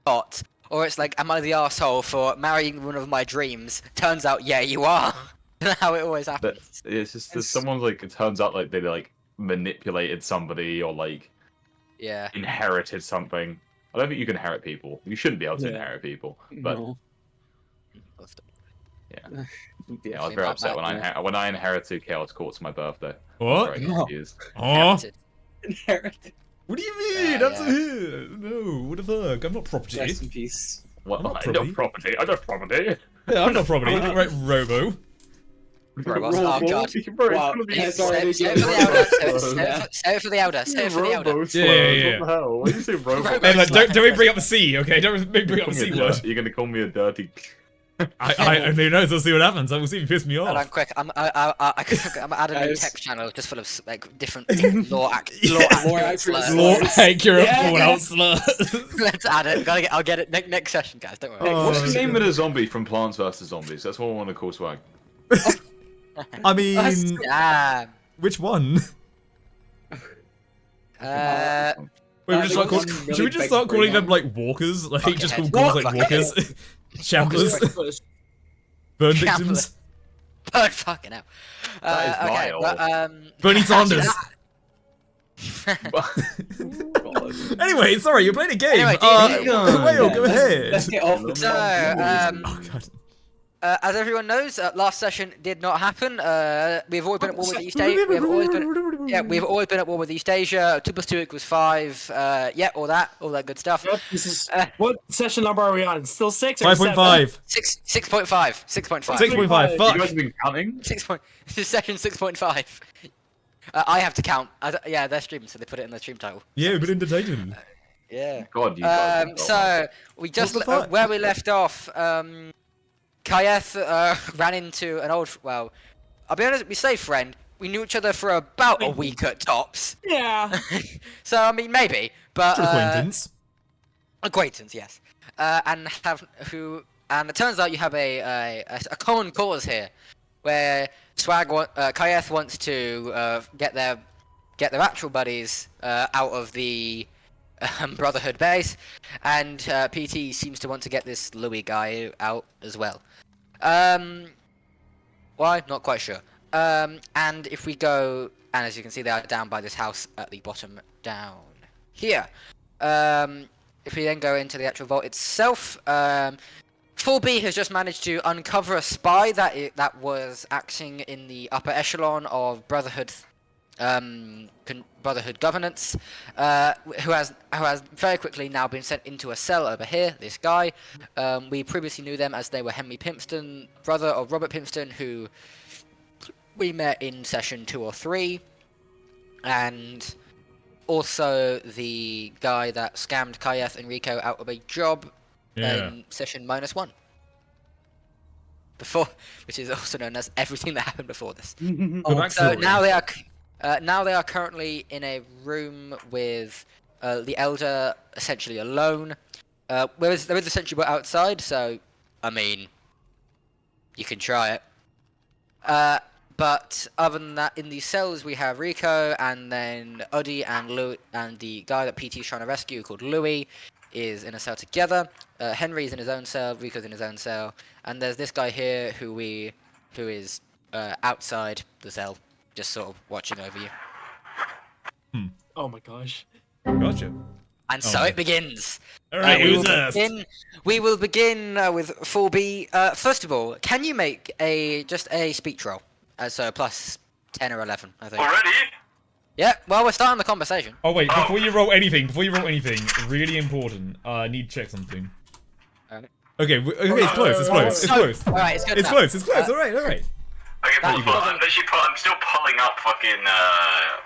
not, or it's like, am I the asshole for marrying one of my dreams? Turns out, yeah, you are. That's how it always happens. It's just that someone's like, it turns out like they like manipulated somebody or like Yeah. inherited something. I don't think you can inherit people. You shouldn't be able to inherit people. But No. yeah, I was very upset when I inherited Chaos Courts for my birthday. What? I was very confused. Oh? Inherited. What do you mean? That's here. No, what the fuck? I'm not property. Rest in peace. What? I'm not I'm not property. I'm not property. Yeah, I'm not property. Right, Robo. Robots. Oh god. Wow. Yes, already Say it for the elder. Say it for the elder. Yeah. What the hell? What do you say, Robo? Hey, like, don't bring up the C, okay? Don't bring up the C word. You're gonna call me a dirty. Who knows? I'll see what happens. I will see if you piss me Hold off. on, quick. I'm adding a new text channel just full of like different law accurate slurs. Law accurate Yeah. Fallout slurs. Let's add it. I'll get it next session, guys. Don't worry. Oh, What's the name of the zombie from Plants vs Zombies? That's what I want to call Swag. I mean, Yeah. which one? Wait, should we just start calling them like walkers? Like Fucking just head. call girls like walkers, shamblers, burn victims, Oh, fucking hell. That is Okay, vile. but, Bernie Sanders. God. Anyway, sorry, you're playing a game. Anyway, Whale, go ahead. Let's get off the So, Oh god. as everyone knows, last session did not happen. We've always been at war with East Asia. We've always been at war with East Asia. 2 + 2 = 5. Yeah, all that good stuff. Yep, this is what session number are we on? Still 6 or 5.5. 6.5. 6.5. 6.5. You Fuck. guys have been counting? This is session 6.5. I have to count. Yeah, they're streaming, so they put it in the stream title. Yeah, we've been entertaining. Yeah. God, you guys. So we just What the fuck? where we left off. Kayeth ran into an old. Well, I'll be honest. We say friend. We knew each other for about a week at tops. Yeah. So I mean, maybe, but Acquaintance. acquaintance, yes. And it turns out you have a common cause here, where Kayeth wants to get their actual buddies out of the Brotherhood base, and PT seems to want to get this Louis guy out as well. Why? Not quite sure. And if we go, and as you can see, they are down by this house at the bottom down here. If we then go into the actual vault itself, 4B has just managed to uncover a spy that was acting in the upper echelon of Brotherhood governance, who has very quickly now been sent into a cell over here. This guy, we previously knew them as they were Henry Pimpston, brother of Robert Pimpston, who we met in session 2 or 3, and also the guy that scammed Kayeth and Rico out of a job in session -1. Before, which is also known as everything that happened before this. So now they are currently in a room with the elder essentially alone. There is essentially we're outside, so I mean, you can try it. But other than that, in these cells we have Rico, and then Uddy and Louis, and the guy that PT's trying to rescue called Louis is in a cell together. Henry's in his own cell, Rico's in his own cell, and there's this guy here who is outside the cell, just sort of watching over you. Oh my gosh. Gotcha. And so it begins. Alright, we will begin with 4B. First of all, can you make just a speech roll? So plus 10 or 11, I think. Already? Yeah, well, we're starting the conversation. Oh wait, before you roll anything, really important. I need to check something. Alright. Okay, it's close. Alright, it's good. It's close. Alright. Okay, That cool. I'm still pulling up fucking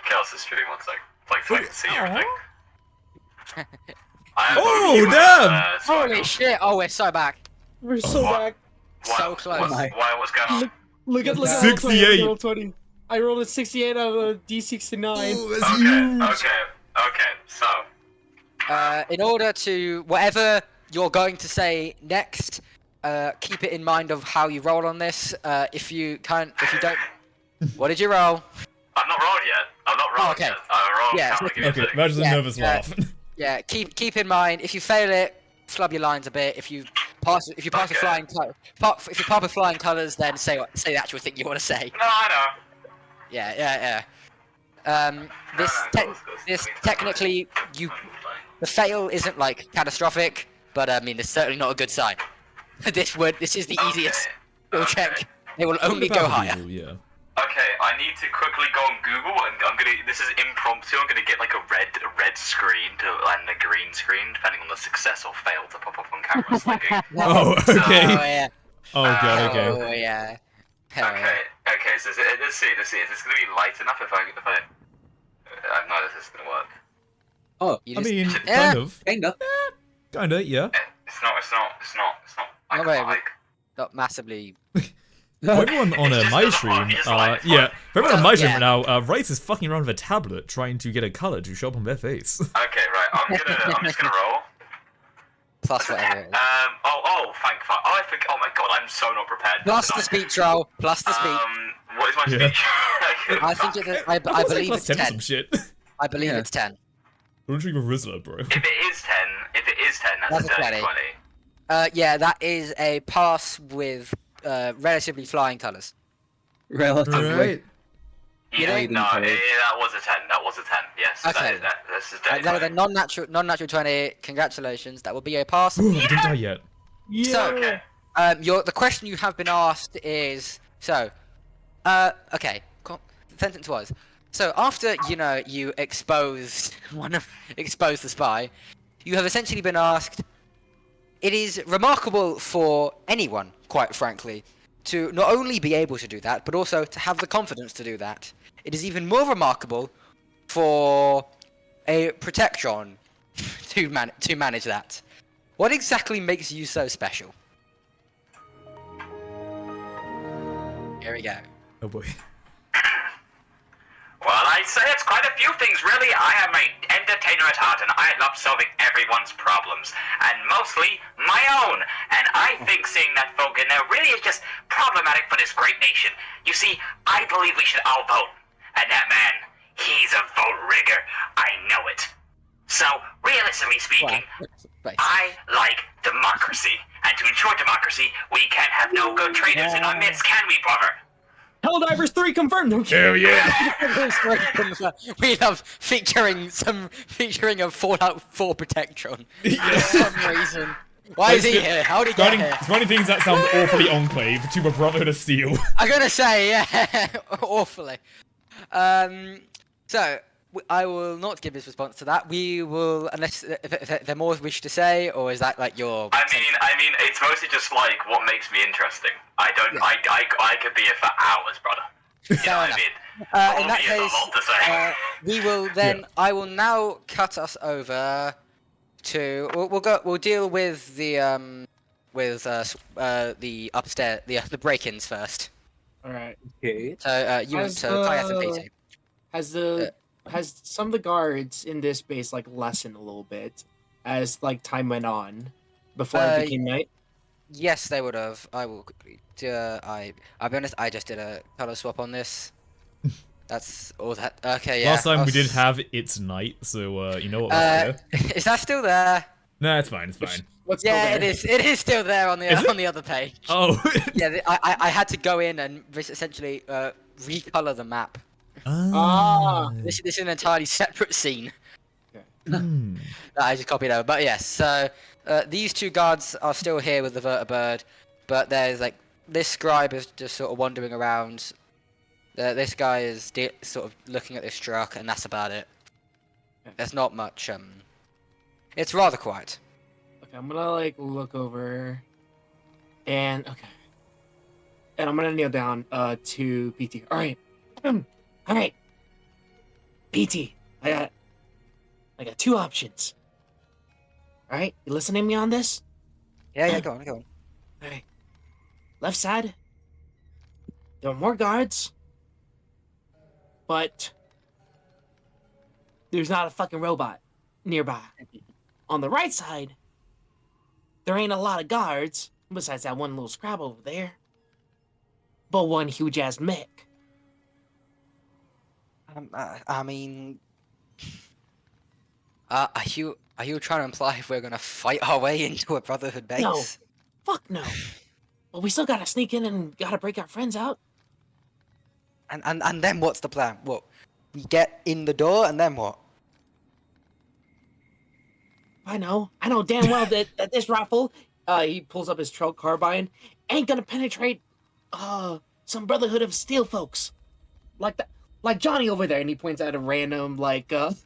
Chaos' stream. One sec. Like, so I can see everything. Oh, damn! Holy shit! Oh, we're so back. We're so back. So close. What's going on? Look at 68. roll 20. I rolled a 68 out of a D69. Okay, so. In order to whatever you're going to say next, keep it in mind of how you roll on this. If you don't, what did you roll? I'm not rolled yet. I'm not rolled yet. I rolled. Yeah, I'll give you a Okay, sec. imagine a nervous laugh. Yeah, keep in mind if you fail it, flub your lines a bit. If you pass with flying colors, then say the actual thing you want to say. No, I know. Yeah. This Cool. technically the fail isn't like catastrophic, but I mean it's certainly not a good sign. This is the easiest skill check. They will only go higher. Evil, yeah. Okay, I need to quickly go on Google, and this is impromptu. I'm gonna get like a red screen and a green screen, depending on the success or fail to pop up on camera. Oh, okay. Oh yeah. Oh god, okay. Oh yeah. Hell yeah. Okay. So let's see. Is this gonna be light enough if I know this is gonna work. Oh, You I just- mean, Yeah. kind of. kinda. Kinda, yeah. It's not. No, wait, Not massively. For everyone on It's just my the stream, fun, it's like fun. yeah, for everyone on my stream Yeah. right now, Rice is fucking around with a tablet trying to get a color to show up on their face. Okay, right. I'm just gonna roll. Plus whatever it is. Thank fuck. Oh, I think. Oh my god, I'm so not prepared. Plus the tonight. speech roll. Plus the speech. What is my Yeah. speech? I think it's. I It's like believe plus it's 10 or 10. some shit. I believe Yeah. it's 10. Don't you go Rizzler, bro. If it is 10, that's a That's a dirty 20. 20. Yeah, that is a pass with relatively flying colors. Relatively. Right. Yeah, Raiden no, colours. that was a 10. That was a 10. Yes. Okay. This is dirty. That is a non-natural 20. Congratulations. That will be a pass. Ooh, I didn't die yet. Yeah. Okay. The question you have been asked is okay. The sentence was so after you exposed exposed the spy, you have essentially been asked. It is remarkable for anyone, quite frankly, to not only be able to do that, but also to have the confidence to do that. It is even more remarkable for a Protectron to manage that. What exactly makes you so special? Here we go. Oh boy. Well, I'd say it's quite a few things, really. I am an entertainer at heart, and I love solving everyone's problems, and mostly my own. And I think seeing that folk in there really is just problematic for this great nation. You see, I believe we should all vote, and that man, he's a vote rigger. I know it. So, realistically speaking, Right. I like democracy, and to ensure democracy, we can't have no good traitors in our midst, can we, brother? Helldivers 3 confirmed. Hell yeah! We love featuring a Fallout 4 Protectron for some reason. Why is he here? How did he get here? Funny things that sound awfully enclave to a Brotherhood of Steel. I'm gonna say, yeah, awfully. So I will not give his response to that. We will, unless if there more wish to say, or is that like your? I mean, it's mostly just like what makes me interesting. I could be here for hours, brother. You know what I mean? In that All years, a lot to say. case, we will then. I will now cut us over to. We'll deal with the upstairs the break-ins first. All right. Okay. So you Has, so Kayas and PT. Has some of the guards in this base like lessened a little bit as like time went on before it became night? Yes, they would have. I will quickly. I'll be honest. I just did a color swap on this. That's all that. Okay, yeah. Last time we did have It's Night, so you know what was there. Is that still there? Nah, it's fine, it's fine. What's still Yeah, there? it is. It is still there on Is it? the on the other page. Oh. Yeah, I had to go in and essentially recolor the map. Ah. This is an entirely separate scene Hmm. that I just copied over. But yes, so these two guards are still here with the vertibird, but there's like this scribe is just sort of wandering around. This guy is sort of looking at this truck, and that's about it. There's not much. It's rather quiet. Okay, I'm gonna like look over, and and I'm gonna kneel down to PT. All right, all right, PT. I got two options. All right, you listening to me on this? Yeah, go on. All right, left side. There are more guards, but there's not a fucking robot nearby. On the right side, there ain't a lot of guards, besides that one little scrab over there, but one huge ass mech. I mean, Are you trying to imply if we're gonna fight our way into a Brotherhood base? No. Fuck no. But we still gotta sneak in and gotta break our friends out. And then what's the plan? What? We get in the door and then what? I know damn well that this rifle, he pulls up his trail carbine, ain't gonna penetrate, some Brotherhood of Steel folks, like that, like Johnny over there, and he points at a random Brotherhood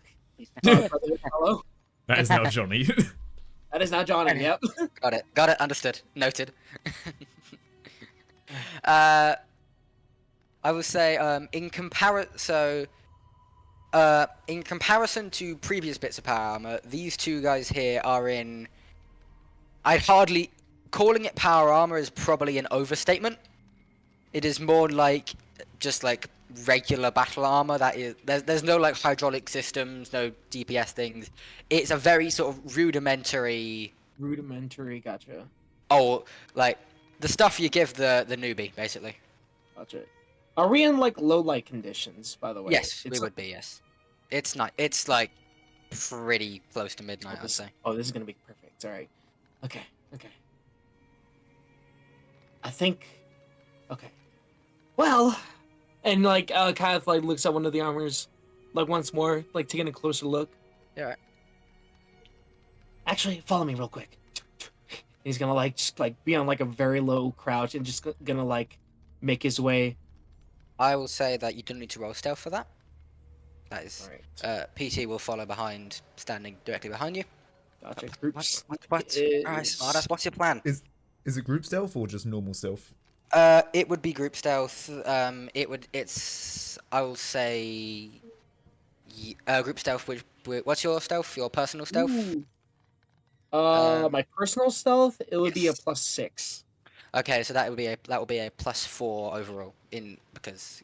fellow. That is now Johnny. That is not Johnny. Yep. Got it. Understood. Noted. I will say, in comparison to previous bits of power armor, these two guys here are in. Calling it power armor is probably an overstatement. It is more like just like regular battle armor. That is, there's no like hydraulic systems, no DPS things. It's a very sort of rudimentary. Gotcha. Oh, like the stuff you give the newbie, basically. Gotcha. Are we in like low light conditions, by the way? Yes, we would be. Yes, it's not. It's like pretty close to midnight, I'd say. Oh, this is gonna be perfect. All right. Okay. I think. Okay. Well, and like kind of like looks at one of the armors, like once more, like taking a closer look. Yeah. Right. Actually, follow me real quick. He's gonna like just like be on like a very low crouch and just gonna like make his way. I will say that you don't need to roll stealth for that. That is, Alright. PT will follow behind, standing directly behind you. Gotcha. Groups. What? Alright, Smartass, what's your plan? Is it group stealth or just normal stealth? It would be group stealth. I will say, group stealth. What's your stealth? Your personal stealth? Ooh. My personal stealth, it would be a +6. Okay, so that would be a +4 overall because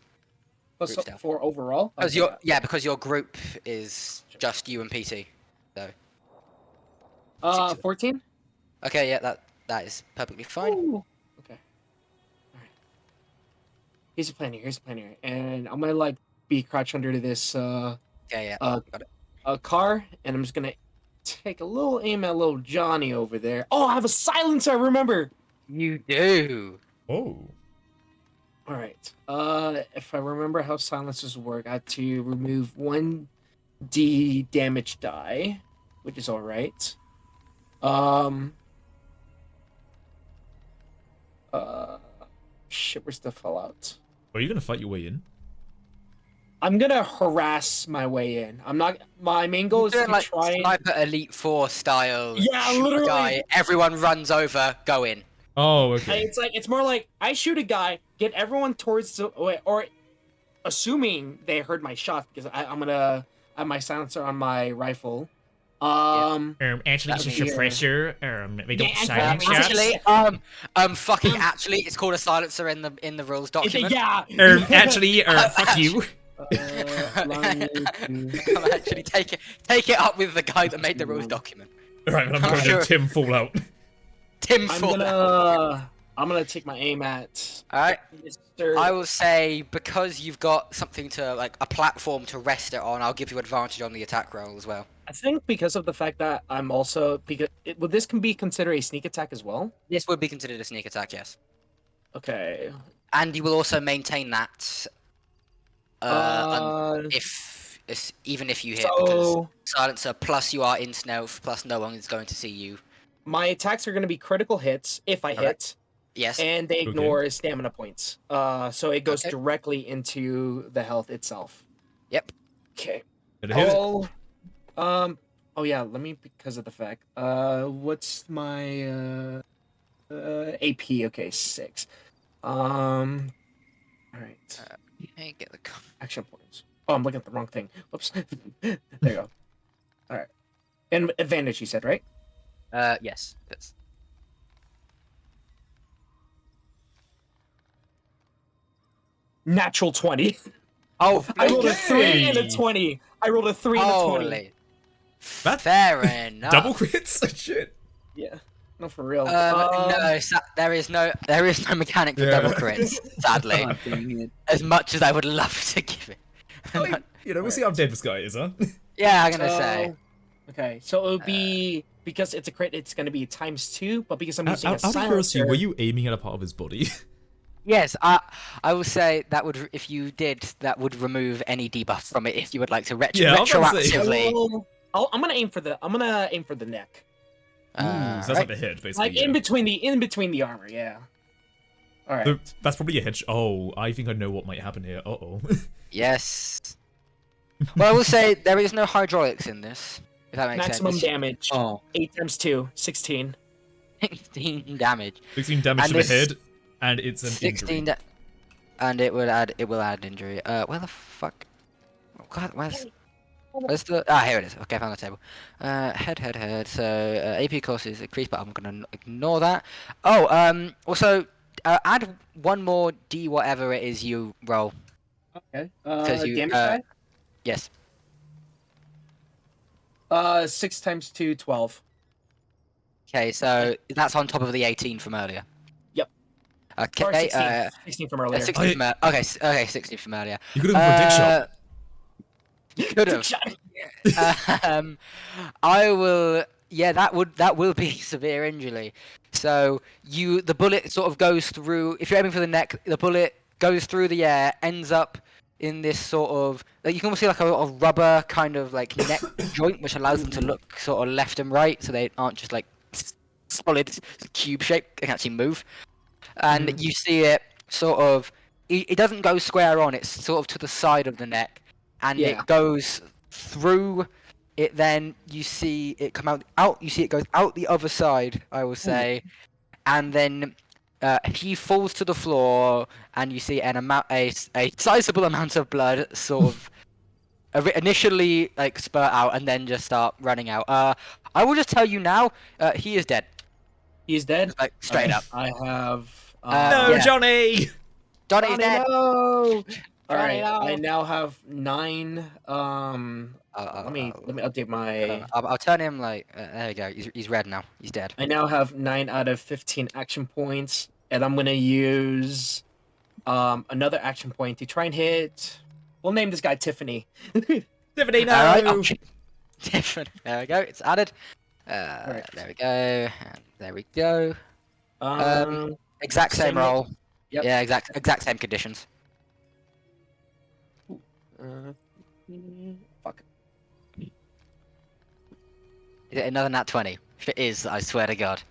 Plus group stealth. 4 overall. Because because your group is just you and PT. So 14. okay, yeah, that is perfectly fine. Ooh. Okay. All right. Here's a plan here. And I'm gonna like be crouched under this Yeah, got it. car, and I'm just gonna take a little aim at little Johnny over there. Oh, I have a silencer. I remember. You do. Oh. All right. If I remember how silencers work, I have to remove 1d damage die, which is all right. Shit, where's the Fallout? Are you gonna fight your way in? I'm gonna harass my way in. I'm not. My main goal is to like try. Sniper Elite 4 style. Yeah, shoot a literally. Guy, everyone runs over. Go in. Oh, okay. It's more like I shoot a guy, get everyone towards the or assuming they heard my shot because I'm gonna have my silencer on my rifle. Actually, it's a suppressor. We don't silence shots. Actually, it's called a silencer in the rules document. Yeah. Actually, fuck you. Actually, take it up with the guy that made the rules document. Right, I'm going to Tim Fallout. I'm gonna take my aim at. All right. Mr. I will say because you've got something to like a platform to rest it on, I'll give you advantage on the attack roll as well. I think because of the fact that I'm also would this can be considered a sneak attack as well? This would be considered a sneak attack, yes. Okay. And you will also maintain that. Even if you hit, because silencer plus you are in stealth plus no one is going to see you. My attacks are going to be critical hits if I hit. Yes. And they ignore stamina points. So it goes directly into the health itself. Yep. Okay. Oh yeah, let me because of the fact. What's my AP? Okay, 6. All right. Hey, get the action points. Oh, I'm looking at the wrong thing. Whoops. There you go. All right. And advantage, you said, right? Yes. That's... Natural 20. Oh, I rolled a 3 and a 20. I rolled a 3 and a 20. That's fair enough. Double crits? Shit. Yeah. No, for real. No, there is no mechanic for double crits, sadly. As much as I would love to give it. We'll see how dead this guy is, huh? Yeah, I'm gonna say. Okay, so it would be because it's a crit, it's going to be ×2, but because I'm using a Out of curiosity, silencer. were you aiming at a part of his body? Yes, I will say that would, if you did, that would remove any debuff from it if you would like to Yeah, I was about to say. retroactively. I'm gonna aim for the neck, So that's right. like the head, basically. like yeah. in between the armor. Yeah. All right. So that's probably a head. Oh, I think I know what might happen here. Uh-oh. Yes. Well, I will say there is no hydraulics in this. If that makes Maximum sense. damage. Oh, 8×2, 16. 16 damage. 16 damage And to the this- head, and it's an 16 injury. and it will add injury. Where the fuck? Oh god, where's the here it is. Okay, I found the table. Head. So AP cost is increased, but I'm gonna ignore that. Oh, also add one more D whatever it is you roll. Okay. Because you Damage die? yes. 6×2, 12. Okay, so that's on top of the 18 from earlier. Yep. Okay, Or 16. 16 from earlier. 16 from okay, 16 from earlier. You could have gone for a dick shot. You could have. I will. Yeah, that will be severe injury. So the bullet sort of goes through. If you're aiming for the neck, the bullet goes through the air, ends up in this sort of. Like, you can almost see like a rubber kind of like neck joint, which allows them to look sort of left and right, so they aren't just like solid cube shape. They can actually move. And you see it sort of. It doesn't go square on. It's sort of to the side of the neck, and Yeah. it goes through. It then you see it come out. You see it goes out the other side. I will say, and then he falls to the floor, and you see a sizable amount of blood sort of initially like spurt out, and then just start running out. I will just tell you now, he is dead. He's dead. Like straight up. I have. No, yeah. Johnny! Johnny's dead. No! All right. no. I now have 9. Let me update my. I'll turn him like. There you go. He's red now. He's dead. I now have 9 out of 15 action points, and I'm gonna use another action point to try and hit. We'll name this guy Tiffany. Tiffany, no! Alright, Different. There we go. It's added. Alright. There we go. And there we go. Um, Exact same same roll. Yep. Yeah, exact same conditions. Fuck. Is it another nat 20? If it is, I swear to God.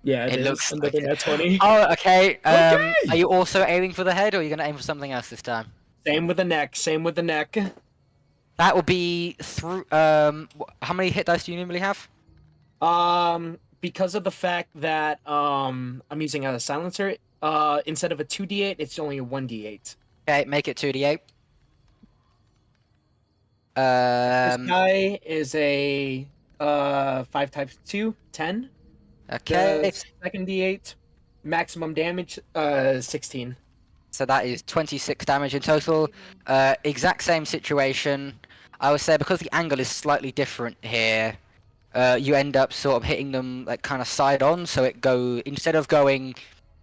Yeah, It it looks looks like another it. nat 20. Oh, okay. Okay. Are you also aiming for the head, or are you gonna aim for something else this time? Same with the neck. Same with the neck. That will be through. How many hit dice do you normally have? Because of the fact that I'm using a silencer, instead of a 2d8, it's only a 1d8. Okay, make it 2d8. This guy is a 5×2, 10. Okay. The second d8, maximum damage, 16. So that is 26 damage in total. Exact same situation. I would say because the angle is slightly different here, you end up sort of hitting them like kind of side on. So it instead of going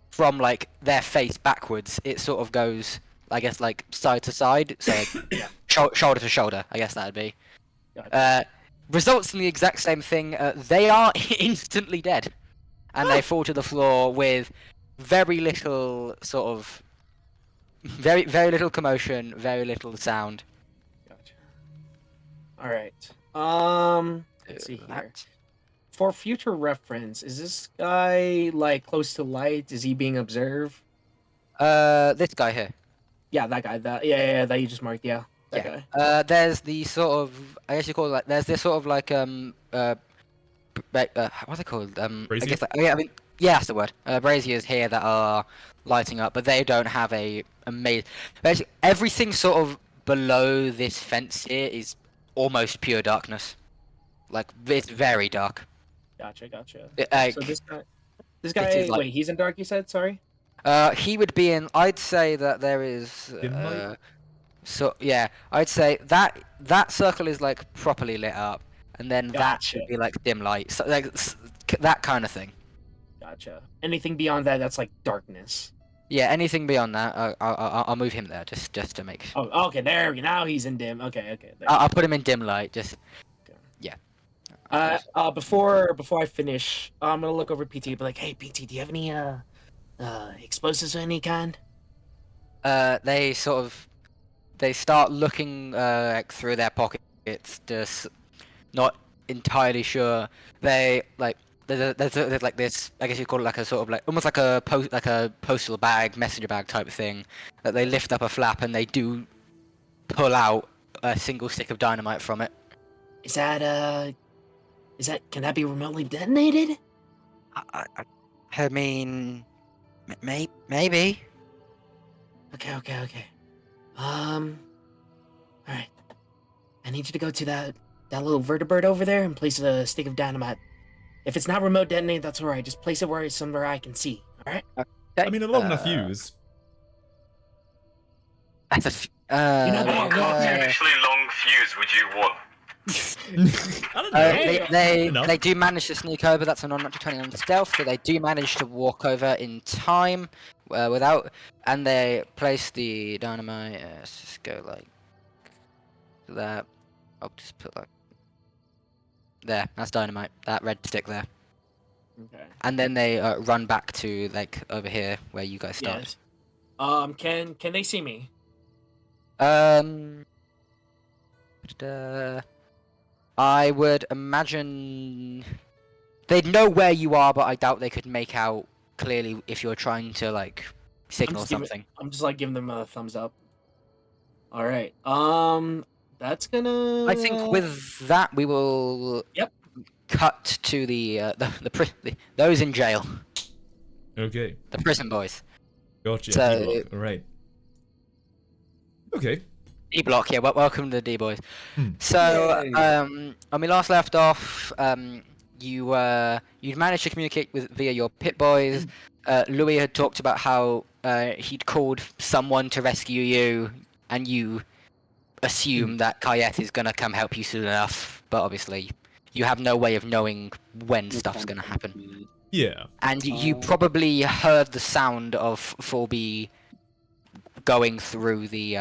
from like their face backwards, it sort of goes, I guess, like side to side. So like, shoulder to shoulder, I guess that'd be. Gotcha. Results in the exact same thing. They are instantly dead, and they fall to the floor with very little sort of, very little commotion, very little sound. Gotcha. All right. Let's see here. That- For future reference, is this guy like close to light? Is he being observed? This guy here. Yeah, that guy. That that you just marked. Yeah, that Yeah. guy. There's the sort of, I guess you call it like, there's this sort of like what's it called? I Brazier? guess yeah, I mean, yeah, that's the word. Braziers here that are lighting up, but they don't have a amazing. Basically, everything sort of below this fence here is almost pure darkness. Like it's very dark. Gotcha. Like, So this is guy. like- Wait, he's in dark. You said. Sorry. he would be in. I'd say that there is. Dim light? So yeah, I'd say that circle is like properly lit up, and then that Gotcha. should be like dim light, so like that kind of thing. Gotcha. Anything beyond that, that's like darkness. Yeah, anything beyond that, I'll move him there just to make. Oh, okay. There we go. Now he's in dim. Okay. There. I'll put him in dim light. Just Okay. yeah. Before I finish, I'm gonna look over PT and be like, "Hey, PT, do you have any explosives of any kind?" They start looking like through their pockets, just not entirely sure. They like there's like this, I guess you call it like a sort of like almost like a postal bag, messenger bag type of thing, that they lift up a flap and they do pull out a single stick of dynamite from it. Is that can that be remotely detonated? I mean, maybe. Okay. All right. I need you to go to that little vertebrate over there and place a stick of dynamite. If it's not remote detonated, that's all right. Just place it somewhere I can see. All right. I mean, a long enough fuse. That's You know What constitutionally long fuse would you want? I don't know. they do manage to sneak over. That's a non-natural 20 on stealth, so they do manage to walk over in time without, and they place the dynamite. Let's just go like that. I'll just put like there. That's dynamite. That red stick there. Okay. And then they run back to like over here where you guys started. Yes. Can they see me? I would imagine they'd know where you are, but I doubt they could make out clearly if you're trying to like signal something. I'm just like giving them a thumbs up. All right. That's gonna. I think with that we will. Yep. Cut to those in jail. Okay. The prison boys. Gotcha. So- D-block, right. Okay. D block, yeah. Welcome to the D boys. Hmm. So, Yay. when we last left off, you'd managed to communicate via your pit boys. Louis had talked about how he'd called someone to rescue you, and you assume that Kayet is gonna come help you soon enough. But obviously, you have no way of knowing when stuff's gonna happen. Yeah. And you probably heard the sound of 4B going through the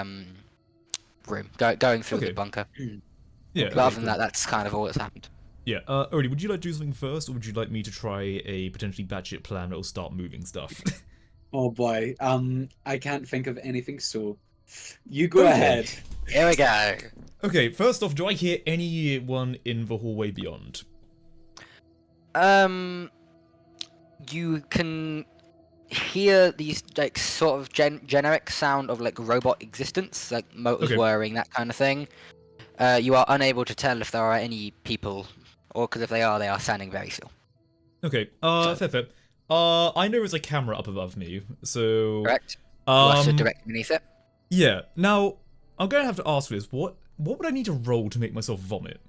room, going through the Okay. bunker. Yeah. But other than that, that's kind of all that's happened. Yeah. Odie, would you like to do something first, or would you like me to try a potentially batshit plan that will start moving stuff? Oh boy. I can't think of anything, so you go Okay. ahead. Here we go. Okay. First off, do I hear anyone in the hallway beyond? You can hear these like sort of generic sound of like robot existence, like motors Okay. whirring, that kind of thing. You are unable to tell if there are any people, or because if they are standing very still. Okay. Fair. I know there's a camera up above me, so. Correct. You are stood Um. directly beneath it. Yeah. Now, I'm gonna have to ask this. What would I need to roll to make myself vomit?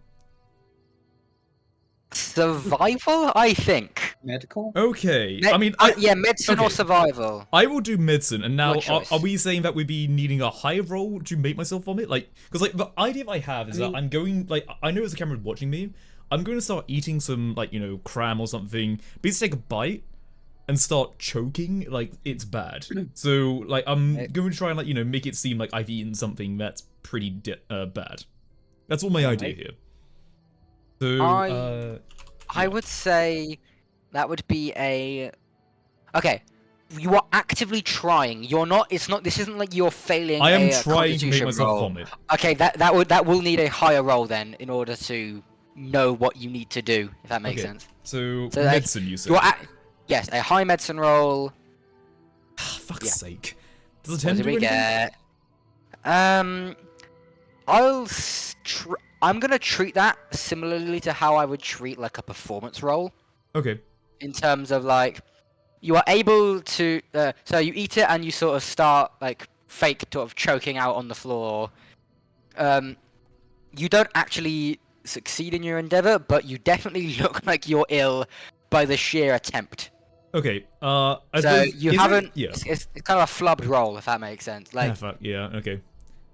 Survival, I think. Medical? Okay. Me- I mean, yeah, medicine or okay. survival. I will do medicine, and now Your choice. are we saying that we'd be needing a high roll to make myself vomit? Like, because like the idea I have is that I'm going like I know there's a camera watching me. I'm going to start eating some like cram or something. Basically, take a bite and start choking like it's bad. So like I'm going to try and like make it seem like I've eaten something that's pretty bad. That's all my idea here. So I would say that would be a. Okay, you are actively trying. You're not. It's not. This isn't like you're failing. I am a trying to make constitution myself roll. vomit. Okay, that will need a higher roll then in order to know what you need to do. If that makes Okay. sense. So So, like, medicine, you said. You're yes, a high medicine roll. Fuck's yeah. sake. Does a What 10 did do we anything? get? I'm gonna treat that similarly to how I would treat like a performance roll. Okay. In terms of like, you are able to. So you eat it and you sort of start like fake sort of choking out on the floor. You don't actually succeed in your endeavor, but you definitely look like you're ill by the sheer attempt. Okay. I So suppose, you is it- haven't. Yeah. It's kind of a flubbed roll, if that makes sense. Like, Fuck, yeah, okay.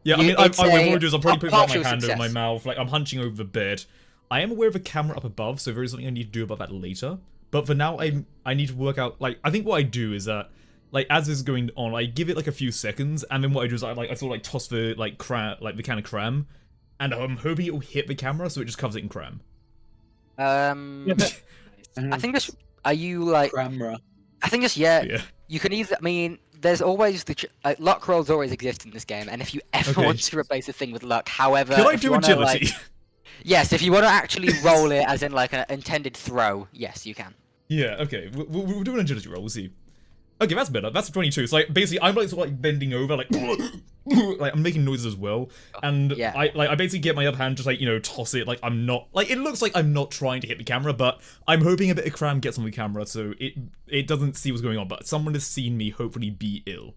Yeah, I You- memy it's a what I'll do is I'll probably put my partial hand over my success. mouth, like I'm hunching over the bed. I am aware of a camera up above, so there is something I need to do about that later. But for now, I need to work out, like, I think what I do is that, like, as this is going on, I give it, like, a few seconds, and then what I do is I sort of, like, toss the, like, the can of cram, and I'm hoping it will hit the camera, so it just covers it in cram. I think just are you like? Camera. I think just yeah. Yeah. You can either. I mean, there's always luck rolls always exist in this game, and if you ever Okay. want to replace a thing with luck, however, Can I if you do wanna, agility? like- yes, if you want to actually roll it as in like an intended throw, yes, you can. Yeah, okay. We'll do an agility roll, we'll see. Okay, that's better. That's a 22. So, like, basically, I'm, like, sort of, like, bending over, like, like, I'm making noises as well. And Yeah. I basically get my other hand, just, like, you know, toss it, like, I'm not, like, it looks like I'm not trying to hit the camera, but I'm hoping a bit of cram gets on the camera, so it doesn't see what's going on, but someone has seen me hopefully be ill.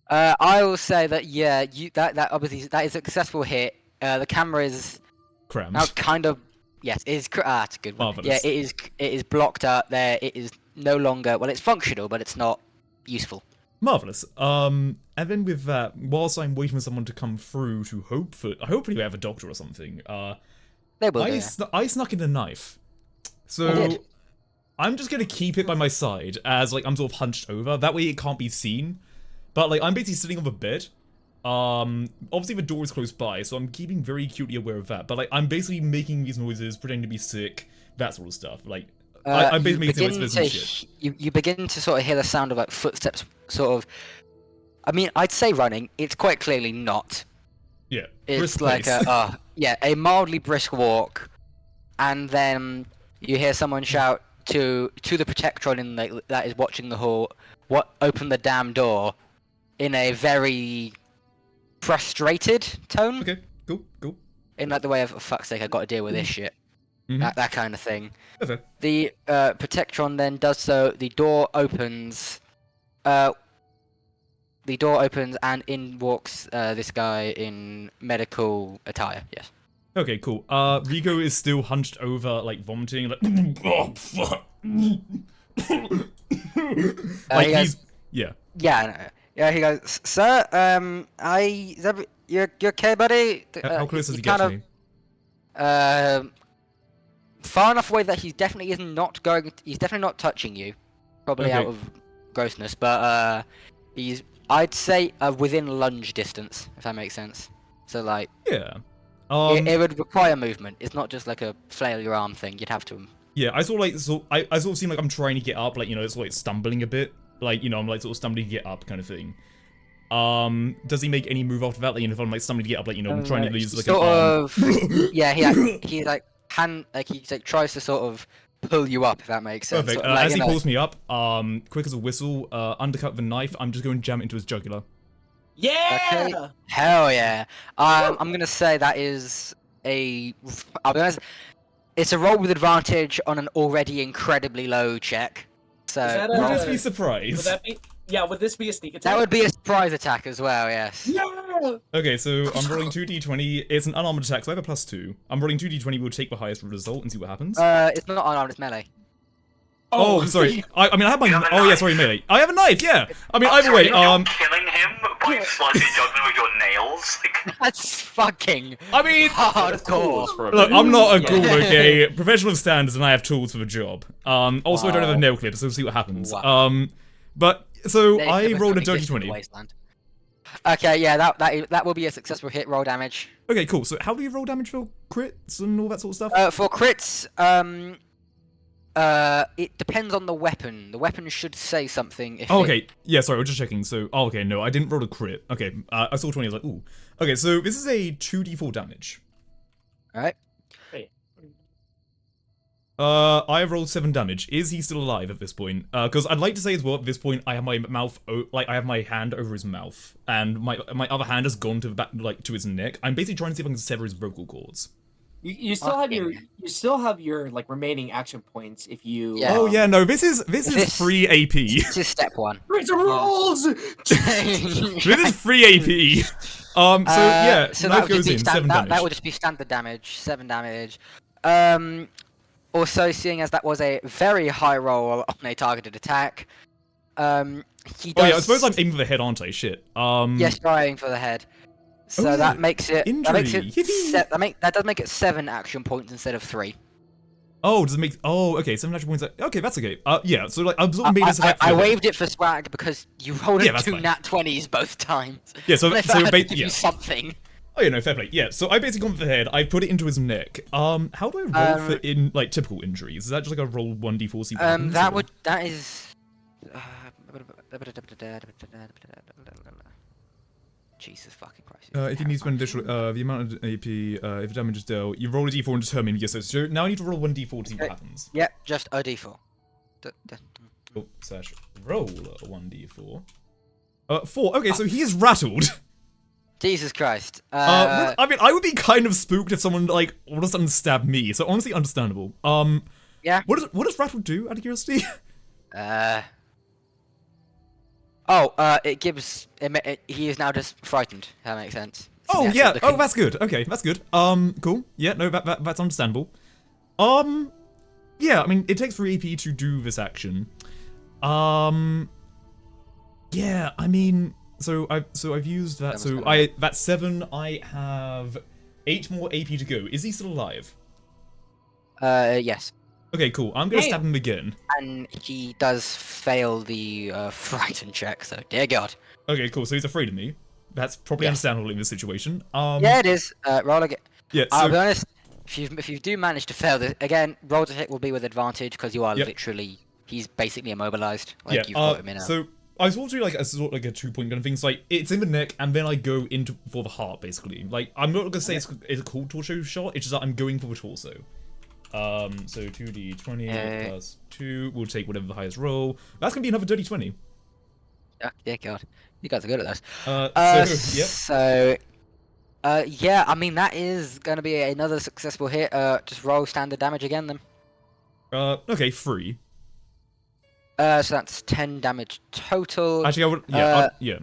I will say that yeah, that obviously that is a successful hit. The camera is Crammed. now kind of yes, it is. That's a good one. Marvelous. Yeah, it is blocked up there. It is no longer well. It's functional, but it's not useful. Marvelous. And then with that, whilst I'm waiting for someone to come through to hopefully we have a doctor or something, They will. Do, yeah. I snuck in a knife. You So did. I'm just gonna keep it by my side as like I'm sort of hunched over. That way it can't be seen. But like I'm basically sitting on the bed. Obviously the door is close by, so I'm keeping very acutely aware of that. But like I'm basically making these noises, pretending to be sick, that sort of stuff. Like I'm basically making noises and shit. You begin to sort of hear the sound of like footsteps, sort of. I mean, I'd say running. It's quite clearly not. Yeah. It's brisk like pace. a mildly brisk walk, and then you hear someone shout to the Protectron in like that is watching the hall. What? Open the damn door, in a very frustrated tone. Okay, cool. In like the way of, oh, fuck's sake, I got to deal with this shit. Mhm. That kind of thing. Okay. The Protectron then does so. The door opens. The door opens and in walks this guy in medical attire. Yes. Okay, cool. Rico is still hunched over, like vomiting, like oh fuck. Like he goes, yeah. Yeah. I know. Yeah. He goes, sir. You're okay, buddy? How close does he kind get to of, me? Far enough away that he definitely is not going. He's definitely not touching you. Probably Okay. out of grossness, but he's. I'd say within lunge distance, if that makes sense. So like, Yeah. it would require movement. It's not just like a flail your arm thing. You'd have to. Yeah, I sort of seem like I'm trying to get up, like, you know, it's like stumbling a bit. Like, you know, I'm like sort of stumbling to get up kind of thing. Does he make any move after that? Like, you know, if I'm like stumbling to get up, like, you know, I'm trying to use like sort an arm. of. Yeah, he like he like tries to sort of pull you up, if that makes sense. Perfect. Sort of like, As you he know, pulls me up, quick as a whistle, undercut the knife, I'm just going to jam it into his jugular. Yeah. Okay. Hell yeah. I'm gonna say that is I'll be honest. It's a roll with advantage on an already incredibly low check. So Is that You'll a- just be Would surprised. that be? Yeah. Would this be a sneak attack? that would be a surprise attack as well. Yes. Yeah. Okay, so I'm rolling 2d20. It's an unarmored attack, so I have a +2. I'm rolling 2d20. We'll take the highest result and see what happens. It's not unarmed. It's melee. Oh, sorry. I mean, I have my. You have a Oh yeah, knife. sorry, melee. I have a knife. Yeah. I mean, Oh, either sorry, way. you're killing him by slicing juggling with your nails. Like, That's fucking I mean, hardcore. For a look, minute. I'm not a Yeah. ghoul, okay? Professional standards, and I have tools for the job. Also, I don't have a Wow. nail clip, so we'll see what happens. Wow. But so They I never rolled a don't exist in dirty the 20. wasteland. Okay, yeah, that will be a successful hit. Roll damage. Okay, cool. So how do you roll damage for crits and all that sort of stuff? For crits, it depends on the weapon. The weapon should say something. If Oh, it- okay. Yeah, sorry, I was just checking. So, oh, okay, no, I didn't roll a crit. Okay, I saw 20, I was like, ooh. Okay, so this is a 2d4 damage. Alright. I have rolled 7 damage. Is he still alive at this point? Because I'd like to say as well, at this point, I have my mouth, I have my hand over his mouth, and my other hand has gone to the back, like, to his neck. I'm basically trying to see if I can sever his vocal cords. You still have Okay. your like remaining action points if you. Yeah. Oh yeah, no, this is This- free AP. This is step one. It's a rolls. This is free AP. So yeah, so knife that would goes just be in, stand- 7 that, damage. that would just be standard damage, 7 damage. Also, seeing as that was a very high roll on a targeted attack, he does. Oh yeah, I suppose I'm aiming for the head, aren't I? Shit. Yes, you're aiming for the head. So Oh, yeah. that makes it. That makes it. Injury. That does make it 7 action points instead of 3. Oh, does it make? Oh, okay, 7 action points. Okay, that's okay. Yeah, so like I've sort of made this attack. I feel- waived it for swag because you rolled Yeah, a that's 2 fine. nat 20s both times. Yeah, so And if I so had to give yeah. you something. Oh yeah, no, fair play. Yeah, so I basically gone for the head. I put it into his neck. How do I roll for like typical injuries? Is that just like a roll 1d4 c? That is. Jesus fucking Christ. If you need to spend additional, the amount of AP, if damage is dealt, you roll a d4 and determine. Yes, so now I need to roll 1d4 to see what happens. Yep, just a d4. Oh, slash roll a 1d4. 4. Okay, so he is rattled. Jesus Christ. I mean, I would be kind of spooked if someone like all of a sudden stabbed me. So honestly, understandable. Yeah. What does rattled do? Out of curiosity. It gives. He is now just frightened. That makes sense. Oh yeah. Oh, that's good. Okay, that's good. Cool. Yeah. No, that's understandable. Yeah. I mean, it takes 3 AP to do this action. Yeah. I mean. So I've used that. So that's 7. I have 8 more AP to go. Is he still alive? Yes. Okay, cool. I'm gonna stab him again. And he does fail the frighten check. So dear God. Okay, cool. So he's afraid of me. That's probably understandable in this situation. Yeah, it is. Roll again. Yeah. I'll be honest. If you do manage to fail this again, roll to hit will be with advantage because you are literally. He's basically immobilized. Like you've got him in. So I was also do like a 2-point kind of thing. So like it's in the neck, and then I go into for the heart, basically. Like I'm not gonna say it's a cool torso shot. It's just that I'm going for the torso. So 2d20 plus 2. We'll take whatever the highest roll. That's gonna be another dirty 20. Yeah, God, you guys are good at this. Yeah, I mean that is gonna be another successful hit. Just roll standard damage again then. Okay, 3. So that's 10 damage total. Actually, I would. Yeah,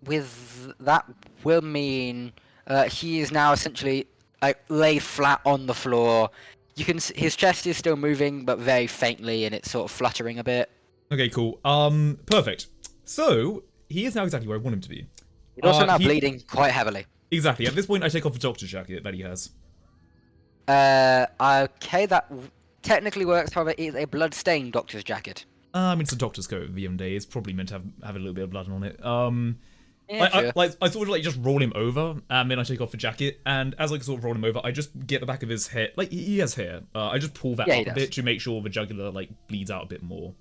With that will mean he is now essentially like laid flat on the floor. You can his chest is still moving, but very faintly, and it's sort of fluttering a bit. Okay, cool. Perfect. So he is now exactly where I want him to be. He's also now bleeding quite heavily. Exactly. At this point, I take off the doctor's jacket that he has. Okay, that technically works. However, it is a blood-stained doctor's jacket. I mean, it's a doctor's coat at the end of the day. It's probably meant to have a little bit of blood on it. Yeah, sure. I sort of like just roll him over, and then I take off the jacket, and as I sort of roll him over, I just get the back of his head. Like he has hair. I just pull that up a bit to make sure the jugular like bleeds out a bit more.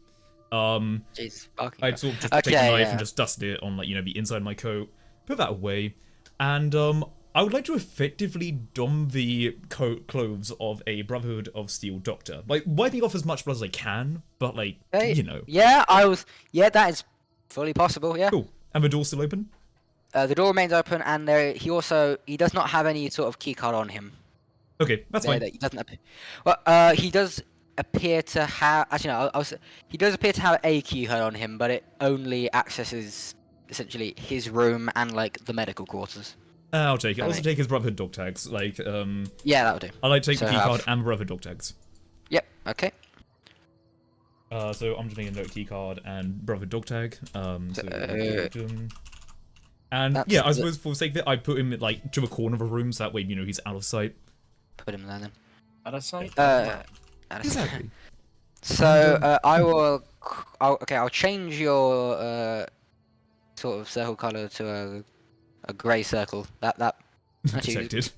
Jesus fucking I'd sort of just take a knife and just dust it on like the inside of my coat, put that away, and I would like to effectively don the clothes of a Brotherhood of Steel doctor, like wiping off as much blood as I can, but like Yeah, that is fully possible. Yeah. Cool. And the door's still open? The door remains open, and he does not have any sort of keycard on him. Okay, that's fine. He doesn't appear. Well, he does appear to have. Actually, no. He does appear to have a keycard on him, but it only accesses essentially his room and like the medical quarters. I'll take it. I'll also take his Brotherhood dog tags. Like, yeah, that would do. I'll like take the keycard and Brotherhood dog tags. Yep. Okay. So I'm just making a note keycard and Brotherhood dog tag. And yeah, I suppose for the sake of it, I put him like to a corner of a room so that way he's out of sight. Put him there then. Out of sight. Exactly. So I'll change your sort of circle color to a grey circle. That detected. Is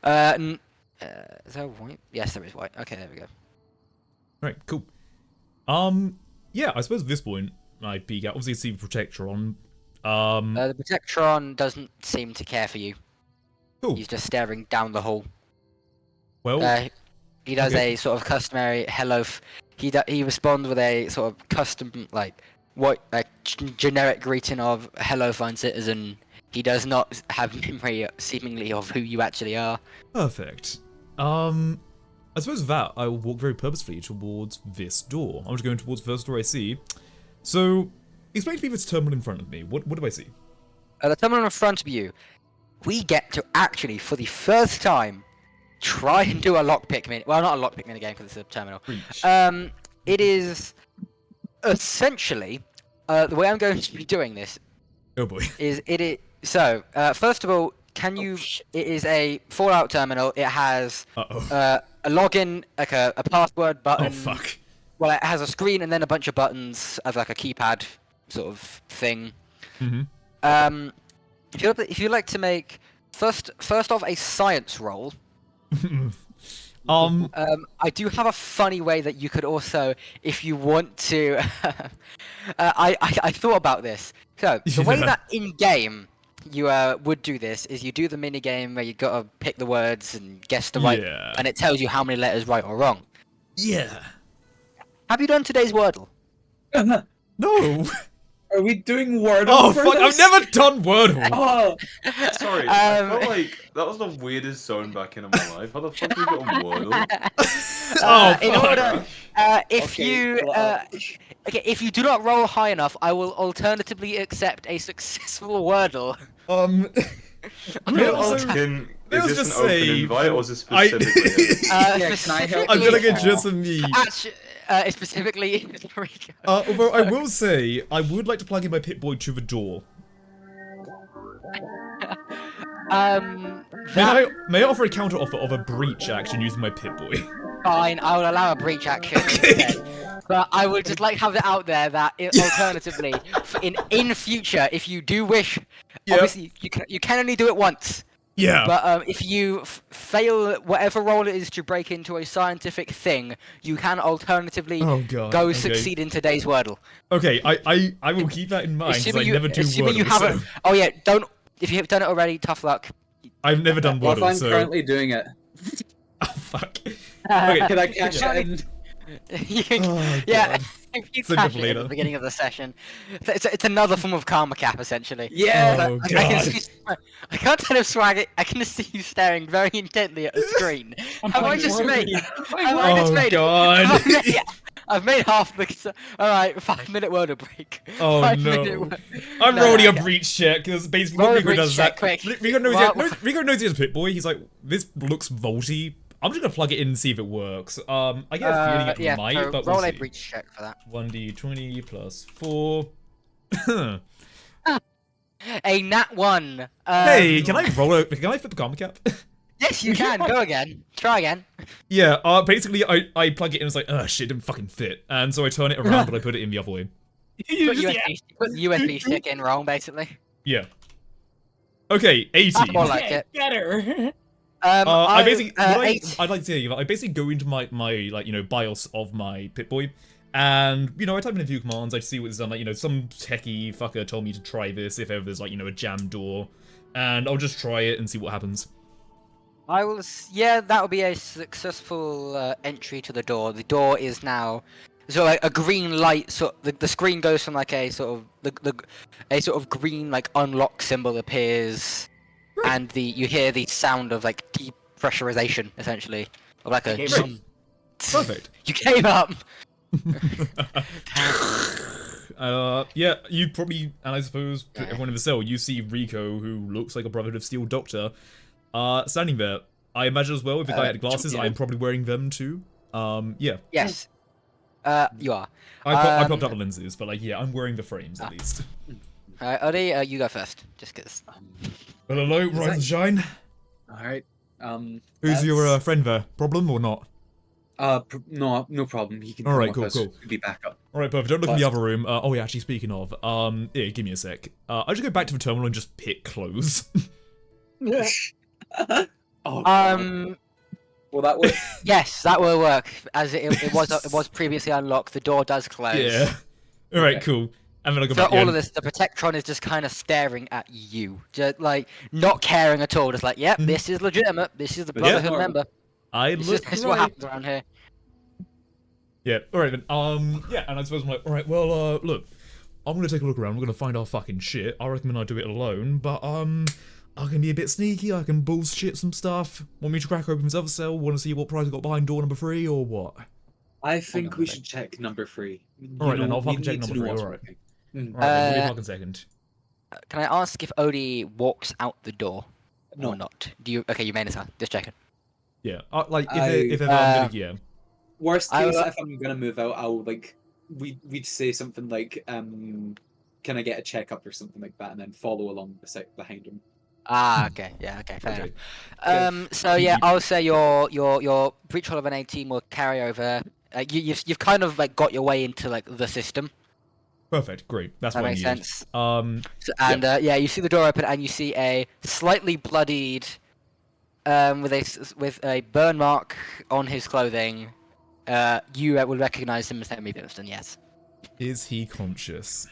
there white? Yes, there is white. Okay, there we go. Right, cool. Yeah, I suppose at this point I peek out. Obviously, see the Protectron. The Protectron doesn't seem to care for you. Cool. He's just staring down the hall. Well, he does a sort of customary hello. He responds with a sort of custom generic greeting of hello, fine citizen. He does not have memory, seemingly, of who you actually are. Perfect. I suppose that I will walk very purposefully towards this door. I'm just going towards the first door I see. So, explain to me this terminal in front of me. What do I see? The terminal in front of you, we get to actually, for the first time, try and do a lockpick mini. Well, not a lockpick mini game because it's a terminal. Reach. It is essentially the way I'm going to be doing this. Oh boy. So, first of all, it is a Fallout terminal. It has a login, like a password button. Oh fuck. Well, it has a screen and then a bunch of buttons as like a keypad sort of thing. Mm-hmm. if you'd like to make first off a science roll, I do have a funny way that you could also, if you want to. I thought about this. So the way Yeah. that in game you would do this is you do the mini game where you gotta pick the words and guess the right, Yeah. and it tells you how many letters right or wrong. Yeah. Have you done today's Wordle? No. Are we doing Wordle? Oh for fuck! I've this? never done Wordle. Oh, Sorry, I Um, felt like that was the weirdest zone back in my life. How the fuck did we get on Wordle? Oh, in fuck. order, if okay, you well, okay, if you do not roll high enough, I will alternatively accept a successful Wordle. May I also- Can, May I is this just an open say, invite or is it I- specifically? Yeah, can I help? I'm gonna specifically- get just some me. Specifically, Although I will say, I would like to plug in my Pip-Boy to the door. that May I offer a counter offer of a breach action using my Pip-Boy? fine. I will allow a breach action. instead. But I would just like to have it out there that alternatively, in future, if you do wish, Yep. obviously you can only do it once. Yeah. But if you fail whatever role it is to break into a scientific thing, you can alternatively Oh god. go okay. succeed in today's Wordle. Okay, I will keep that in mind because I never do assuming Wordle. you haven't. So Oh yeah, don't. If you have done it already, tough luck. I've never done well, if Wordle, I'm so currently doing it, oh fuck. Okay. can I cash Yeah. it in? You can- Oh, yeah, God. if you So cash it at later. the beginning of the session, it's another form of karma cap essentially. Yeah. Oh I can god. see, I can't tell if Swag. I can see you staring very intently at the screen. Have I just made? Have I just Oh made? god. I've made half the. All right, 5-minute Wordle break. Oh 5-minute no. wo- I'm No, rolling okay. a breach check because basically Roll what a Rico breach does is check, that quick. Rico knows, Well- Rico knows he has a Pip-Boy. He's like, this looks vaulty. I'm just gonna plug it in and see if it works. I get a feeling it yeah, might, so but roll we'll a see. breach check for that. 1d20 plus 4. A nat 1. Hey, can I roll a? Can I flip a karma cap? Yes, you can. Go again. Try again. Yeah. Basically, I plug it in. It's like, oh shit, it didn't fucking fit, and so I turn it around, but I put it in the other way. Put the USB stick in wrong, basically. Yeah. Okay, 80. More like it. Better. I basically, what 8. I'd like to tell you, I basically go into my like BIOS of my Pip-Boy, and I type in a few commands. I see what's done. Like some techie fucker told me to try this if ever there's like a jam door, and I'll just try it and see what happens. I will. Yeah, that will be a successful entry to the door. The door is now so like a green light. So the screen goes from like a sort of a sort of green like unlock symbol appears, and you hear the sound of like depressurization essentially of like a. Okay, right. Perfect. You gave up. Yeah, you probably, and I suppose to everyone in the cell, you see Rico, who looks like a Brotherhood of Steel doctor, standing there. I imagine as well, if the guy had glasses, yeah. I'm probably wearing them too. Yeah. Yes. You are. I popped up the lenses, but like, yeah, I'm wearing the frames at least. Alright, Odie, you go first. Just cause. Well, hello, rise and shine. All right. Who's your that's- friend there? Problem or not? No problem. He can. All come right, with cool, us. cool. He'll be back up. All right, perfect. Don't look in the Plus- other room. Oh yeah, actually, speaking of, yeah, give me a sec. I'll just go back to the terminal and just pick clothes. Oh. God. Will that work? Yes, that will work. As it was previously unlocked. The door does close. Yeah. All right, Okay. cool. And then I'll go So back all in. of this, the Protectron is just kind of staring at you, just like not caring at all. Just like, yep, Mhm. this is legitimate. This is the Yeah. Brotherhood Normal. member. I This look is what right. happens around here. Yeah. All right then. Yeah, and I suppose I'm like, all right. Well, look, I'm gonna take a look around. We're gonna find our fucking shit. I recommend I do it alone, but I can be a bit sneaky. I can bullshit some stuff. Want me to crack open this other cell? Want to see what prize I got behind door number 3 or what? I think on we a should check number 3. Alright, then I'll we fucking check need to number know three, what's alright. working. All right, then, give me a Uh, fucking second. Can I ask if Odie walks out the door No. or not? Do you? Okay, you may not. Just checking. Yeah. Like I- if ever I'm gonna, yeah. Worst I case, will- if I'm gonna move out, I'll we'd say something like can I get a checkup or something like that, and then follow along behind him. Ah, okay, yeah, okay, fair Okay. enough. So yeah, I'll say your breach roll of an 18 will carry over. You've kind of like got your way into like the system. Perfect. Great. That's That what I makes needed. sense. Yeah. Yeah, you see the door open and you see a slightly bloodied, with a burn mark on his clothing. You will recognize him as Henry Pimston. Yes, Is he conscious?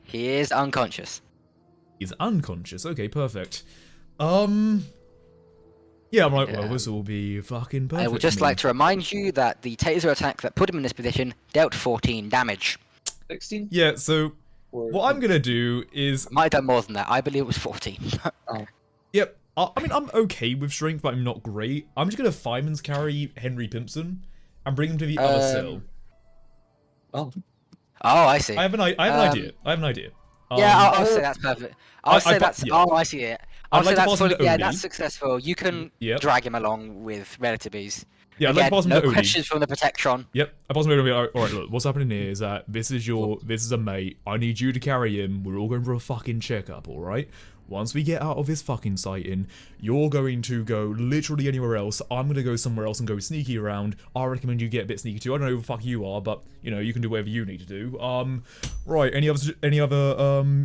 he is unconscious. He's unconscious. Okay, perfect. Yeah, I'm like, well, this will be fucking perfect. I would just for me. like to remind you that the taser attack that put him in this position dealt 14 damage. 16. Yeah, so what I'm gonna do is, Might have done more than that. I believe it was 14. yep. I mean, I'm okay with strength, but I'm not great. I'm just gonna fireman's carry Henry Pimpson and bring him to the other cell. Oh, Oh, I see. I have an idea. I have an idea. Yeah, I'll say that's perfect. I'll say that's. yeah. Oh, I see it. I'd I'll say like to that's pass him fully. to Yeah, Odie. that's successful. You can Yep. drag him along with relative ease. Yeah, I'd like to Again, pass him no to Odie. questions from the Protectron. Yep, I pass him over. Alright, look, what's happening here is that this is a mate. I need you to carry him. We're all going for a fucking checkup, alright? Once we get out of this fucking sighting, you're going to go literally anywhere else. I'm going to go somewhere else and go sneaky around. I recommend you get a bit sneaky too. I don't know who the fuck you are, but, you know, you can do whatever you need to do. Right, any other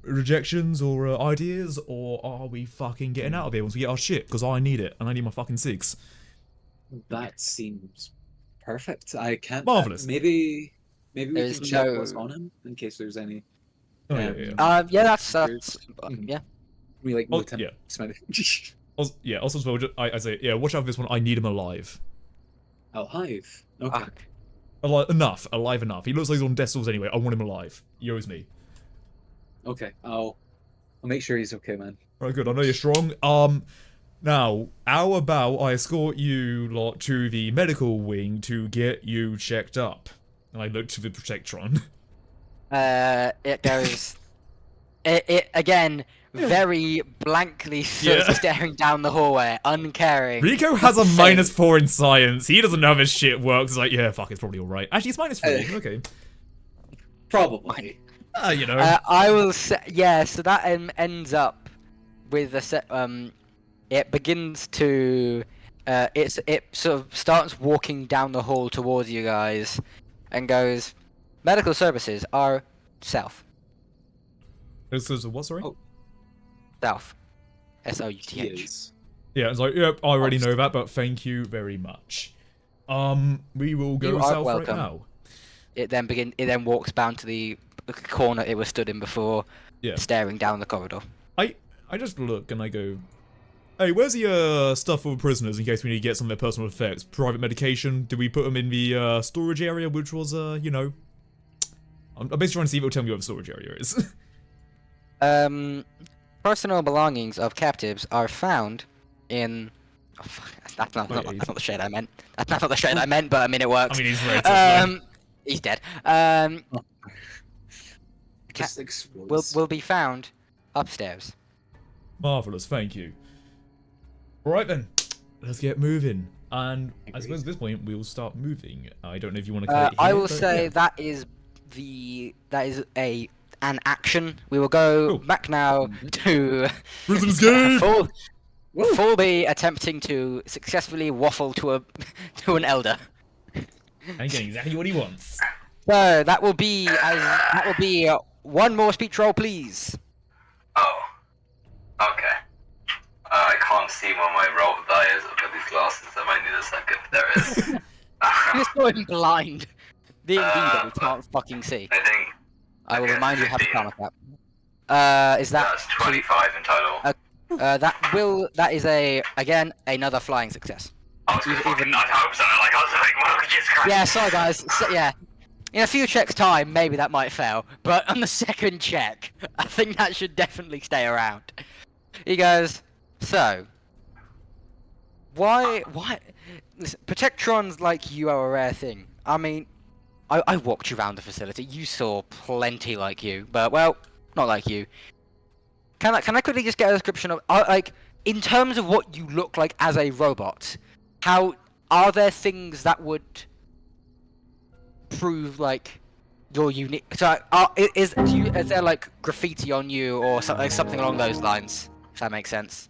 rejections or ideas? Or are we fucking getting out of here once we get our shit? Because I need it, and I need my fucking six. that seems perfect. I can't. Marvelous. Maybe we There's can check no- what's on him in case there's any. Oh, yeah. Yeah, that's Mhm. yeah. We like Oh, note him. yeah. Smith. Also as well, I say, yeah, watch out for this one. I need him alive. Alive. Okay. Alive enough. He looks like he's on death stalls anyway. I want him alive. He owes me. Okay. I'll make sure he's okay, man. Alright, good. I know you're strong. Now, how about I escort you lot to the medical wing to get you checked up? And I look to the Protectron. It goes. It again very blankly Yeah. staring down the hallway, uncaring. Rico has a Same. -4 in science. He doesn't know how this shit works. He's like, yeah, fuck, it's probably alright. Actually, it's -3. Okay. Probably. You know. I will say, yeah. So that ends up with a set. It begins to. It sort of starts walking down the hall towards you guys, and goes, medical services are south. So what, sorry? Oh. South. He SOUTH. is. Yeah, it's like, yep, I already know that, but thank you very much. We will go You are south right welcome. now. It then walks bound to the corner it was stood in before, Yeah. staring down the corridor. I just look and I go, hey, where's the stuff for prisoners in case we need to get some of their personal effects? Private medication? Did we put them in the storage area, which was, you know... I'm basically trying to see if it'll tell me what the storage area is. Personal belongings of captives are found in. Oh, fuck, that's not the shade I meant. That's not the shade I meant, but I mean it works. I mean, he's very tough, He's dead. Just explodes. Will be found upstairs. Marvellous, thank you. Alright then, let's get moving. And I suppose at this point, we'll start moving. I don't know if you want to cut it I here, will but say yeah. that is an action. We will go Cool. back now to Prisoners go! Fulby attempting to successfully waffle to an elder. And getting exactly what he wants. So that will be one more speech roll, please. Oh. Okay. I can't see where my roll die is with these glasses. I might need a second. There it is. You're so blind. The indeed that we can't fucking see. I think I will okay, remind you how to 15. karma cap. Is that that's 25 in total. that is another flying success. I was gonna even- fucking not hope so. Like, I was like, well, Jesus Christ. Yeah, sorry guys. Yeah. In a few checks time, maybe that might fail, but on the second check, I think that should definitely stay around. He goes, so, why, listen, Protectrons like you are a rare thing. I mean, I walked you around the facility, you saw plenty like you, but, well, not like you. Can I quickly just get a description of, like, in terms of what you look like as a robot, are there things that would prove like you're unique? So, is there like graffiti on you or something along those lines? If that makes sense.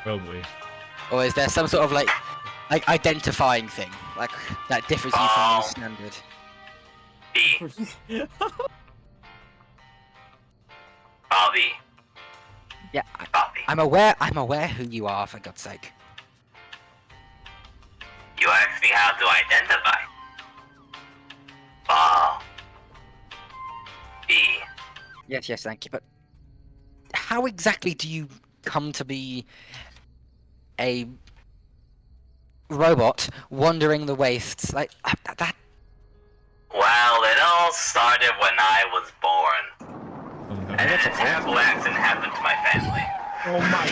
Probably. Or is there some sort of like like identifying thing, like that differs you from Oh. the standard. B. Bobby. Yeah, Bobby. I'm aware who you are, for God's sake. You asked me how to identify. Ball. B. Yes, thank you. But how exactly do you come to be a robot wandering the wastes? Like that. Well, it all started when I was born. Oh no. And then a terrible accident happened to my family. Oh my.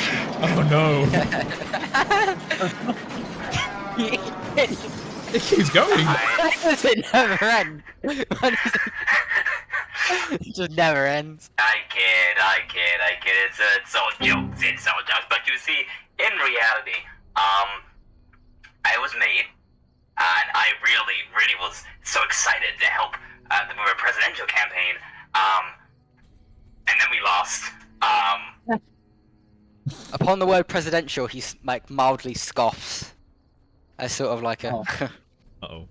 Oh no. It keeps going. Why does it never end? Why does it just never ends? I kid. It's all jokes. But you see, in reality, I was made, and I really was so excited to help the presidential campaign. And then we lost. Upon the word presidential, he like mildly scoffs, as sort of like a. Oh. Uh-oh.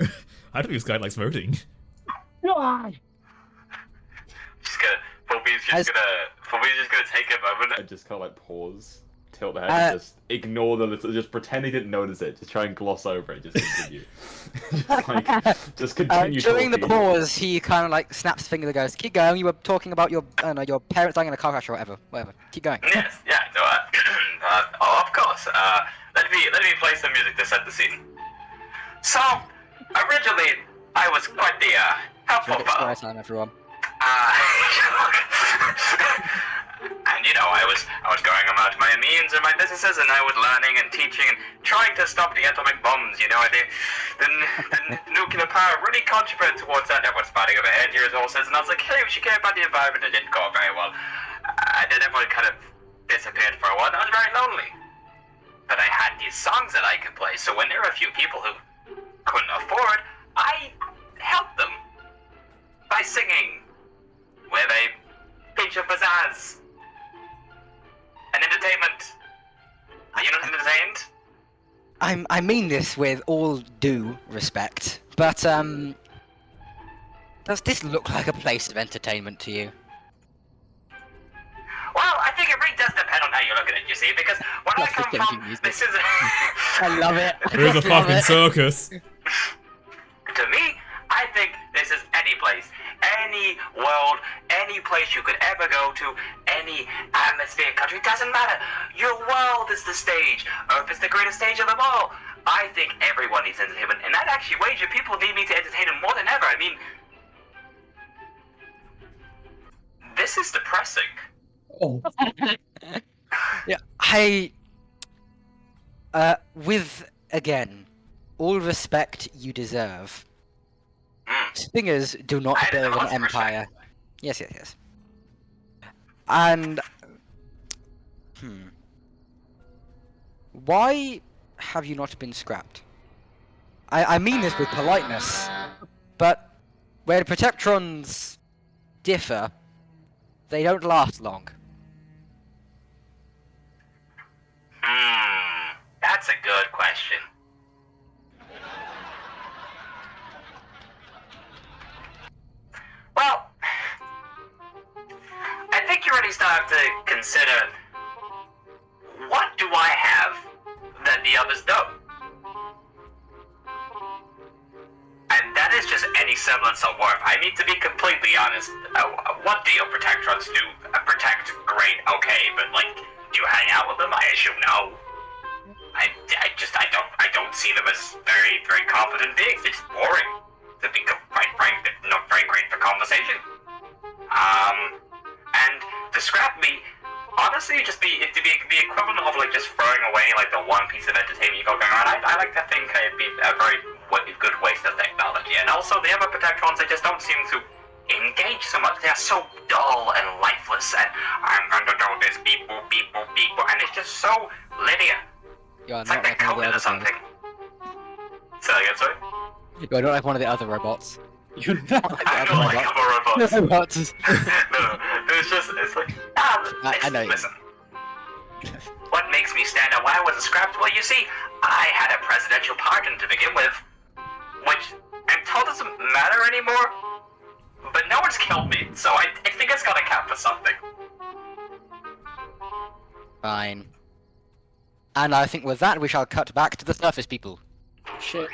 I don't think this guy likes voting. God. Phobie's just gonna take a moment. I just kind of like pause, tilt the head, and just ignore the little, just pretend he didn't notice it. Just try and gloss over it. Just continue. just continue. During the talking. pause, he kind of like snaps his finger and goes, "Keep going. You were talking about your, I don't know, your parents dying in a car crash or whatever. Keep going." Yes, yeah. So, of course. Let me play some music to set the scene. So, originally, I was quite the helpful It's story fellow. time, everyone. And I was going about my means and my businesses, and I was learning and teaching and trying to stop the atomic bombs. The nuclear power really contributed towards that. Everyone's fighting over air resources, and I was like, hey, we should care about the environment. It didn't go very well. And then everyone kind of disappeared for a while, and I was very lonely. But I had these songs that I could play, so when there were a few people who couldn't afford, I helped them by singing with a pinch of pizzazz and entertainment. Are you not entertained? I mean this with all due respect, but does this look like a place of entertainment to you? Well, I think it really does depend on how you look at it, you see, because when I That's the come changing from, music. this is I love it. I There's a just love fucking it. circus. To me, I think this is any place, any world, any place you could ever go to, any atmosphere, country, doesn't matter. Your world is the stage. Earth is the greatest stage of them all. I think everyone needs entertainment, and I'd actually wager people need me to entertain them more than ever. I mean, this is depressing. Oh. Yeah, with, again, all respect you deserve, singers do not I build an lost empire. Yes. And, why have you not been scrapped? I mean this with politeness, but where the Protectrons differ, they don't last long. That's a good question. Well, I think you already start to consider, what do I have that the others don't? And that is just any semblance of worth. I mean, to be completely honest, what do your Protectrons do? Protect, great, okay, but do you hang out with them? I assume no. I don't see them as very, very competent beings. They're just boring. To be quite frank, they're not very great for conversation. And to scrap me, honestly, just be the equivalent of just throwing away the one piece of entertainment you got going on. I like to think it'd be a very good waste of technology. And also, the other Protectrons, they just don't seem to engage so much. They're so dull and lifeless, and I'm gonna do this beep boop beep boop beep boop, and it's just so linear. You are It's not like they're like one of the coded or other something. Say that again, sorry? things. You are not like one of the other robots. You're not. I'm not like other robots. Robots. No, it's like, I know you. listen, what makes me stand out why I wasn't scrapped? Well, you see, I had a presidential pardon to begin with, which I'm told doesn't matter anymore. But no one's killed me, so I think it's gotta count for something. Fine. And I think with that, we shall cut back to the surface, people. Shit.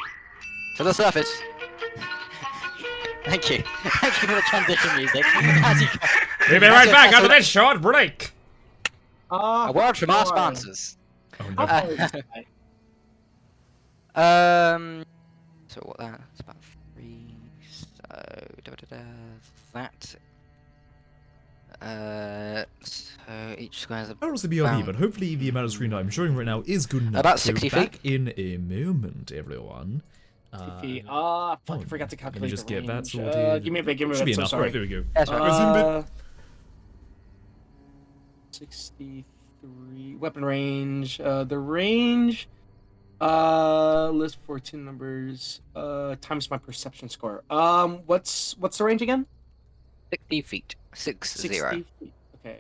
To the surface. Thank you. Thank you for the transition music. As you go- We'll be right as back you- after this short break. A word from our sponsors. Oh, How no. far is this guy? So what that's about 3. So that. So each square is I don't also be on here, but hopefully the amount of screen I'm showing right now is good enough. About So 60 back feet. in a moment, everyone. Feet. Fuck, I forgot to calculate Let me just the get that range. sorted. Give me a bit, give me a Should be bit, so enough. sorry. Right, there we go. That's right. Resume bit. 63 weapon range. The range. List 14 numbers. Times my perception score. What's the range again? 60 feet. 60. 60 feet. Okay.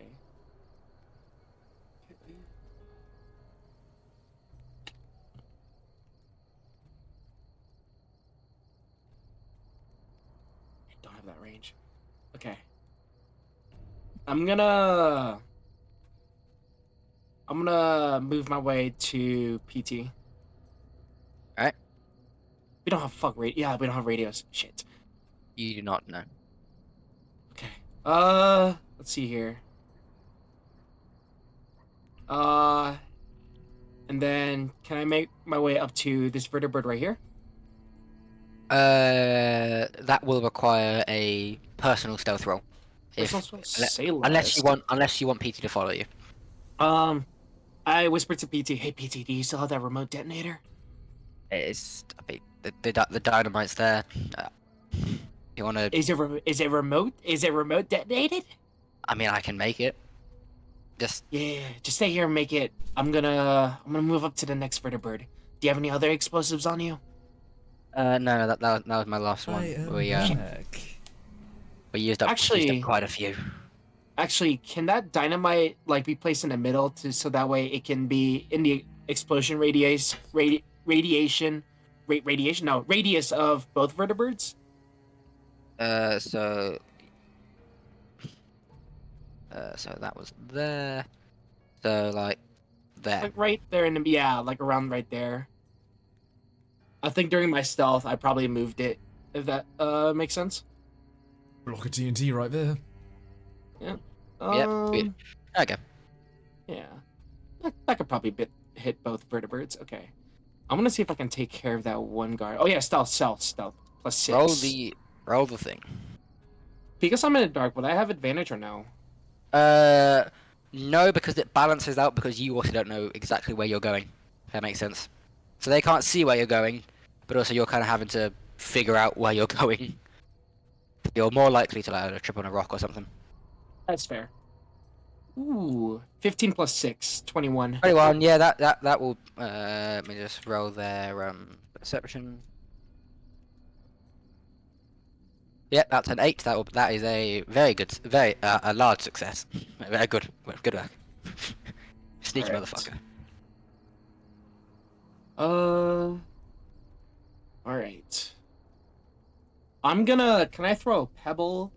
I don't have that range. Okay. I'm gonna move my way to PT. Alright. We don't have yeah, we don't have radios. Shit. You do not know. Okay. Let's see here. And then can I make my way up to this vertebrate right here? That will require a personal stealth roll. Personal stealth? Say less. Unless you want PT to follow you. I whispered to PT, "Hey PT, do you still have that remote detonator?" It's the dynamite's there. You wanna? Is it remote? Is it remote detonated? I mean, I can make it. Just Yeah, just stay here and make it. I'm gonna move up to the next vertebrate. Do you have any other explosives on you? no, that was my last one. We used up quite a few. Actually, can that dynamite like be placed in the middle so that way it can be in the explosion radius of both vertebrates? So that was there. So like there. Like right there in the like around right there. I think during my stealth I probably moved it. If that makes sense. Block of TNT right there. Yeah. Yep. Okay. Yeah. That could probably hit both vertebrates. Okay. I'm gonna see if I can take care of that one guard. Oh yeah, stealth. Plus 6. Roll the thing. Because I'm in the dark, would I have advantage or no? No, because it balances out because you also don't know exactly where you're going. If that makes sense. So they can't see where you're going, but also you're kind of having to figure out where you're going. You're more likely to trip on a rock or something. That's fair. Ooh, 15 plus 6, 21. 21, yeah, that will. Let me just roll their perception. Yep, that's an 8. That is a very good, a large success. Very good work. Sneaky Alright. motherfucker. Alright. Can I throw a pebble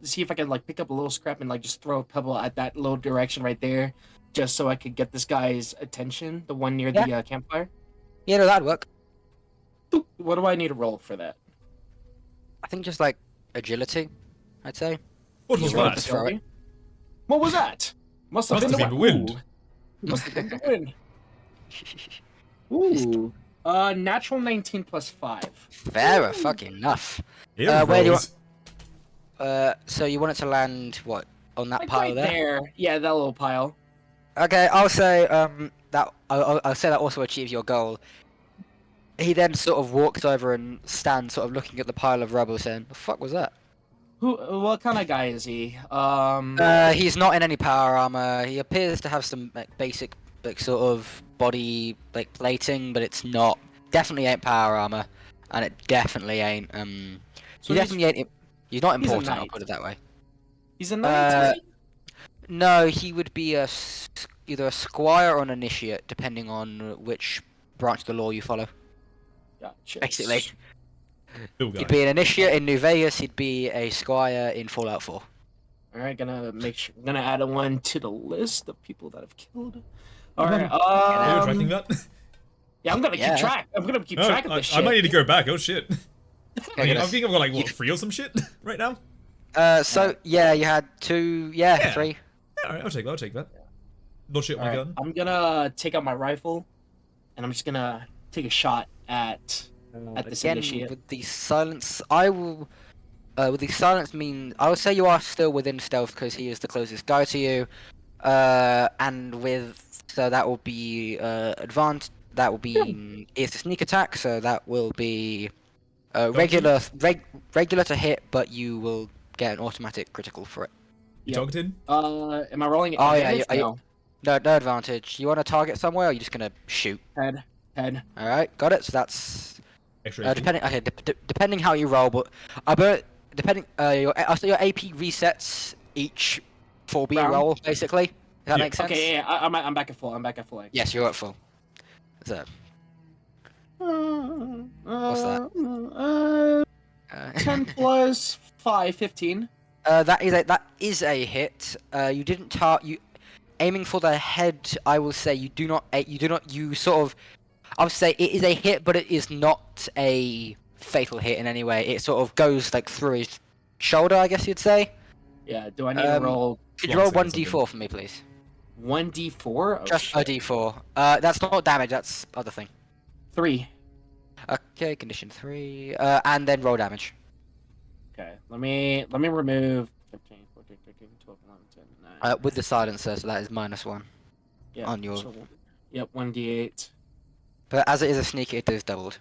to see if I can like pick up a little scrap and like just throw a pebble at that little direction right there, just so I could get this guy's attention, the one near the campfire? Yeah, no, that'd work. What do I need to roll for that? I think just like agility, I'd say. What was You roll that? to throw it. What was that? Must have Must been have the been wind. the wind. Ooh. Must have been the wind. Ooh. Natural 19 plus 5. Fair fucking enough. Here Where do you rolls. So you want it to land what on that Like pile right there? there. Yeah, that little pile. Okay, I'll say that I'll say that also achieves your goal. He then sort of walks over and stands, sort of looking at the pile of rubble, saying, "The fuck was that?" What kind of guy is he? He's not in any power armor. He appears to have some basic sort of body plating, but it's not. Definitely ain't power armor, and it definitely ain't. So he definitely ain't. He's not he's a important. I'll knight. put it that way. He's a knight. is he? No, he would be a either a squire or an initiate, depending on which branch of the law you follow. Gotcha. Basically, Little guy. he'd be an initiate in New Vegas. He'd be a squire in Fallout 4. All right, gonna add one to the list of people that I've killed. All right. Are you tracking that? Yeah, I'm gonna Yeah. keep track. I'm gonna keep track of this shit. I might need to go back. Oh shit. I goodness. think I've got like what 3 or some shit right now. So yeah, you had 2. Yeah, 3. Yeah, alright, I'll take that. I'll take that. Not shit All my right, gun. I'm gonna take out my rifle, and I'm just gonna take a shot at this Again, initiate. with the silence, I will. With the silence mean, I would say you are still within stealth because he is the closest guy to you. And with so that will be advanced. That will be it's a sneak attack, so that will be regular to hit, but you will get an automatic critical for it. You Yep. targeted? Am I rolling it? Oh, yeah, damage? yeah, No. No advantage. You want to target somewhere, or are you just gonna shoot? Head. All right, got it. So that's Extra HP. depending. Okay, depending how you roll, but depending also your AP resets each 4B Round? roll basically. Does that Yeah. make sense? Okay, yeah, I'm back at full. I'm back at full. Yes, you're at full. So what's that? 10 plus 5, 15. That is a hit. You didn't you aiming for the head. I will say you do not. You sort of. I would say it is a hit, but it is not a fatal hit in any way. It sort of goes like through his shoulder, I guess you'd say. Yeah, do I need to roll Could you roll One 1d4 second, for me, please? 1d4? Oh, Just a shit. d4. That's not damage. That's other thing. 3. Okay, condition 3. And then roll damage. Okay, let me remove 13, 14, 15, 12, 11, 10, 9. With the silencer, so that is -1. Yeah, on your- so, yep, 1d8. But as it is a sneak, it is doubled.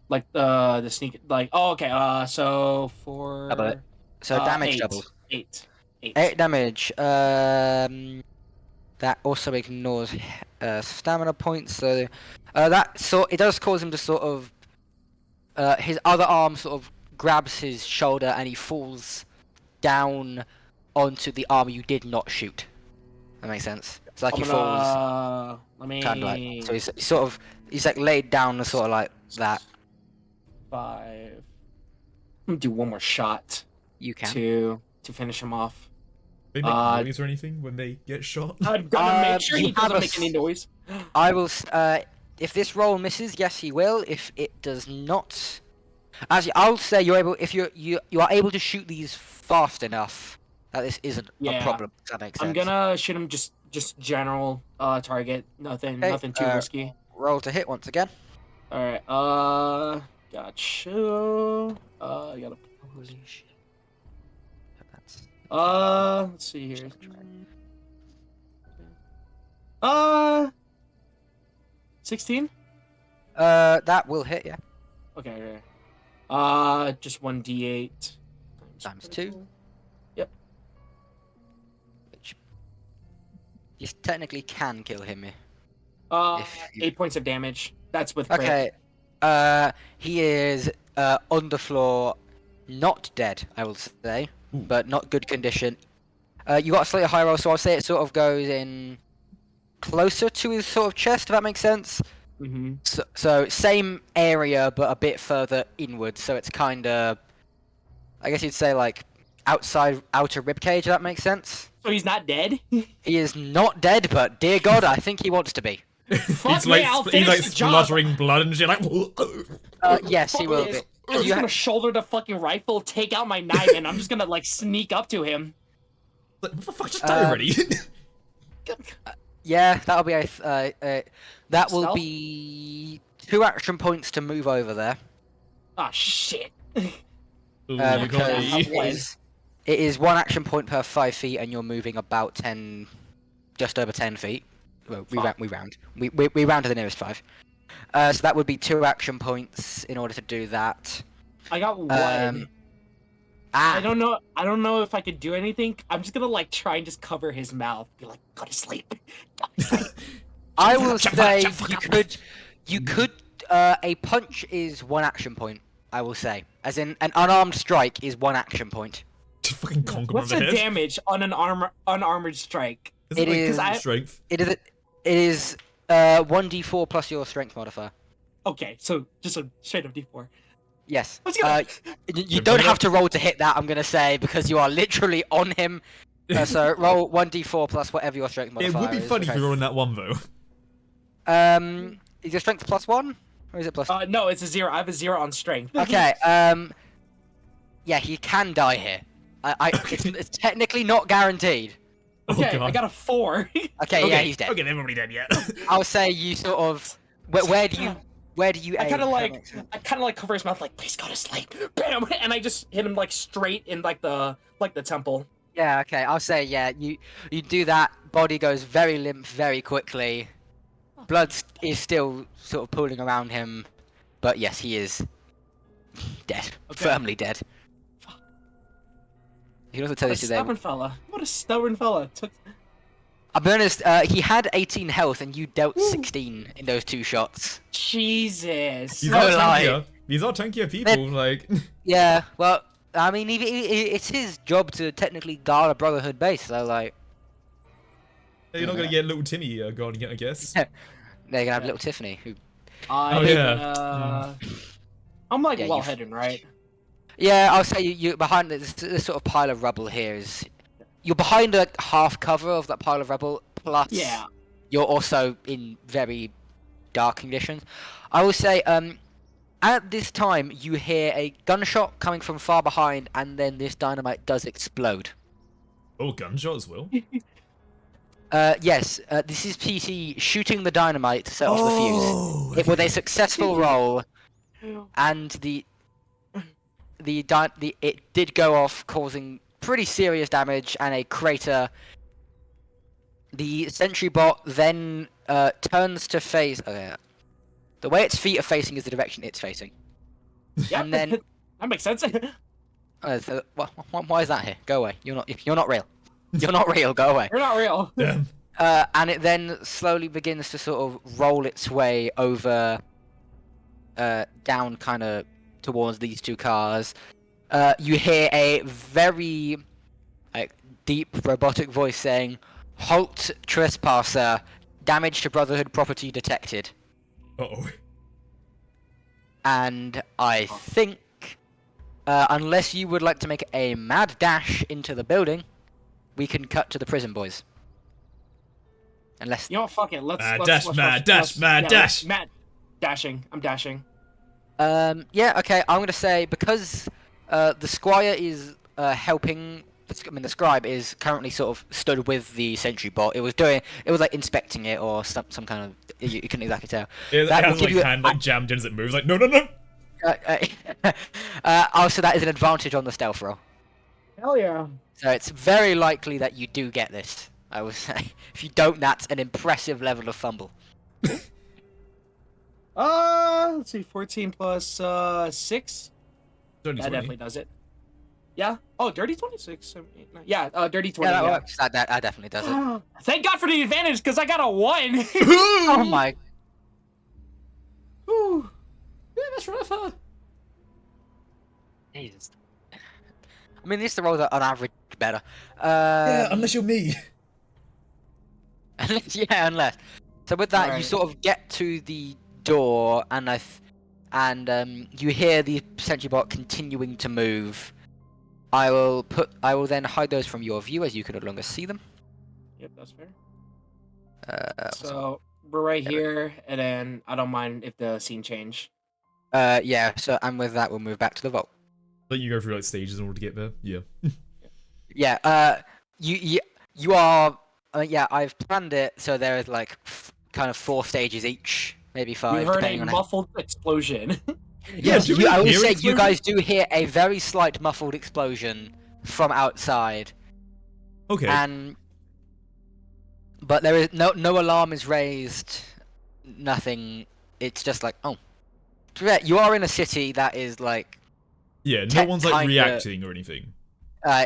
Like the sneak, like okay. So for Double it. So damage 8. doubled. 8. 8 damage. That also ignores stamina points. So it does cause him to sort of his other arm sort of grabs his shoulder and he falls down onto the armor you did not shoot. That makes sense. It's like he falls Let me. kind of like so he's like laid down sort of like that. 5. I'm gonna do one more shot You can. to finish him off. They make noise or anything when they get shot? I'm gonna make sure you he have doesn't a make any noise. I will. If this roll misses, yes, he will. If it does not, actually, I'll say you're able. If you are able to shoot these fast enough that this isn't a Yeah. problem. If that makes sense. I'm gonna shoot him just general target. Nothing too risky. Roll to hit once again. All right. Gotcha. I gotta. Holy shit. That's Let's see here. 16. that will hit, yeah. Okay. Just 1d8 Times 2. Yep. Which you technically can kill him. If you- 8 points of damage. That's with crit. Okay. He is on the floor, not dead, I will say, but not good condition. You got a slightly high roll, so I'll say it sort of goes in closer to his sort of chest, if that makes sense. Mm-hmm. So same area, but a bit further inward. So it's kind of, I guess you'd say like outer ribcage. If that makes sense. So he's not dead. He is not dead, but dear God, I think he wants to be. Fuck he's me, like I'll he's finish like the job. spluttering blood and shit like. Yes, he will be. I'm just You gonna shoulder the fucking rifle, take out my knife, and I'm just gonna like sneak up to him. Like, what the fuck? Just die already. Yeah, that'll be that will Stealth? be 2 action points to move over there. Ah, shit. Ooh, Because okay. it is 1 action point per 5 feet, and you're moving about 10, just over 10 feet. Well, we round. We round to the nearest 5. So that would be 2 action points in order to do that. I got 1. I don't know if I could do anything. I'm just gonna like try and just cover his mouth. Be like, go to sleep. Go to sleep. I will say you could. A punch is 1 action point. I will say, as in an unarmed strike is 1 action point. Just fucking conk him on What's the the head. damage on an unarmored strike? It is strength. It is 1d4 plus your strength modifier. Okay, so just a straight up D4. Yes. I was gonna- You don't have to roll to hit that, I'm gonna say, because you are literally on him. So roll 1d4 plus whatever your strength It modifier would be is. funny if you're rolling that one though. Is your strength plus 1? Or is it plus... No, it's a 0. I have a 0 on strength. Okay, yeah, he can die here. It's technically not guaranteed. Okay, God. I got a 4. Okay, yeah, he's dead. Okay, they're probably dead yet. I'll say you sort of... Where do you I aim? kind of That makes sense. like cover his mouth like, please go to sleep. Bam! And I just hit him like straight in like the temple. Yeah, okay, I'll say, yeah, you do that, body goes very limp very quickly. Blood is still sort of pooling around him, but yes, he is dead. Okay. Firmly dead. He can also tell What a you today. stubborn fella. What a stubborn fella. I'll be honest, he had 18 health and you dealt 16 in those 2 shots. Jesus. These No are lie. tankier. These are tankier people. Like, Yeah, well, I mean, it's his job to technically guard a Brotherhood base, so like... you're not gonna get little Timmy guarding it, I guess. They're gonna have little Tiffany, who... yeah. I'm like Yeah, well-hidden, right? Yeah, I'll say you behind this sort of pile of rubble here is... You're behind a half cover of that pile of rubble, plus Yeah. you're also in very dark conditions. I will say, at this time, you hear a gunshot coming from far behind, and then this dynamite does explode. Oh, gunshot as well. Yes, this is PT shooting the dynamite to set off the fuse. It was a successful roll, and it did go off, causing pretty serious damage and a crater. The sentry bot then turns to face. The way its feet are facing is the direction it's facing. Yeah, And then, that makes sense. why is that here? Go away. You're not real. You're not real. Go away. You're not real. Damn. And it then slowly begins to sort of roll its way over, down kind of towards these 2 cars. You hear a very deep robotic voice saying, "Halt, trespasser! Damage to Brotherhood property detected." Uh-oh. And I think, unless you would like to make a mad dash into the building, we can cut to the prison boys. Unless... You know what? Fuck it. Let's Dash, let's mad, rush- dash, let's- mad, yeah, dash. Mad dashing. I'm dashing. Yeah, okay, I'm gonna say, because the squire is helping, I mean, the scribe is currently sort of stood with the sentry bot. It was like inspecting it or some kind of, you couldn't exactly tell. It That will has give like you hand like jammed in as it moves. Like, no, no, no. Also, that is an advantage on the stealth roll. Hell yeah. So it's very likely that you do get this, I would say. If you don't, that's an impressive level of fumble. Let's see. 14 plus 6. Dirty That 20. definitely does it. Yeah. Oh, dirty 26. 7, 8, 9. Yeah. Dirty 20. Yeah, that Yeah. works. That definitely does it. Thank God for the advantage, because I got a 1. Oh my... Whew. Yeah, that's rougher. Jesus. I mean, at least the rolls are on average better. Yeah, unless you're me. Yeah, unless. So with that, you Alright. sort of get to the door, and you hear the sentry bot continuing to move. I will then hide those from your view, as you can no longer see them. Yep, that's fair. So, So we're right here, and then I don't mind if the scene change. yeah. So, and with that, we'll move back to the vault. Like you go through like stages in order to get there. Yeah. Yeah. You are. Yeah, I've planned it so there is like kind of 4 stages each, maybe 5. You heard a depending on how... muffled explosion. Yes, do we I would hear say explosion? you guys do hear a very slight muffled explosion from outside, Okay. but there is no alarm is raised, nothing. It's just like, oh, you are in a city that is like, Yeah, no one's like kinda- reacting or anything.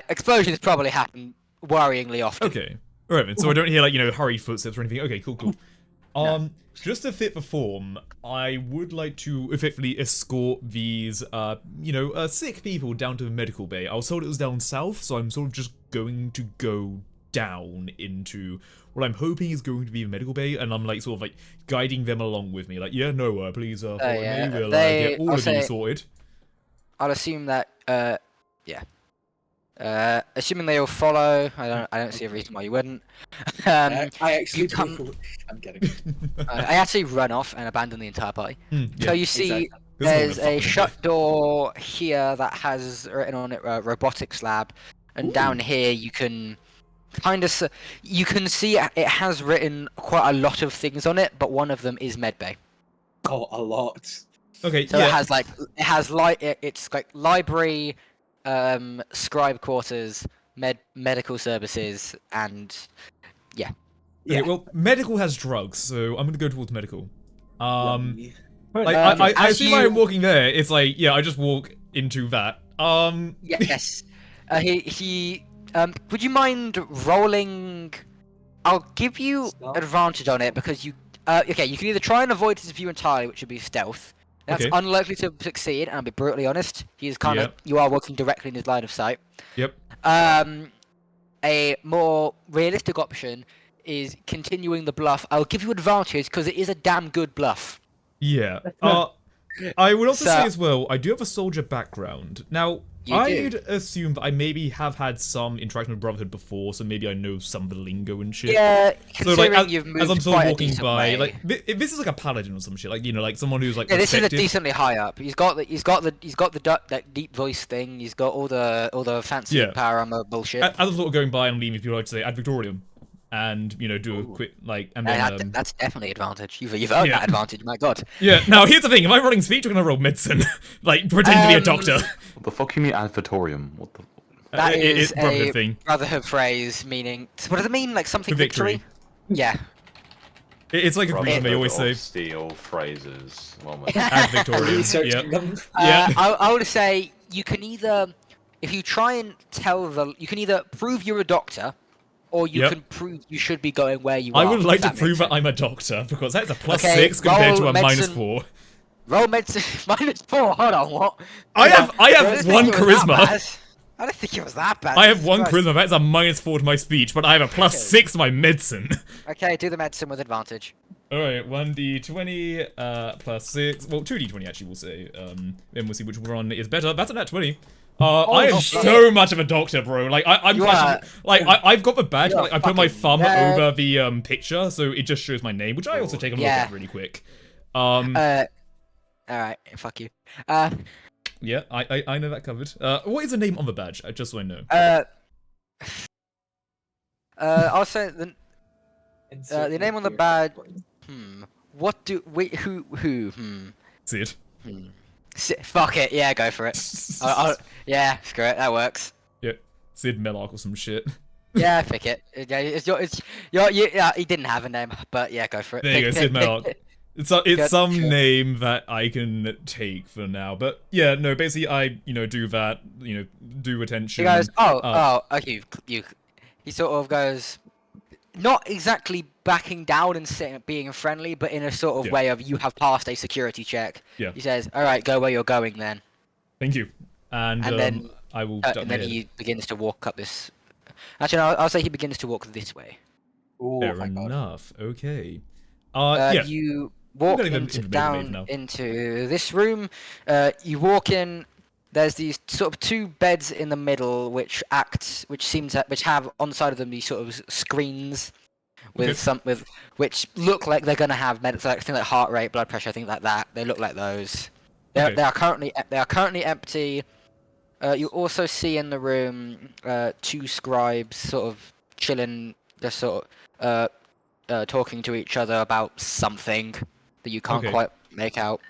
explosions probably happen worryingly often. Okay. Alright then, so I don't hear like, hurried footsteps or anything. Okay, cool. Just to fit the form, I would like to effectively escort these, sick people down to the medical bay. I was told it was down south, so I'm sort of just going to go down into what I'm hoping is going to be a medical bay, and I'm like sort of like guiding them along with me. Like, yeah, no, please follow yeah, me. We'll they- get all I'll of you say- sorted. I'll assume that. Yeah. Assuming they all follow. I don't see a reason why you wouldn't. I actually you come- I'm kidding. I actually run off and abandon the entire party. So Yeah. you see, exactly. This is what there's we're a fucking shut door here that has written on it robotics lab, and down here you can kind of you can see it has written quite a lot of things on it, but one of them is medbay. Oh, a lot. Okay, So yeah. it's like library, scribe quarters, medical services, and Yeah. Okay, well, medical has drugs, so I'm gonna go towards medical. Yummy. Like, I as assume I'm you- walking there. It's like, yeah, I just walk into that. yes. Would you mind rolling? I'll give you Stealth? advantage on it because you. Okay, you can either try and avoid his view entirely, which would be stealth. That's Okay. unlikely to succeed, and I'll be brutally honest. He's kind of Yep. you are walking directly in his line of sight. Yep. A more realistic option is continuing the bluff. I'll give you advantage because it is a damn good bluff. Yeah. I would also So- say as well, I do have a soldier background. Now, You I'd do. assume that I maybe have had some interaction with Brotherhood before, so maybe I know some of the lingo and shit. Yeah, So considering like, you've moved as I'm sort quite of a walking decent by, way. like, if this is like a paladin or some shit, like, you know, like someone who's like Yeah, this is a respected. decently high up. He's got that deep voice thing. He's got all the fancy Yeah. power armor bullshit. As I'm sort of going by and leaving, people like to say ad Victorium, and you know, do a quick like, and then That's definitely advantage. You've earned yeah. that advantage. My God. yeah. Now here's the thing: if I'm running speech, I'm gonna roll medicine, like pretend to be a doctor. What the fuck you mean advertorium? What the? That It's is Brotherhood a thing. Brotherhood phrase meaning. What does it mean? Like something Victory. Yeah. It's like a greeting they always say. Steel phrases. Well, Ad Victorium. Researching Yep. them. Yeah. I would say you can either, if you try and you can either prove you're a doctor, or you Yep. can prove you should be going where you I are. would like if to makes prove that sense. I'm a doctor because that's a plus Okay, 6 compared to roll a minus medicine. 4. Roll medicine -4. Hold on, what? I have don't think one it was that charisma. bad. I don't think it was that bad. I have Jesus one Christ. charisma. That's a minus 4 to my speech, but I have a plus Okay. 6 to my medicine. Okay, do the medicine with advantage. All right, 1d20 plus 6. Well, 2d20 actually. We'll say. Then we'll see which one is better. That's a nat 20. I am shit. so much of a doctor, bro. Like I'm You flashing, like I've got the badge. you're Like I put my fucking thumb nerd. over the picture, so it just shows my name, which I also take a look Yeah. at really quick. All right, fuck you. Yeah, I know that covered. What is the name on the badge? Just so I know. Also the name on the badge. What do we? Who? Sid. Fuck it. Yeah, go for it. Yeah, screw it. That works. Yeah, Sid Melark or some shit. Yeah, pick it. Yeah, yeah. He didn't have a name, but yeah, go for it. There you go, Sid Melark. It's some Good. name that I can take for now, but yeah, no. Basically, I do that. Do attention. He goes, okay, you. He sort of goes, not exactly backing down and being friendly, but in a sort of Yeah. way of you have passed a security check. Yeah. He says, all right, go where you're going then. Thank you. And then- I will. duck And my then head. he begins to walk up this. Actually, no, I'll say he begins to walk this way. Oh Fair my god. enough. Okay. Yeah. You walk gonna even into, invade the maze down now. into this room. You walk in. There's these sort of two beds in the middle, which have on the side of them these sort of screens with Okay. which look like they're gonna have things like heart rate, blood pressure, things like that. They look like those. Okay. They are currently empty. You also see in the room two scribes sort of chilling, just sort of talking to each other about something that you can't Okay. quite make out.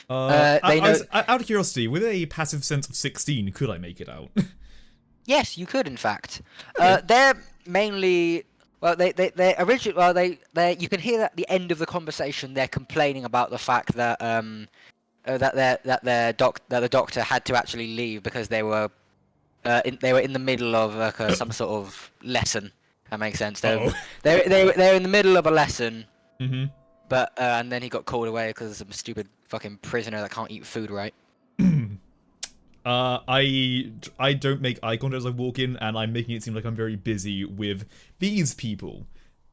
I know- was- out of curiosity, with a passive sense of 16, could I make it out? Yes, you could in fact. Okay. They're mainly they originally they you can hear at the end of the conversation they're complaining about the fact that the doctor had to actually leave because they were in the middle of some sort of lesson. That makes sense. Uh-oh. They're in the middle of a lesson, Mm-hmm. but and then he got called away because of some stupid fucking prisoner that can't eat food right. I don't make eye contact as I walk in, and I'm making it seem like I'm very busy with these people.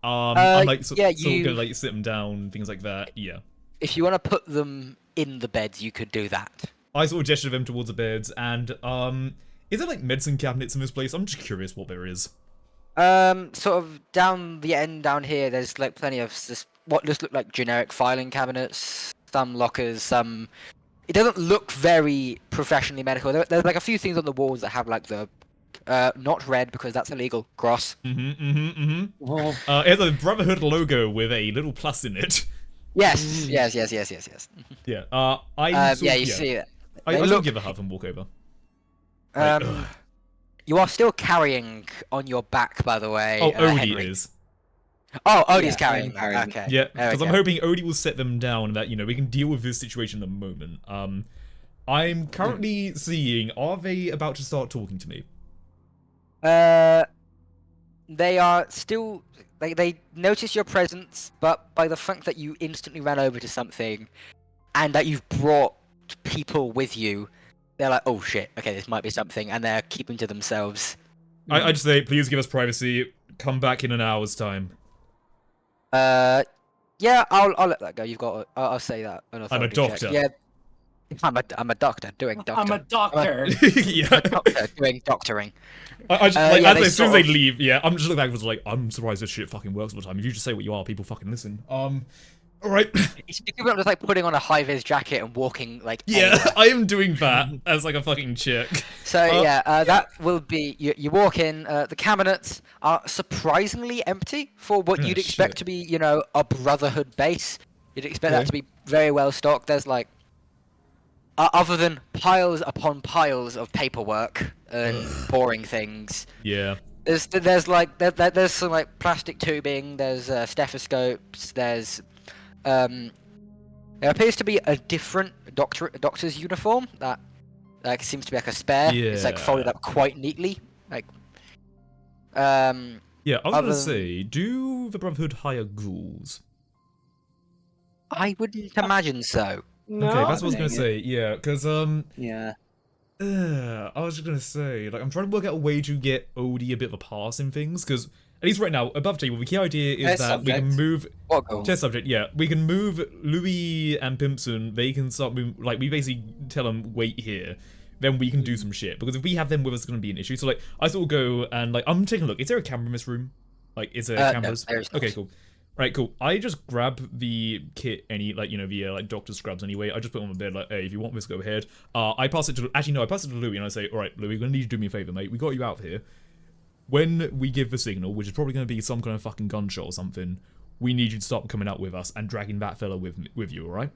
I'm like sort of gonna like sit them down, things like that. Yeah. If you want to put them in the beds, you could do that. I sort of gesture them towards the beds, and is there like medicine cabinets in this place? I'm just curious what there is. Sort of down the end down here, there's like plenty of just what just look like generic filing cabinets, some lockers, some. It doesn't look very professionally medical. There's like a few things on the walls that have like the, not red because that's illegal. Cross. It has a Brotherhood logo with a little plus in it. Yes. Yeah. You see it. I look, give a huff and walk over. You are still carrying on your back, by the way. Oh, Odie Henry. is. Oh, Odie's Yeah, carrying. I'm carrying. Okay. Yeah, There we because I'm go. hoping Odie will set them down, and that we can deal with this situation in a moment. I'm currently seeing. Are they about to start talking to me? They are still. They notice your presence, but by the fact that you instantly ran over to something, and that you've brought people with you, they're like, "Oh shit! Okay, this might be something," and they're keeping to themselves. I just say, please give us privacy. Come back in an hour's time. Yeah, I'll let that go. You've got. I'll say that. I'm a authority check. doctor. Yeah. I'm a doctor doing doctor. I'm a doctor. Yeah. a doctor doing doctoring. I just, like, yeah, as soon as sort they of- leave, yeah, I'm just looking back and was like, I'm surprised this shit fucking works all the time. If you just say what you are, people fucking listen. Alright. It's equivalent to like putting on a high-vis jacket and walking like. Yeah, anywhere. I am doing that as like a fucking chick. So that will be. You walk in. The cabinets are surprisingly empty for what Oh, you'd expect shit. to be, a Brotherhood base. You'd expect Okay. that to be very well stocked. There's like, other than piles upon piles of paperwork and boring things. Yeah. There's some like plastic tubing. There's stethoscopes. There's there appears to be a different doctor's uniform that like seems to be like a spare. It's like folded Yeah. up quite neatly. Like Yeah, I was Other gonna than- say, do the Brotherhood hire ghouls? I wouldn't imagine so. No. Okay, that's what I was gonna Dang say, yeah, because, Yeah. I was just gonna say, like, I'm trying to work out a way to get Odie a bit of a pass in things, because, at least right now, above table, the key idea is Test that we can subject. move... What goal? Test subject, yeah. We can move Louis and Pimpson, they can start moving, like, we basically tell them, wait here, then we can do some shit, because if we have them with us, it's gonna be an issue. So, like, I sort of go, and, like, I'm taking a look, is there a camera in this room? Like, is there No, cameras? there is not. Okay, cool. Right, cool. I just grab the kit, the like doctor scrubs anyway. I just put it on the bed, like, hey, if you want this, go ahead. I pass it to, actually no, I pass it to Louis, and I say, all right, Louis, we're gonna need you to do me a favor, mate. We got you out here. When we give the signal, which is probably gonna be some kind of fucking gunshot or something, we need you to stop coming out with us and dragging that fella with you, all right?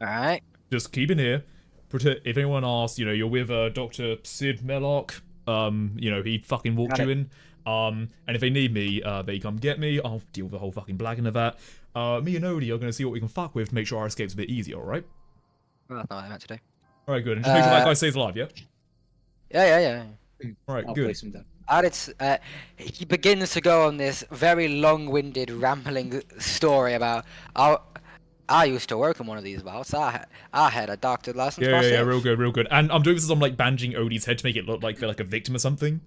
All right. Just keep in here. If anyone asks, you're with Dr. Sid Mellock. He fucking walked you in. And if they need me, they come get me. I'll deal with the whole fucking blagging of that. Me and Odie are gonna see what we can fuck with to make sure our escape's a bit easier, alright? Well, that's not what I meant to do. Alright, good. And just make sure that guy stays alive, yeah? Yeah. Alright, I'll good. place him down. And he begins to go on this very long-winded, rambling story about I used to work in one of these vaults. I had a doctor license Yeah, myself. real good. And I'm doing this as I'm like bandaging Odie's head to make it look like they're like a victim or something.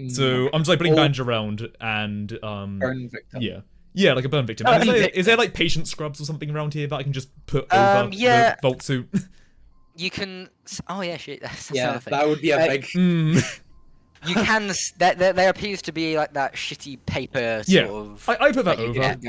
So I'm just like putting Oh. bandage around and Burn victim. Yeah, like a burn victim. Burn And victim. is there like patient scrubs or something around here that I can just put Um, over yeah. the vault suit? You can. Oh yeah, shit. That's Yeah, another thing. that would be a Like, big. You can. There appears to be like that shitty paper sort Yeah, of. I put that you over. get.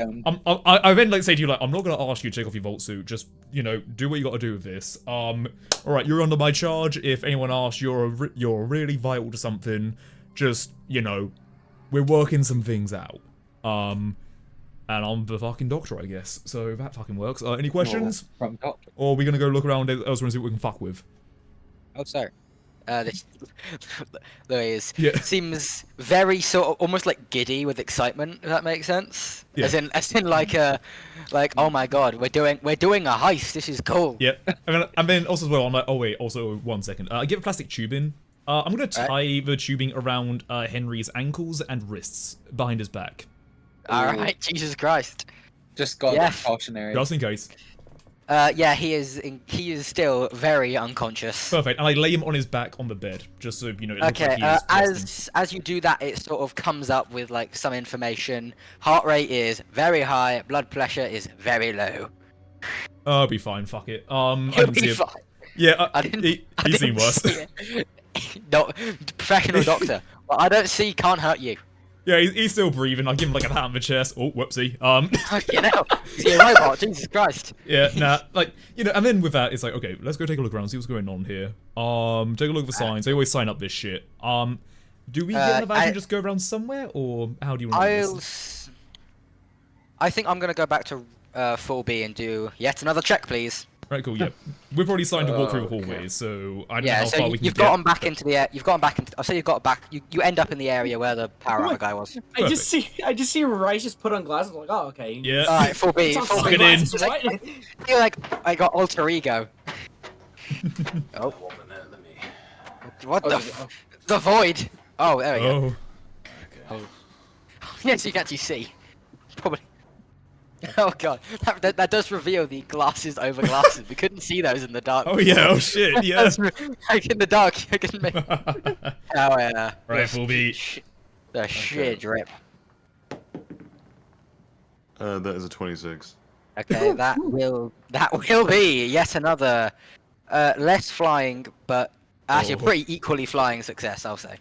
I then like say to you like I'm not gonna ask you to take off your vault suit. Just do what you got to do with this. All right, you're under my charge. If anyone asks, you're really vital to something. Just we're working some things out. And I'm the fucking doctor, I guess. So that fucking works. Any questions? From doctor. Or are we gonna go look around elsewhere and see what we can fuck with? Oh, sorry. This Louis Yeah. seems very sort of almost like giddy with excitement. If that makes sense. Yeah. As in like oh my god, we're doing a heist. This is cool. Yep. And then also as well, I'm like, oh wait, also 1 second. I give a plastic tube in. I'm gonna tie the tubing around Henry's ankles and wrists behind his back, All right. Jesus Christ. Just got Yeah. cautionary. just in case. Yeah, he is. He is still very unconscious. Perfect. And I lay him on his back on the bed, just so you know. It looks Okay, like he is resting. as you do that, it sort of comes up with like some information. Heart rate is very high. Blood pressure is very low. Oh, I'll be fine. Fuck it. I He'll didn't see be him. fine. Yeah, I didn't. he's seen worse. See it. Professional doctor. Well, I don't see. Can't hurt you. Yeah, he's still breathing. I give him like a pat on the chest. Oh, whoopsie. You know, is he a robot? Jesus Christ. Yeah, nah, like, you know, and then with that, it's like, okay, let's go take a look around, see what's going on here. Take a look at the signs. They always sign up this shit. Do we get an advantage and just go around somewhere, or how do you want to do this? I think I'm gonna go back to full B and do yet another check, please. Right, cool, yeah. We've already signed to walk through the hallways, so I don't know Yeah, how so far we can you've get. gotten back into the air. You've gotten back into. I'll say you've got back. You end up in the area where the power armor guy was. I just see Rice just put on glasses. Like, oh, okay. Yeah. All right, full B. It's Full all B. Suck it in. glasses, right? You're like, I got alter ego. Oh, what the? The void. Oh, there we go. Oh. Yes, you can actually see. Probably. Oh god, that does reveal the glasses over glasses. We couldn't see those in the dark. Oh, yeah, oh shit, yeah. Like in the dark, you can make. Oh yeah. Right, full B. The shit drip. That is a 26. Okay, that will be yet another less flying, but actually a Oh. pretty equally flying success, I'll say.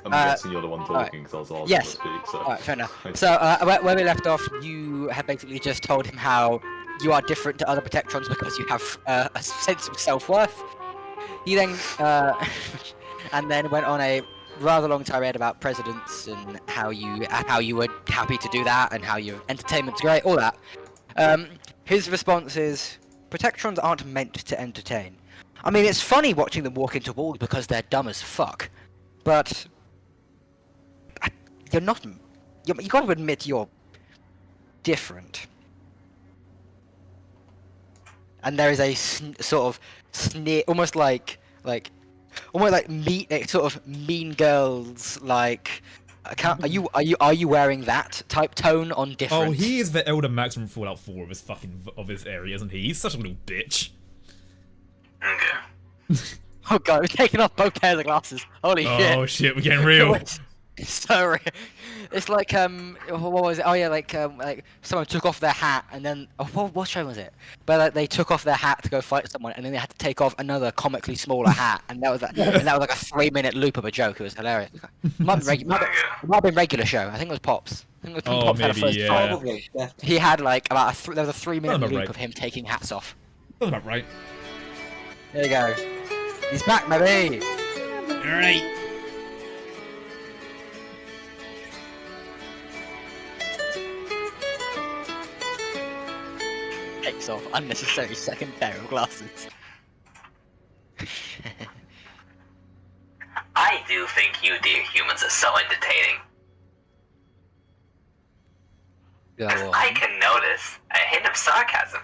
I'm guessing you're the one talking because I was asking Yes. to speak. So. Alright, fair enough. So, where we left off, you had basically just told him how you are different to other Protectrons because you have a sense of self-worth. He then, and then went on a rather long tirade about presidents and how you were happy to do that and how your entertainment's great, all that. His response is, Protectrons aren't meant to entertain. I mean, it's funny watching them walk into walls because they're dumb as fuck, but you're not. You gotta admit you're different. And there is a sort of sneer, almost like sort of Mean Girls like. Are you wearing that type tone on different? Oh, he is the Elder Max from Fallout 4 of his area, isn't he? He's such a little bitch. Okay. Oh god, we're taking off both pairs of glasses. Holy shit. Oh shit, we're getting real. Sorry. It's like what was it? Oh yeah, like someone took off their hat and then what show was it? But like, they took off their hat to go fight someone and then they had to take off another comically smaller hat and that was like a 3-minute loop of a joke. It was hilarious. It might have been regular show. I think it was Pops. I think it was Oh, Pops had a maybe, first yeah. fight. Probably, yeah. He had like there was a 3-minute Sounds loop right. of him taking hats off. That's about right. There you go. He's back, maybe. Alright. Takes off unnecessary second pair of glasses. I do think you dear humans are so entertaining. Go I on. can notice a hint of sarcasm.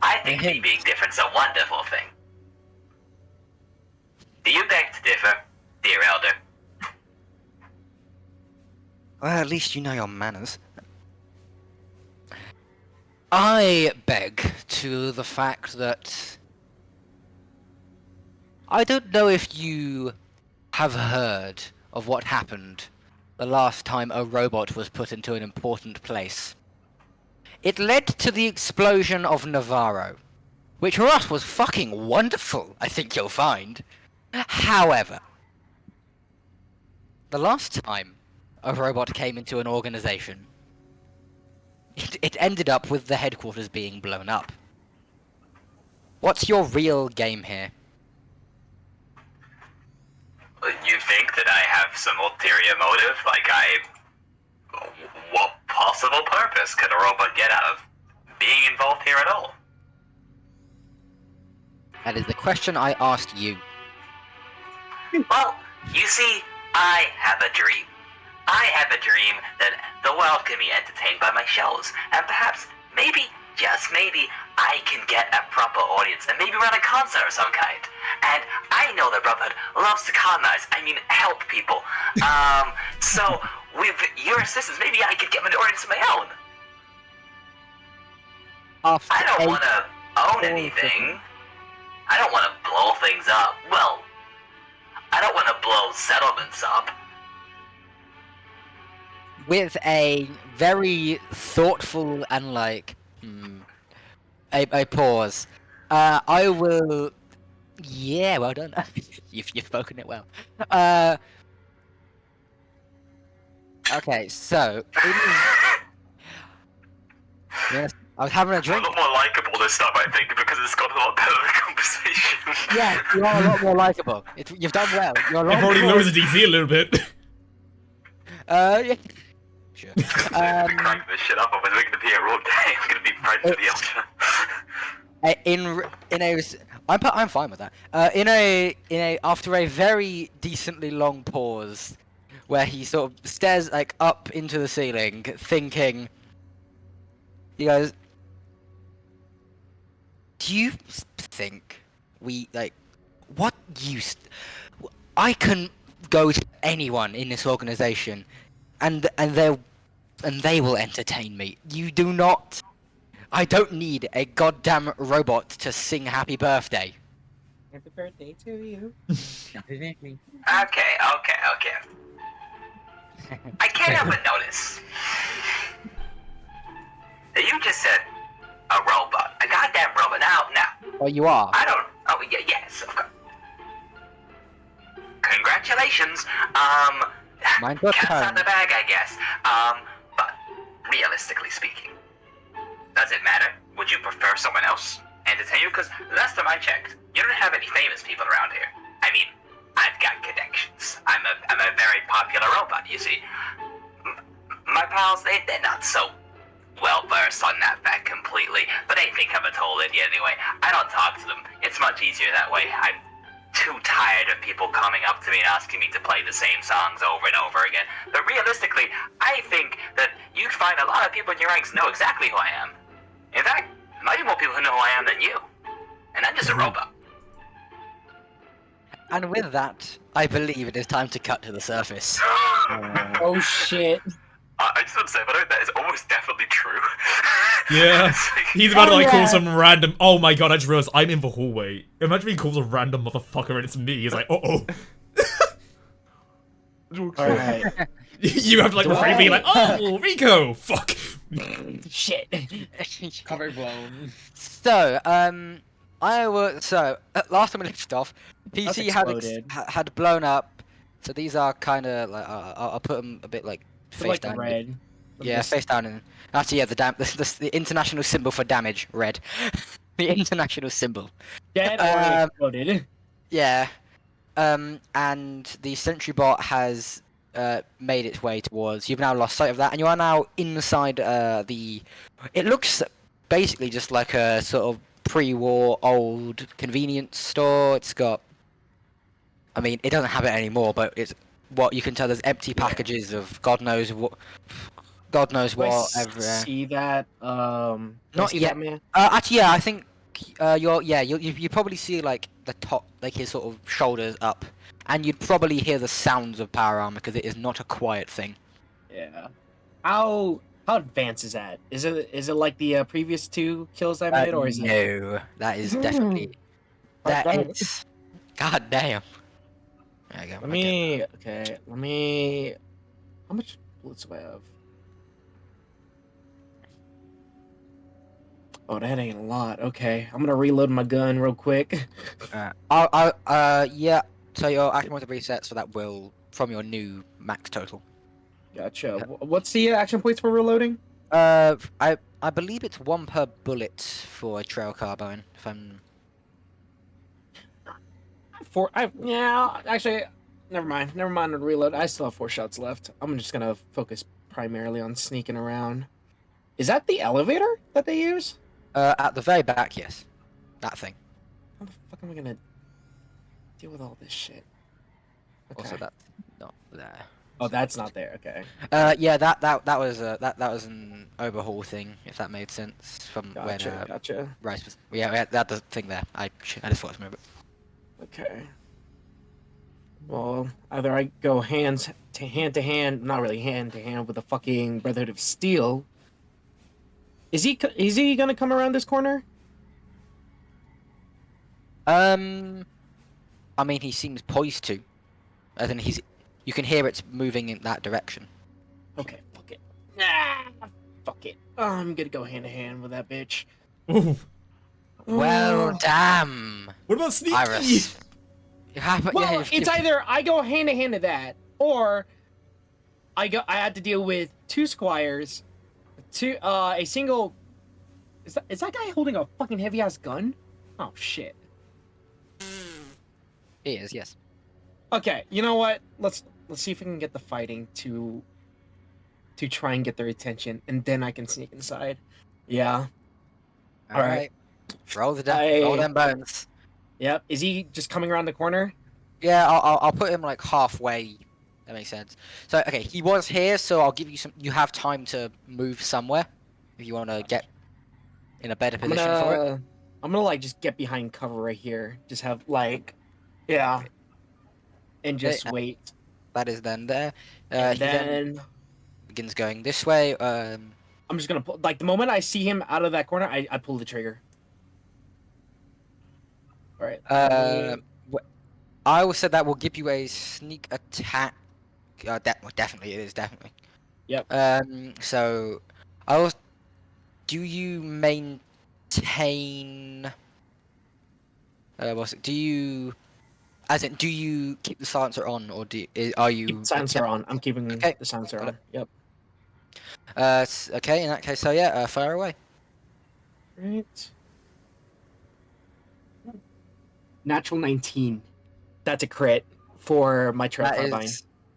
I think me being different's a wonderful thing. Do you beg to differ, dear elder? Well, at least you know your manners. I beg to the fact that I don't know if you have heard of what happened the last time a robot was put into an important place. It led to the explosion of Navarro, which for us was fucking wonderful, I think you'll find. However, the last time a robot came into an organization, it ended up with the headquarters being blown up. What's your real game here? You think that I have some ulterior motive? What possible purpose could a robot get out of being involved here at all? That is the question I asked you. Well, you see, I have a dream. I have a dream that the world can be entertained by my shows, and perhaps, maybe, just maybe, I can get a proper audience and maybe run a concert of some kind. And I know the Brotherhood loves to colonize, help people. So with your assistance, maybe I could get an audience of my own. After I don't 8 want to own anything. I don't want to blow things up. Well, I don't want to blow settlements up. with a very thoughtful and a pause. I will. Yeah, well done. You've spoken it well. Okay, so yes, I was having a I'm a drink. lot more likable this time, I think, because it's got a lot better of a conversation. Yeah, you are a lot more likable. You've done well. You're a lot I've already more... lowered the DC a little bit. Yeah. Sure. Crank this shit up. I was making the PR all day. I'm gonna be friends with the Elder. I'm fine with that. After a very decently long pause, where he sort of stares up into the ceiling, thinking, he goes, "Do you think we what use? I can go to anyone in this organization, and they will entertain me. You do not. I don't need a goddamn robot to sing happy birthday." Happy birthday to you. Okay. I can't help but notice that you just said a robot. A goddamn robot. Now. Oh, you are. I don't. Oh, yeah, yes, of course. Congratulations. Mine got Cat's out turned. the bag, I guess. But realistically speaking, does it matter? Would you prefer someone else entertain you? Because last time I checked, you don't have any famous people around here. I mean, I've got connections. I'm a very popular robot, you see. My pals, they're not so well versed on that fact completely, but they think I'm a total idiot anyway. I don't talk to them. It's much easier that way. I'm too tired of people coming up to me and asking me to play the same songs over and over again. But realistically, I think that you'd find a lot of people in your ranks know exactly who I am. In fact, might be more people who know who I am than you. And I'm just a robot. And with that, I believe it is time to cut to the surface. Oh shit. I just want to say, by the way, that is almost definitely true. Yeah. It's like- He's about to call yeah. some random. Oh my god! I just realized I'm in the hallway. Imagine being called a random motherfucker and it's me. He's like, oh. Alright. You have to refrain being like, oh, Rico. Fuck. Shit. Cover blown. So, last time we left off, PC exploded. had blown up. So these are kind of I'll put them a bit face Like down. red. Yeah, face down. And actually, yeah, the international symbol for damage, red. The international symbol. Dead or exploded. Yeah. And the sentry bot has made its way towards. You've now lost sight of that, and you are now inside the. It looks basically just like a sort of pre-war old convenience store. It's got. I mean, it doesn't have it anymore, but it's what you can tell. There's empty packages of God knows what. God knows Do I what. see that? Do I Not see yet. that, man? Actually, yeah, I think you probably see like the top, like his sort of shoulders up, and you'd probably hear the sounds of power armor because it is not a quiet thing. Yeah. How advanced is that? Is it like the previous 2 kills I made, or is it? No, that is definitely that Okay. is. God damn. There you go. Let me. How much bullets do I have? Oh, that ain't a lot. Okay, I'm gonna reload my gun real quick. Yeah. So your action points are reset, so that will from your new max total. Gotcha. What's the action points for reloading? I believe it's 1 per bullet for a trail carbine. If I'm. Actually, never mind. Never mind the reload. I still have 4 shots left. I'm just gonna focus primarily on sneaking around. Is that the elevator that they use? At the very back, yes. That thing. How the fuck am I gonna deal with all this shit? Okay. Also, that's not there. Oh, that's not there. Okay. Yeah, that was an overhaul thing, if that made sense from Gotcha. when Gotcha. Rice was. Yeah, we had that the thing there. I just forgot to move it. Okay. Well, either I go hand to hand, not really hand to hand with the fucking Brotherhood of Steel. Is he gonna come around this corner? I mean, he seems poised to. As in, you can hear it's moving in that direction. Okay, fuck it. Nah, fuck it. I'm gonna go hand to hand with that bitch. Ooh. Well, Oh. damn, What about sneaky? Iris. You have, Well, yeah, it's either I go hand to hand to that, or I had to deal with two squires, a single. Is that guy holding a fucking heavy ass gun? Oh shit. He is, yes. Okay, you know what? Let's see if we can get the fighting to try and get their attention, and then I can sneak inside. Yeah. All right. Roll roll them bones. Yep. Is he just coming around the corner? Yeah, I'll put him like halfway. That makes sense. So okay, he was here, so I'll give you some. You have time to move somewhere if you want to get in a better position for it. I'm gonna like just get behind cover right here. Just have like, yeah, and just wait. That is then there. And He then begins going this way. I'm just gonna pull. Like the moment I see him out of that corner, I pull the trigger. All right. I will say that will give you a sneak attack. Definitely, it is definitely. Yep. So, I will. Do you maintain? What's it? Do you? As in, do you keep the silencer on, or are you? Keep the silencer on. I'm keeping Okay. the silencer Got on. Yep. Okay. In that case, so yeah, fire away. Right. Natural 19. That's a crit for my trail carbine.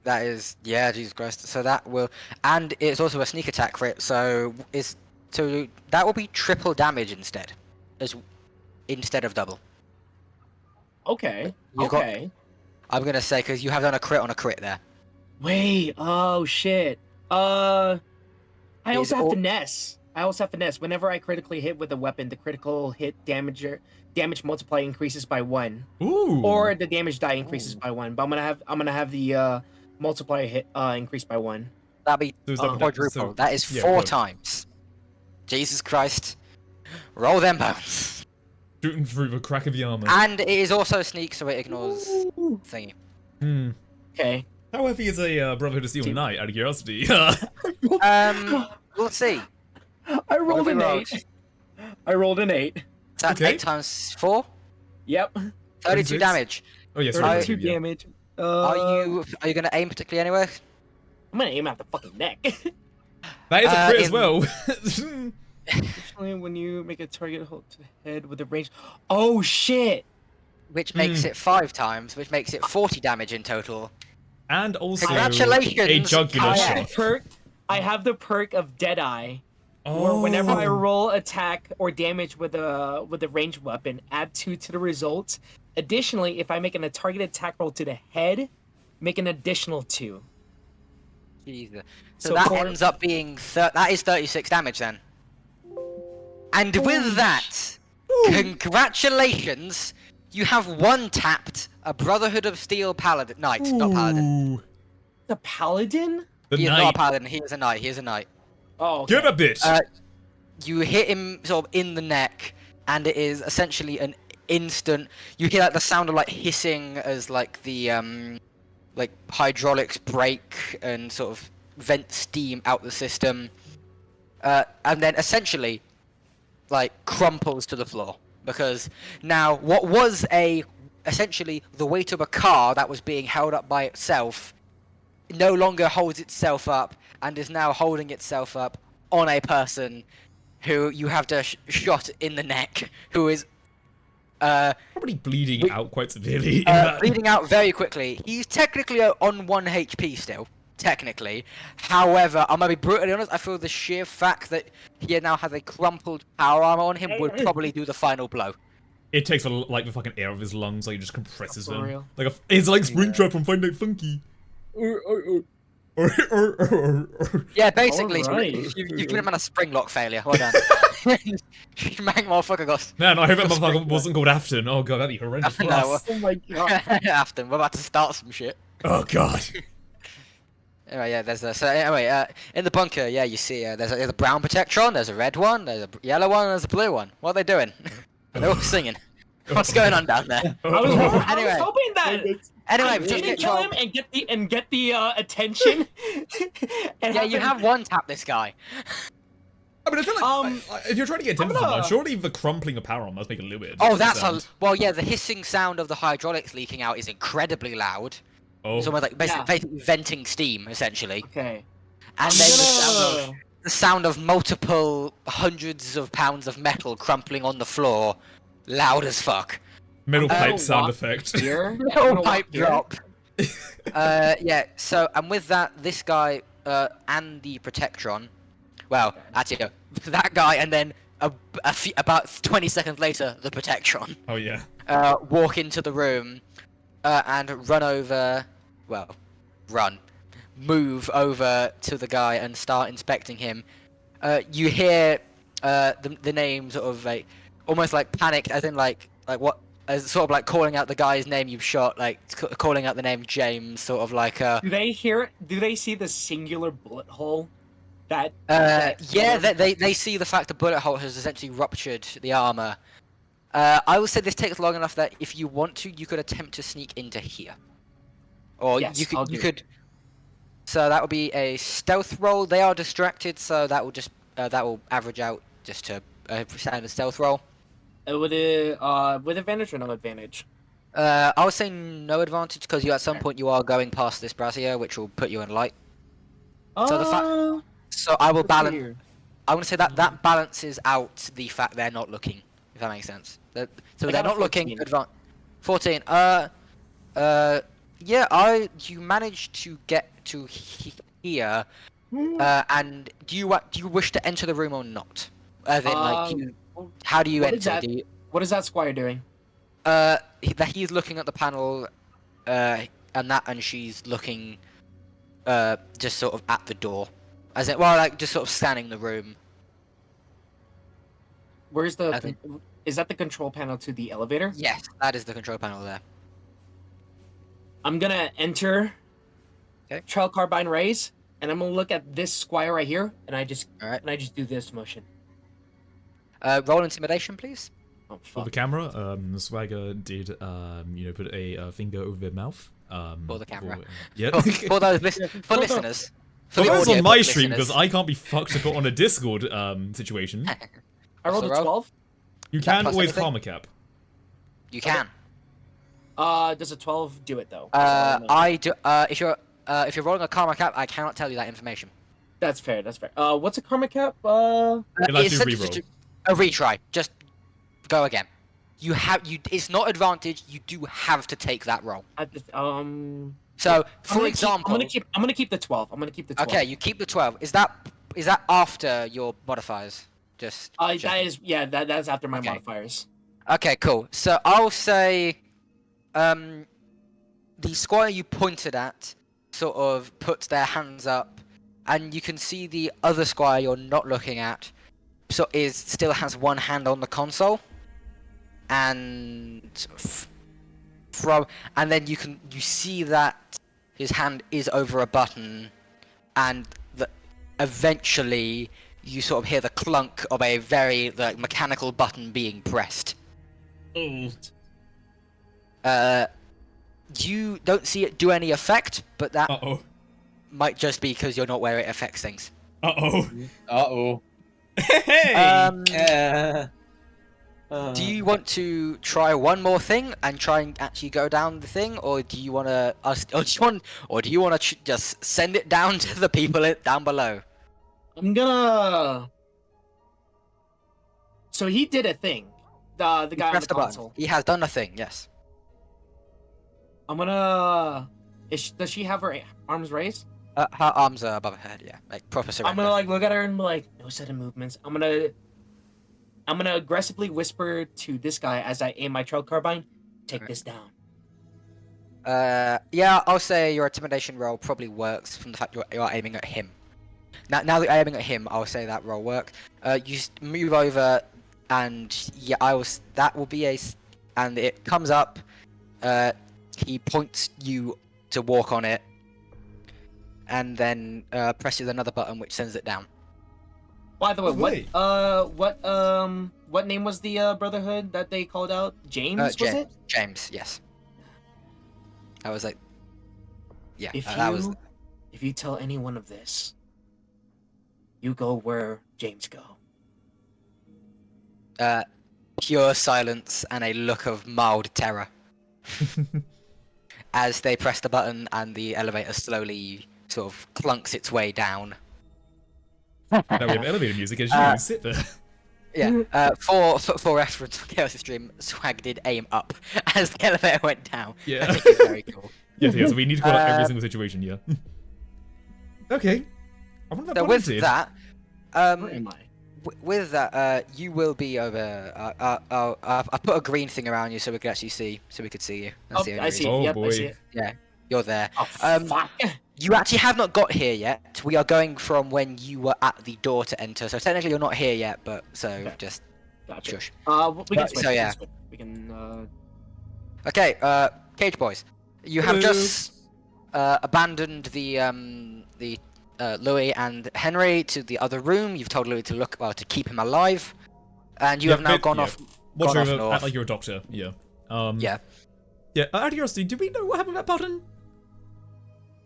That is, yeah, Jesus Christ. So that will, and it's also a sneak attack crit. So that will be triple damage instead of double. Okay. You've got- Okay. I'm gonna say because you have done a crit on a crit there. Wait. Oh shit. I Is also have all- finesse. Whenever I critically hit with a weapon, the critical hit damage multiply increases by 1, Ooh. or the damage die increases by 1. But I'm gonna have the multiplier hit increase by 1. That'd be So it's like quadruple. so- That is yeah, 4 go. times. Jesus Christ. Roll them bones. Shooting through the crack of the armor. And it is also sneak, so it ignores thingy. Hmm. Okay. How heavy is a Brotherhood of Steel Knight, out of curiosity? We'll see. I rolled an rolled? 8. I rolled an 8. So that's Okay. 8 times 4. Yep. 32 36? damage. Oh, yes. Yeah, 32 yeah. damage. Are you gonna aim particularly anywhere? I'm gonna aim at the fucking neck. That is a crit as in- well. Additionally, when you make a target hold to the head with a range. Oh shit! Which makes it 5 times, which makes it 40 damage in total. And also Congratulations, a jugular Kyle. shot. I have the perk of Deadeye, where Oh. whenever I roll attack or damage with a ranged weapon, add 2 to the results. Additionally, if I make a targeted attack roll to the head, make an additional 2. Jesus. So So that for- ends up being that is 36 damage then. And with that, congratulations, you have one tapped a Brotherhood of Steel Paladin Knight, not Paladin. Ooh. The paladin? The He is not a knight. Paladin. He is a knight. He is a knight. Oh, okay. Get a bitch. You hit him sort of in the neck, and it is essentially an instant. You hear like the sound of like hissing as like the like hydraulics break and sort of vent steam out the system, and then essentially like crumples to the floor because now what was essentially the weight of a car that was being held up by itself no longer holds itself up and is now holding itself up on a person who you have to shot in the neck, who is Probably bleeding out quite severely. in that. bleeding out very quickly. He's technically on 1 HP still, technically. However, I'm gonna be brutally honest, I feel the sheer fact that he now has a crumpled power armor on him would probably do the final blow. It takes like the fucking air of his lungs, like it just compresses For them. real? Like it's like Springtrap from Find Night Funky. Yeah, basically, Alright. you've given him a spring lock failure. Well done. Smack motherfucker goes. Man, I hope that Just motherfucker spring wasn't called Afton. Oh god, that'd be horrendous. for No, us. Oh my god. Afton, we're about to start some shit. Oh god. Anyway, yeah, so anyway, in the bunker, yeah, you see, there's a brown Protectron, there's a red one, there's a yellow one, and there's a blue one. What are they doing? They're all singing. What's going on down there? I was Anyway. hoping that Anyway, I just didn't get kill your... him and get the attention. And Yeah, you him- have one tap this guy. I mean, I feel like if you're trying to get attention to gonna- someone, surely the crumpling of power on must make a little bit of Oh, different that's sound. well, yeah, the hissing sound of the hydraulics leaking out is incredibly loud. Oh. It's almost like basically venting steam, essentially. Okay. And then the sound of multiple hundreds of pounds of metal crumpling on the floor, loud as fuck. Metal pipe Oh, sound what? effect. Here. Metal pipe drop. Yeah. So, and with that, this guy and the Protectron. Well, actually, no, that guy, and then about 20 seconds later, the Protectron Oh yeah. walk into the room and run over. Well, move over to the guy and start inspecting him. You hear the name sort of like almost like panicked, as in like what, as sort of like calling out the guy's name you've shot, like calling out the name James, sort of like Do they hear it? Do they see the singular bullet hole? That. yeah, they see the fact the bullet hole has essentially ruptured the armor. I will say this takes long enough that if you want to, you could attempt to sneak into here, or Yes, you I'll do it. could. So that would be a stealth roll. They are distracted, so that will just that will average out just to standard stealth roll. With advantage or no advantage? I would say no advantage because you at some point you are going past this brazier, which will put you in light. So the fact, so I will balance. I want to say that balances out the fact they're not looking. If that makes sense. So I they're got a not looking. 14. 14. Yeah. You managed to get to here. And do you wish to enter the room or not? As in, how do you what is enter? that? Do you, What is that squire doing? he's looking at the panel, and she's looking, just sort of at the door, as in, well, like just sort of scanning the room. Where's I the? think- Is that the control panel to the elevator? Yes, that is the control panel there. I'm gonna enter. Okay. Trail carbine raise, and I'm gonna look at this squire right here, and I just All right. do this motion. Roll intimidation, please. Oh For the fuck! camera, Swagger did, put a finger over their mouth. For the camera. Yeah. For those for listeners. For For the those on audiobook my stream, because listeners. I can't be fucked to put on a Discord situation. I rolled a What's the roll? 12. You that can plus always anything? karma cap. You can. Does a 12 do it though? That's all I know. I do. If you're rolling a karma cap, I cannot tell you that information. That's fair. That's fair. What's a karma cap? It lets you Essentially reroll. just a retry. Just go again. You have you. It's not advantage. You do have to take that roll. I'm So, for gonna example, I'm gonna keep the 12. I'm gonna keep the 12. okay, you keep the 12. Is that after your modifiers? Just. That checking. is that's after my Okay. modifiers. Okay, cool. So I'll say, the squire you pointed at sort of puts their hands up, and you can see the other squire you're not looking at, still has one hand on the console, and and then you see that his hand is over a button, and eventually you sort of hear the clunk of a very mechanical button being pressed. You don't see it do any effect, but that Uh-oh. might just be because you're not where it affects things. Uh-oh. Uh-oh. Hey! Do you want to try one more thing and try and actually go down the thing, or do you want to, just send it down to the people down below? I'm gonna. So he did a thing. The guy on Press the the button. console. He has done a thing. Yes. I'm gonna. Does she have her arms raised? Her arms are above her head. Yeah, like proper surrender. I'm gonna look at her and be like, no sudden movements. I'm gonna aggressively whisper to this guy as I aim my trail carbine. Take Okay. this down. Yeah, I'll say your intimidation roll probably works from the fact you're aiming at him. Now that you're aiming at him, I'll say that roll work. Move over, and yeah, that will be and it comes up. He points you to walk on it, and then presses another button which sends it down. By the way, Oh, wait. what name was the brotherhood that they called out? James, was it? James, yes. I was like, yeah, If that was. if you tell anyone of this, you go where James go. Pure silence and a look of mild terror as they press the button and the elevator slowly sort of clunks its way down. Now we have elevator music as you sit there. Yeah, for reference, Chaos Extreme Swag did aim up as the elevator went down. Yeah. I think it's very cool. Yes, we need to call out every single situation, yeah. Okay. I wonder So what with did. that, Where am I? with that, you will be over. I put a green thing around you so we could actually see, so we could see you. That's Oh, the only I see. reason. Oh, Yep, boy. I see it. Yeah, you're there. Oh, fuck. You actually have not got here yet. We are going from when you were at the door to enter. So technically you're not here yet, but so Okay. just Gotcha. shush. We can switch. So, yeah. We can. Okay, Cage Boys, you have Hello. just abandoned the Louis and Henry to the other room. You've told Louis to keep him alive, and you have now gone off. Watch gone off over, north. act like you're a doctor, yeah. Yeah. Yeah, out of curiosity, do we know what happened to that button?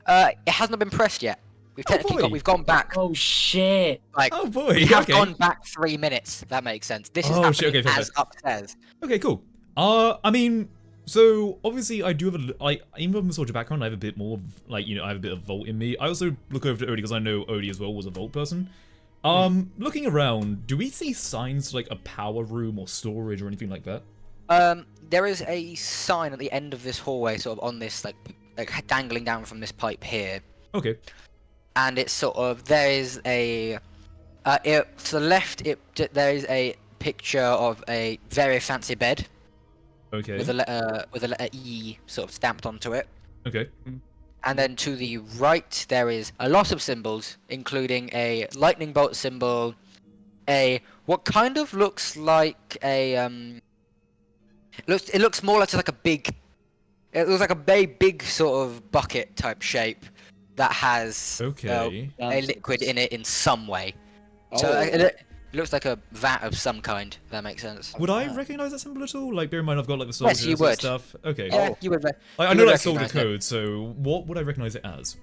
It has not been pressed yet. We've Oh, technically boy. we've gone back Oh shit! like Oh boy, we have okay. gone back 3 minutes. If that makes sense. This is Oh, happening shit, okay, fair, as upstairs. Okay, cool. I mean, so obviously I do have even from a soldier background, I have a bit more, I have a bit of Vault in me. I also look over to Odie because I know Odie as well was a Vault person. Looking around, do we see signs to, like, a power room or storage or anything like that? There is a sign at the end of this hallway, sort of on this like dangling down from this pipe here, Okay. and it's sort of there is a to the left. There is a picture of a very fancy bed Okay. with a letter E sort of stamped onto it. Okay. And then to the right, there is a lot of symbols, including a lightning bolt symbol, what kind of looks like a it looks more like a big. It looks like a very big sort of bucket type shape that has Okay. a liquid in it in some way. So Oh. it looks like a vat of some kind. If that makes sense. Would I recognize that symbol at all? Like, bear in mind I've got like the soldier you would. stuff. Okay. Yeah, you would. Like, I you know would that soldier recognise it. code, so what would I recognize it as?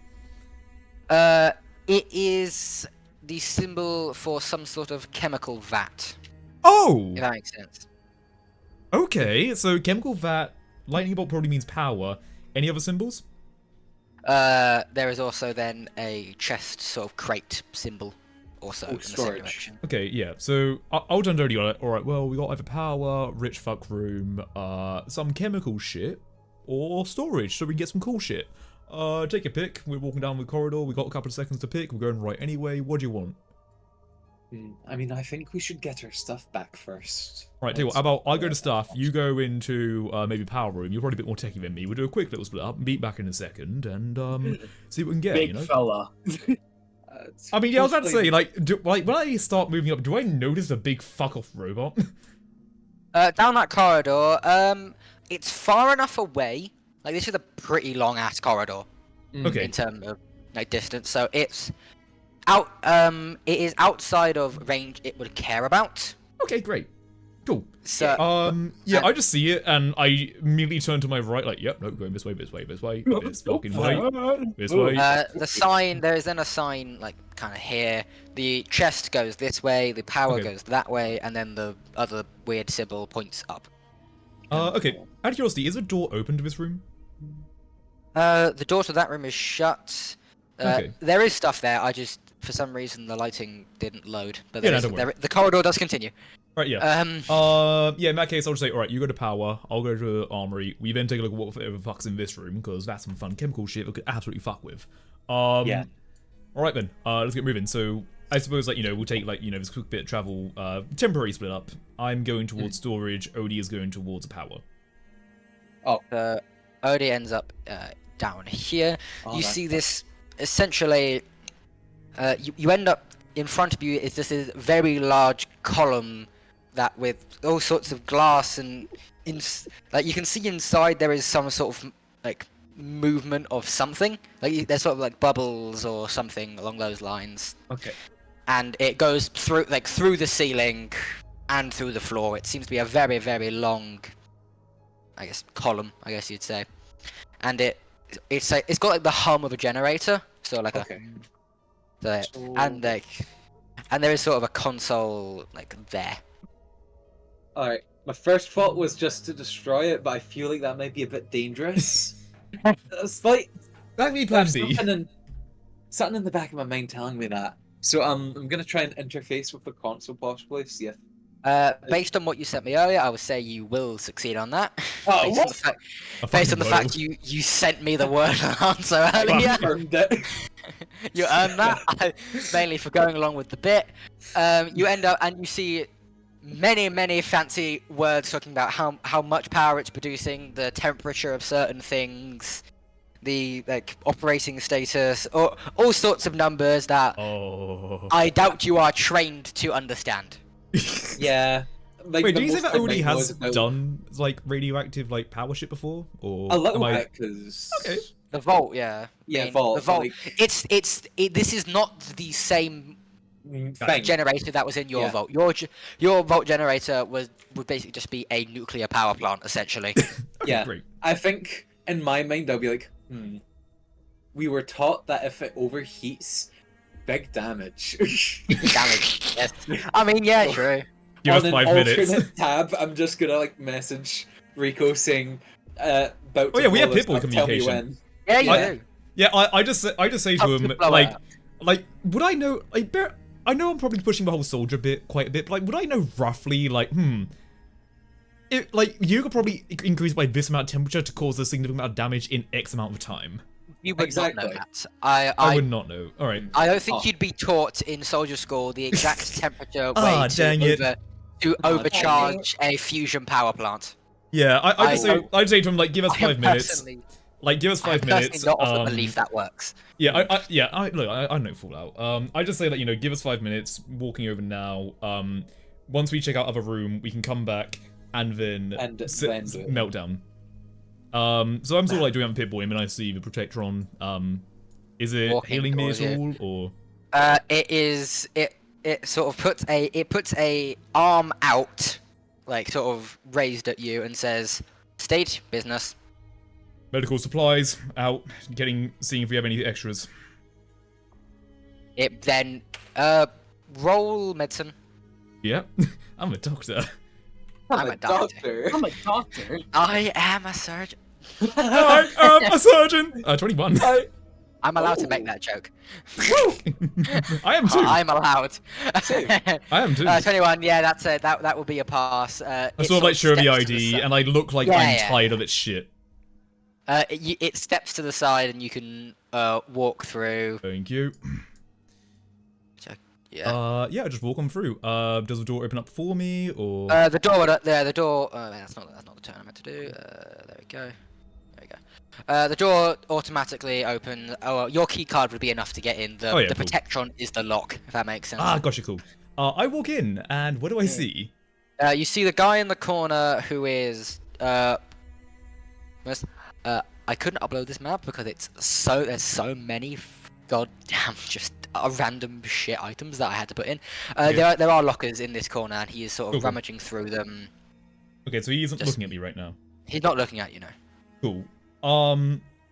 It is the symbol for some sort of chemical vat. Oh! If that makes sense. Okay, so chemical vat, lightning bolt probably means power. Any other symbols? There is also then a chest sort of crate symbol, also in the same storage. direction. Okay, yeah, so I'll turn to Odie on it. Alright, well, we got either power, rich fuck room, some chemical shit, or storage, so we can get some cool shit. Take your pick. We're walking down the corridor, we got a couple of seconds to pick, we're going right anyway. What do you want? I mean, I think we should get our stuff back first. Right, tell you what, how about I go to stuff, you go into maybe power room, you're probably a bit more techie than me, we'll do a quick little split up, meet back in a second, and see what we can get, Big you know? fella. I mean, yeah, I was about to say, possibly- like, when I start moving up, do I notice a big fuck off robot? Down that corridor, it's far enough away. Like, this is a pretty long ass corridor Okay. in terms of like distance, so it's out. It is outside of range it would care about. Okay, great. Cool. So Yeah, I just see it, and I immediately turn to my right, like, yep, no, going this way, this way, this way, this fucking way, this way. the sign, there is then a sign like kind of here. The chest goes this way, the power Okay. goes that way, and then the other weird symbol points up. Okay, out of curiosity, is the door open to this room? The door to that room is shut. Okay. There is stuff there. I just, for some reason, the lighting didn't load. But Yeah, there no, is, don't worry. the corridor does continue. Right, yeah. Um, Yeah, in that case, I'll just say, alright, you go to power, I'll go to armory, we then take a look at whatever fuck's in this room, because that's some fun chemical shit we could absolutely fuck with. Yeah. Alright then, let's get moving. So, I suppose, like, we'll take, like, this quick bit of travel, temporary split up. I'm going towards storage, Odie is going towards power. Odie ends up down here. Oh, You that's- see this essentially. You end up in front of you is this very large column that with all sorts of glass and like you can see inside there is some sort of like movement of something. Like there's sort of like bubbles or something along those lines. Okay. And it goes through the ceiling and through the floor. It seems to be a very, very long, I guess, column, I guess you'd say. And it's got like the hum of a generator, so like Okay. and there is sort of a console like there. Alright. My first thought was just to destroy it, but I feel like that might be a bit dangerous. It's like That'd be plan there's B. something in the back of my mind telling me that. So I'm gonna try and interface with the console possibly, see if Based on what you sent me earlier, I would say you will succeed on that. Oh, based what? on the fact, I based on the fucking fact you sent me the word answer earlier. earned it. You earned that mainly for going along with the bit. You end up and you see many fancy words talking about how much power it's producing, the temperature of certain things, the like operating status, or all sorts of numbers that Oh. I doubt you are trained to understand. Yeah. Like, Wait, the do you say most that I Odie might know is has about done like radioactive like power shit before, or a little am I- bit, because Okay. The vault, yeah. Yeah, I mean, vault, The vault. like- This is not the same thing. generator that was in your Yeah. vault. Your vault generator would basically just be a nuclear power plant, essentially. Okay, Yeah. great. I think in my mind I'll be like, we were taught that if it overheats, big damage. Damage. Yes. I mean, yeah, true. Give us On 5 an minutes. alternate tab, I'm just gonna like message Rico saying, about Oh, yeah, we have blow this Pitbull up, tell me communication. when. Yeah, you Yeah. do. Yeah, I just say to Up to him blow it up. like would I know I know I'm probably pushing the whole soldier bit quite a bit, but like would I know roughly like it, like you could probably increase by this amount of temperature to cause a significant amount of damage in X amount of time. You would not know Exactly. that. I would not know. All right. I don't think Oh. you'd be taught in soldier school the exact temperature Ah, way dang it. to dang overcharge a fusion power plant. Yeah, I'd say to him like give us I 5 minutes. personally- Like give us I 5 minutes. personally not of the belief that works. Yeah, I look, I know Fallout. I just say that, you know, give us 5 minutes, walking over now. Once we check out other room, we can come back and then And then do it. meltdown. So I'm sort of like doing Pip-Boy, and I see the Protectron. Is it Walking healing me at towards all, or? It sort of puts a arm out, like sort of raised at you, and says, "State business." Medical supplies out, seeing if we have any extras. It then roll medicine. Yeah, I'm a doctor. I'm a doctor. I'm a doctor. I am a surgeon. I am a surgeon. 21. I'm allowed to make that joke. I am too. I'm allowed. I am too. 21. Yeah, that will be a pass. I sort of like show the ID, and I look like Yeah, I'm yeah. tired of its shit. It steps to the side, and you can walk through. Thank you. Yeah. Yeah, I just walk on through. Does the door open up for me, or? The door. The door. That's not the turn I meant to do. There we go. There we go. The door automatically opens. Oh, your key card would be enough to get in. The Oh, yeah, the cool. Protectron is the lock, if that makes sense. Ah, gotcha, cool. I walk in, and what do I see? You see the guy in the corner who is I couldn't upload this map because there's so many goddamn just random shit items that I had to put in. There are lockers in this corner, and he is sort of Cool. rummaging through them. Okay, so he isn't Just- looking at me right now. He's not looking at you, no. Cool.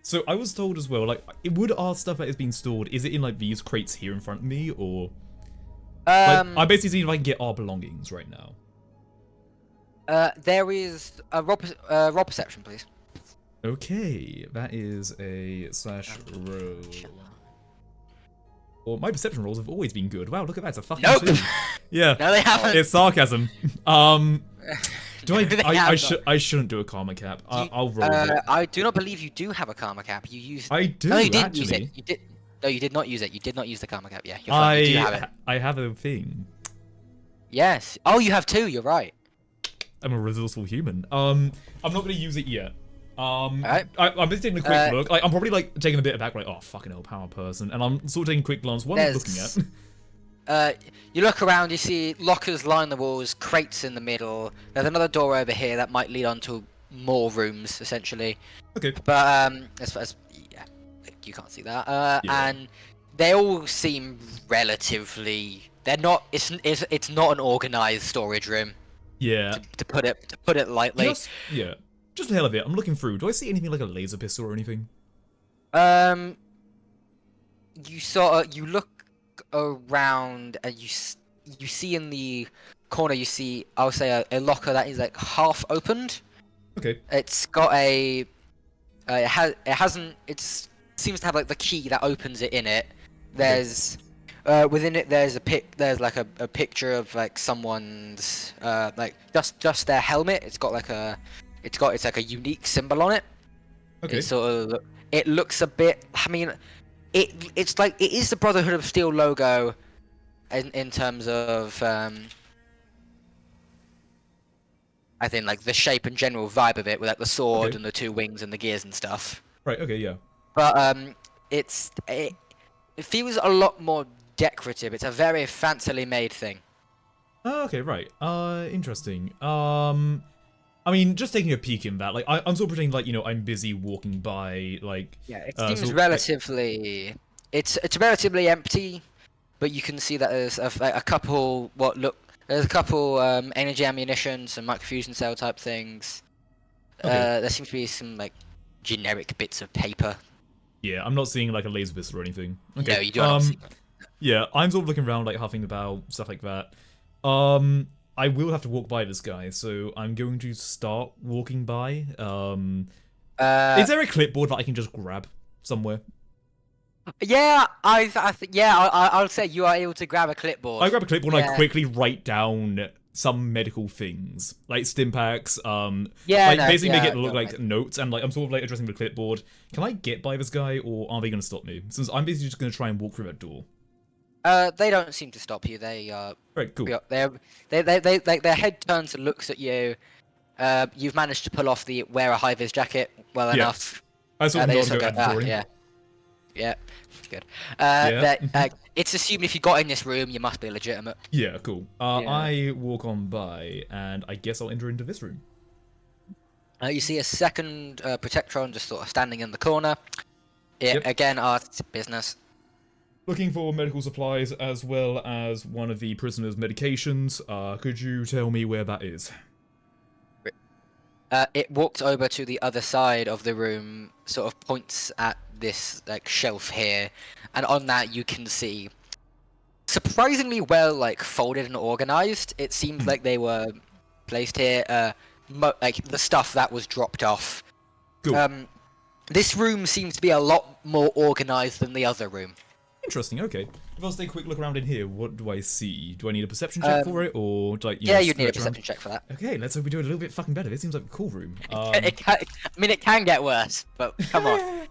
So I was told as well, like, would our stuff that is being stored, is it in like these crates here in front of me, or? Like, I basically see if I can get our belongings right now. There is a rob perception, please. Okay, that is a /roll. Well, my perception rolls have always been good. Wow, look at that, it's a fucking Nope. 2. Yeah, No, they haven't. it's sarcasm. Do No, they I haven't. shouldn't do a karma cap. I'll roll it. I do not believe you do have a karma cap. You used. I do, No, you didn't use actually. it. You did. No, you did not use it. You did not use the karma cap. Yeah, you're fine. You do have it. I have a thing. Yes. Oh, you have two. You're right. I'm a resourceful human. I'm not gonna use it yet. Alright. I'm just taking a quick Uh, look. Like, I'm probably like taking a bit aback, like, oh fucking hell, power person, and I'm sort of taking a quick glance. What am I looking at? You look around, you see lockers line the walls, crates in the middle. There's another door over here that might lead on to more rooms, essentially. Okay. But yeah, you can't see that. Yeah. And they all seem relatively. They're not. It's not an organized storage room. Yeah. To put it lightly. Just the hell of it. I'm looking through. Do I see anything like a laser pistol or anything? You look around and you see in the corner, you see, I'll say, a locker that is like half opened. Okay. It's got it seems to have like the key that opens it in it. There's within it there's there's like a picture of like someone's like just their helmet. It's like a unique symbol on it. Okay. It looks a bit, I mean, it's like it is the Brotherhood of Steel logo in terms of I think like the shape and general vibe of it, with like the sword and the two wings and the gears and stuff. Right. Okay. Yeah. But it feels a lot more decorative. It's a very fancily made thing. Oh, okay. Right. Interesting. I mean, just taking a peek in that, like, I'm sort of pretending like, you know, I'm busy walking by, like. Yeah, it seems relatively. It's relatively empty, but you can see that there's a couple energy ammunition, some microfusion cell type things. Okay. There seems to be some like generic bits of paper. Yeah, I'm not seeing like a laser pistol or anything. Okay. No, you do not see that. Yeah, I'm sort of looking around, like huffing about stuff like that. I will have to walk by this guy, so I'm going to start walking by. Is there a clipboard that I can just grab somewhere? Yeah, I'll say you are able to grab a clipboard. I grab a clipboard and I quickly write down some medical things, like stim packs. Basically make it look like notes, and like I'm sort of like addressing the clipboard. Can I get by this guy, or are they going to stop me? Since I'm basically just going to try and walk through that door. They don't seem to stop you. They Right, cool. Their head turns and looks at you. You've managed to pull off the wear a high-vis jacket well enough. I sort of They nod and go advertorial. yeah, good. Yeah. It's assumed if you got in this room, you must be legitimate. Yeah, cool. I walk on by, and I guess I'll enter into this room. You see a second Protectron just sort of standing in the corner. Again, asks business. Looking for medical supplies as well as one of the prisoner's medications. Could you tell me where that is? It walks over to the other side of the room, sort of points at this like shelf here, and on that you can see surprisingly well like folded and organized. It seems like they were placed here, like the stuff that was dropped off. Cool. This room seems to be a lot more organized than the other room. Interesting, okay. If I was to take a quick look around in here, what do I see? Do I need a perception check for it, or like you'd need a perception check for that. Okay, let's hope we do it a little bit fucking better. This seems like a cool room. It can get worse, but come on.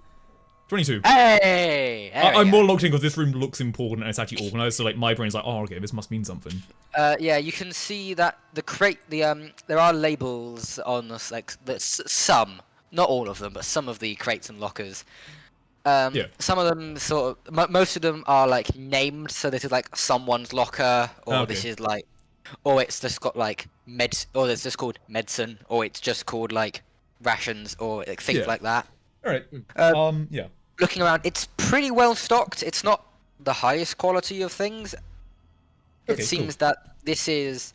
22. Hey! I'm more locked in because this room looks important and it's actually organized, so like my brain's like, oh, okay, this must mean something. Yeah, you can see that the crate, there are labels on this, like some, not all of them, but some of the crates and lockers. Some of them most of them are like named, so this is like someone's locker, or this is like, or it's just got like or it's just called medicine, or it's just called like rations, or like, things like that. Alright, Looking around, it's pretty well stocked. It's not the highest quality of things. It seems that this is.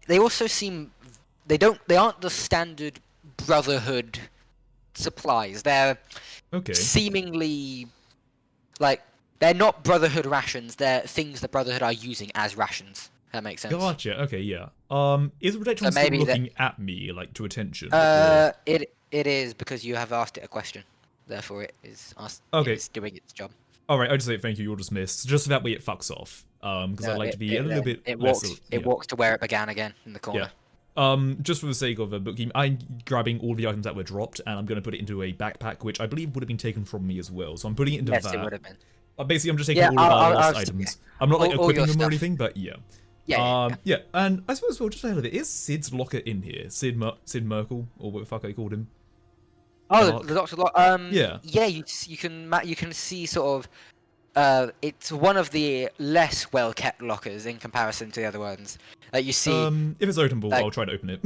They also seem. They aren't the standard Brotherhood supplies. They're seemingly like they're not Brotherhood rations. They're things the Brotherhood are using as rations. That makes sense. Gotcha. Okay, yeah. Is the Protectron still looking at me, like to attention? It is because you have asked it a question. Therefore, it is it's doing its job. All right, I just say thank you. You're dismissed. Just so that way it fucks off. Because I like to be a little bit. It walks to where it began again in the corner. Yeah. Just for the sake of a bookkeeping, I'm grabbing all the items that were dropped, and I'm going to put it into a backpack, which I believe would have been taken from me as well. So I'm putting it into that. Yes, it would have been. Basically, I'm just taking all the lost items. I'm not like equipping them stuff. or anything, but yeah. Yeah. And I suppose, well, just for the hell of it, is Sid's locker in here? Sid Merkel, or what the fuck I called him? Oh, Dark? the Doctor Lock. Yeah. Yeah, you can see sort of. It's one of the less well kept lockers in comparison to the other ones. You see. If it's openable, like- I'll try to open it.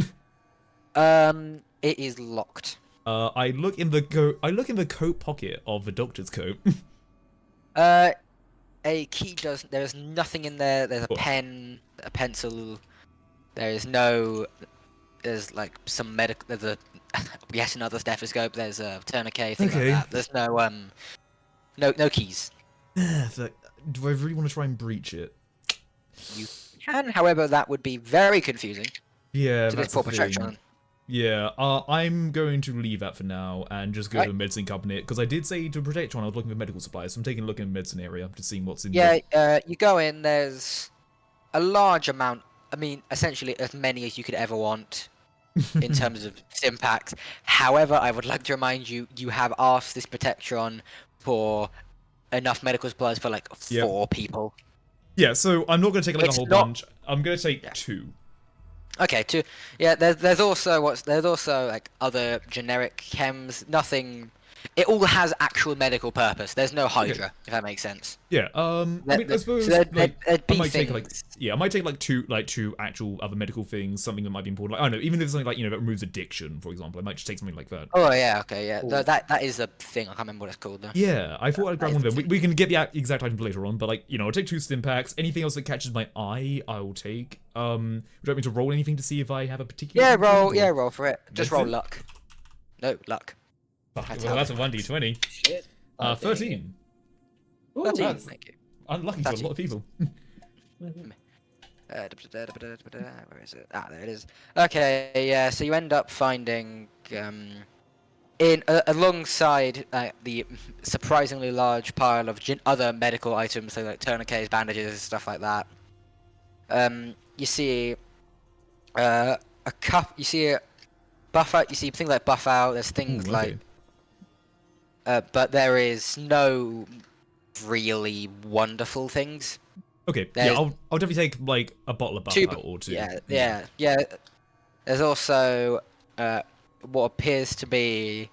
It is locked. I look in the coat pocket of the Doctor's coat. A key does. There is nothing in there. There's a Cool. pen, a pencil. There is no. There's like some medical. There's a yet another stethoscope. There's a tourniquet. Thing Okay. like that. There's no keys. So, do I really want to try and breach it? You can, however, that would be very confusing Yeah, to that's this poor the thing. protection. Yeah, I'm going to leave that for now and just go Right. to the medicine cabinet because I did say to Protectron I was looking for medical supplies, so I'm taking a look in the medicine area, just seeing what's in there. Yeah, you go in. There's a large amount. I mean, essentially as many as you could ever want in terms of Stimpaks. However, I would like to remind you, you have asked this Protectron for enough medical supplies for like Yep. 4 people. Yeah, so I'm not going to take like It's a whole not- bunch. I'm going to take Yeah. 2. Okay, 2. Yeah, there's also like other generic chems. Nothing. It all has actual medical purpose. There's no Hydra, if that makes sense. Yeah, I mean, I suppose so there'd like there'd I be might take like things. I might take like two actual other medical things, something that might be important. Like I don't know, even if it's something like that removes addiction, for example, I might just take something like that. Oh yeah, okay, yeah. Cool. That is a thing. I can't remember what it's called though. Yeah, I thought I'd grab That one is of them. We can get the exact items later on, but like I'll take 2 stim packs. Anything else that catches my eye, I will take. Would you want me to roll anything to see if I have a particular? Yeah, item, roll. or- Yeah, roll for it. Just That's roll it? luck. No luck. Fuck, That's well, how- that's a 1d20. Shit. 13. Ooh, 13. that's- Thank you. Unlucky for a lot of people. Where is it? Ah, there it is. Okay, yeah. So you end up finding alongside the surprisingly large pile of other medical items, so like tourniquets, bandages, stuff like that. You see a cup. You see a buff out. You see things like buff out. There's things Ooh, like, okay. but there is no really wonderful things. Okay, There's yeah, I'll definitely take like a bottle of buff two- out or 2. Yeah. There's also what appears to be,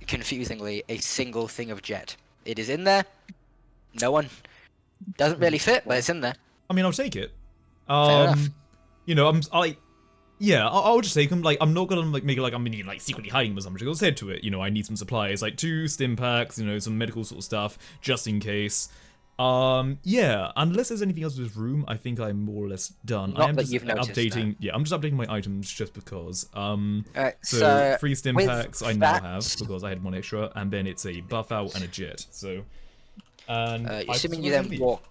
confusingly, a single thing of jet. It is in there. No one doesn't really fit, but it's in there. I mean, I'll take it. enough. I'll just take them. Like, I'm not gonna like make it like I'm like secretly hiding them or something. I'll say to it. I need some supplies, like 2 stim packs, some medical sort of stuff, just in case. Yeah. Unless there's anything else in this room, I think I'm more or less done. I Not am that just you've noticed, updating. no. Yeah, I'm just updating my items just because. Alright, So 3 stim with packs I now that- have because I had 1 extra, and then it's a buff out and a jet. So. And assuming you then walk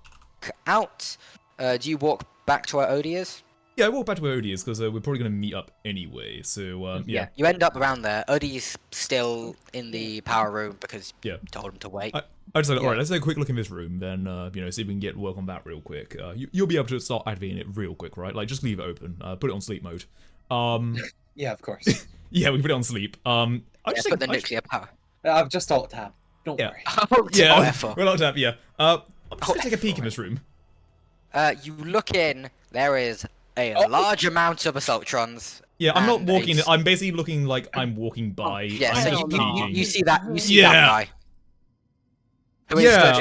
out, do you walk back to where Odie is? Yeah, I walk back to where Odie is because we're probably going to meet up anyway. So, yeah. You end up around there. Odie's still in the power room because Yeah. you told him to wait. I decided, Yeah. alright, let's take a quick look in this room, then, see if we can get work on that real quick. You'll be able to start activating it real quick, right? Like, just leave it open. Put it on sleep mode. Yeah, of course. Yeah, we put it on sleep. I just Put think, the nuclear power. I've just alt tab. Don't Yeah. worry. yeah, Oh, F4. we're not tab, yeah. I'm just Oh, gonna take a peek in F4. this room. You look in. There is a Oh. large amount of assaultrons. Yeah, I'm not and walking. a- I'm basically looking like I'm walking by. Yeah, I'm so just you peeking. see that. You see Yeah. that guy. Who is Yeah.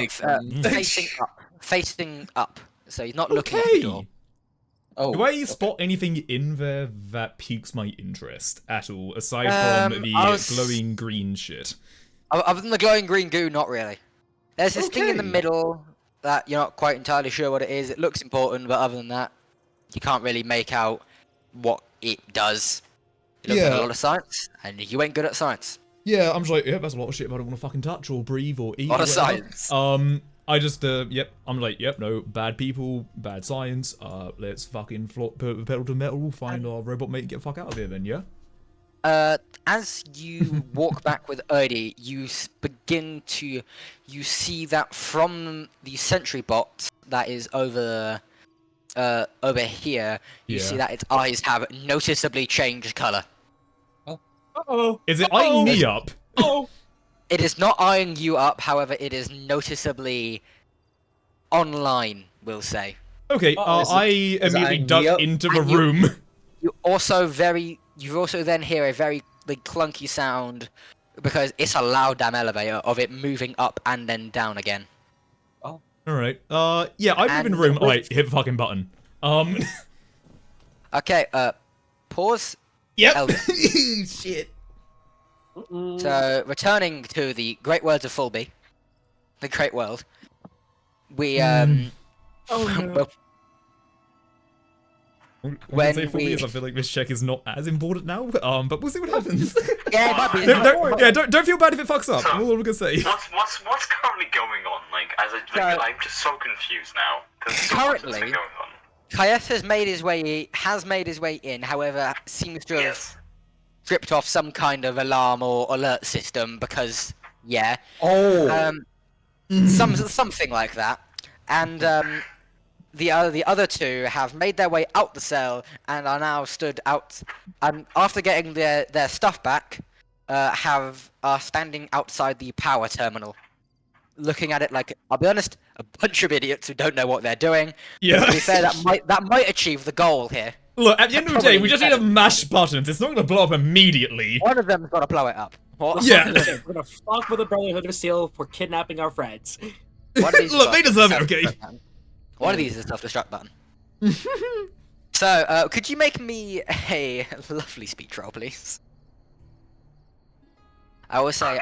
facing up. Facing up. So he's not looking at the Okay. door. Oh, Do I okay. spot anything in there that piques my interest at all, aside from the I was- glowing green shit? Other than the glowing green goo, not really. There's this thing in the Okay. middle that you're not quite entirely sure what it is. It looks important, but other than that, you can't really make out what it does. It looks like Yeah. a lot of science, and you ain't good at science. Yeah, I'm just like, yeah, that's a lot of shit I don't want to fucking touch or breathe or eat. A lot or of whatever. science. I just, I'm like, yep, no, bad people, bad science. Let's fucking put the pedal to metal, find our robot mate, and get the fuck out of here, then, yeah. As you walk back with Erdy, you see that from the sentry bot that is over here, you see Yeah. that its eyes have noticeably changed color. Uh-oh. Is it eyeing me Uh-oh. up? Oh. It is not eyeing you up, however, it is noticeably online, we'll say. Okay, Oh, is it- I is it immediately eyeing me duck up? into the And you- room. You also then hear a very like clunky sound because it's a loud damn elevator of it moving up and then down again. All right. Yeah, I'd move in the And room. Oh, wait, hit the fucking button. Okay. Pause. Yep. Elder. Shit. So returning to the great words of Fulby, the great world. We Oh no. When When we... we- I feel like this check is not as important now, but we'll see what happens. Yeah, it might be. Don't feel bad if it fucks up. All I'm gonna say. What's currently going on? Like, I'm just so confused now. There's so much that's Currently- going on. Kayeth has made his way in. However, seems to have Yes. tripped off some kind of alarm or alert system because Oh. something like that. And the other two have made their way out the cell and are now stood out. And after getting their stuff back, are standing outside the power terminal, looking at it like, I'll be honest, a bunch of idiots who don't know what they're doing. Yeah. To be fair, that might achieve the goal here. Look, at the end of the day, we just need to Probably mash buttons. It's not gonna blow up immediately. One of them's got to blow it up. What? Yeah. We're gonna fuck with the Brotherhood of Steel for kidnapping our friends. One of these Look, they got deserve it, self-destruct okay? button. One of these is a self-destruct button. So, could you make me a lovely speech roll, please? I will say,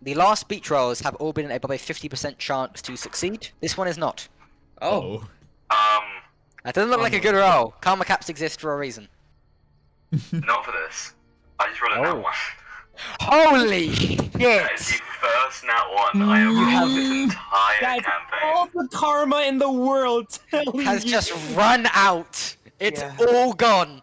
the last speech rolls have all been above a 50% chance to succeed. This one is not. Oh. That doesn't look like a good roll. Karma caps exist for a reason. Not for this. I just rolled a nat Oh. 1. Holy That is shit! the first nat 1 I have rolled this entire That's campaign. all the karma in the world telling Has you. just run out. It's Yeah. all gone.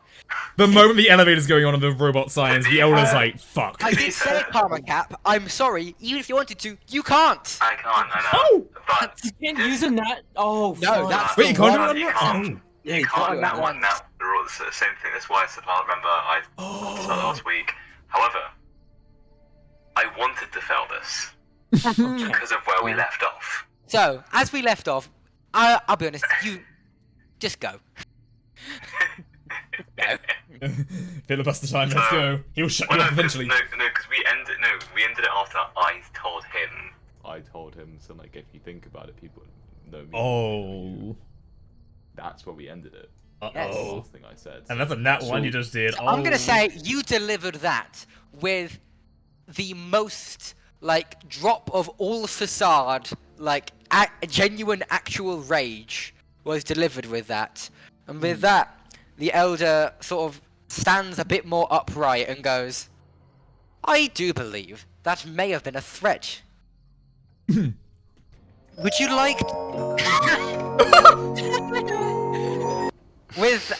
The moment the elevator's going on in the robot science, the elder's like, fuck. I did say karma cap. I'm sorry. Even if you wanted to, you can't. I can't, I know. Oh! But You can't use a nat. Oh, No, fuck. that's Wait, you the can't do one. it on you that? can't. Yeah, You you can't can't do do that that one now. It's the same thing. That's why I said I remember I said last week. However, I wanted to fail this because of where we left off. So, as we left off, I'll be honest, you just go. Go. Filibuster time, let's go. He'll shut you Well, up eventually. No, because we ended it after I told him. I told him, so like, if you think about it, people know me. Oh. That's where we ended it. Uh-oh. That's the last thing I said. And that's a nat one you just did. I'm gonna Oh. say you delivered that with the most, like, drop of all facade, like, genuine actual rage was delivered with that. And with that, the elder sort of stands a bit more upright and goes, I do believe that may have been a threat. Would you like... With,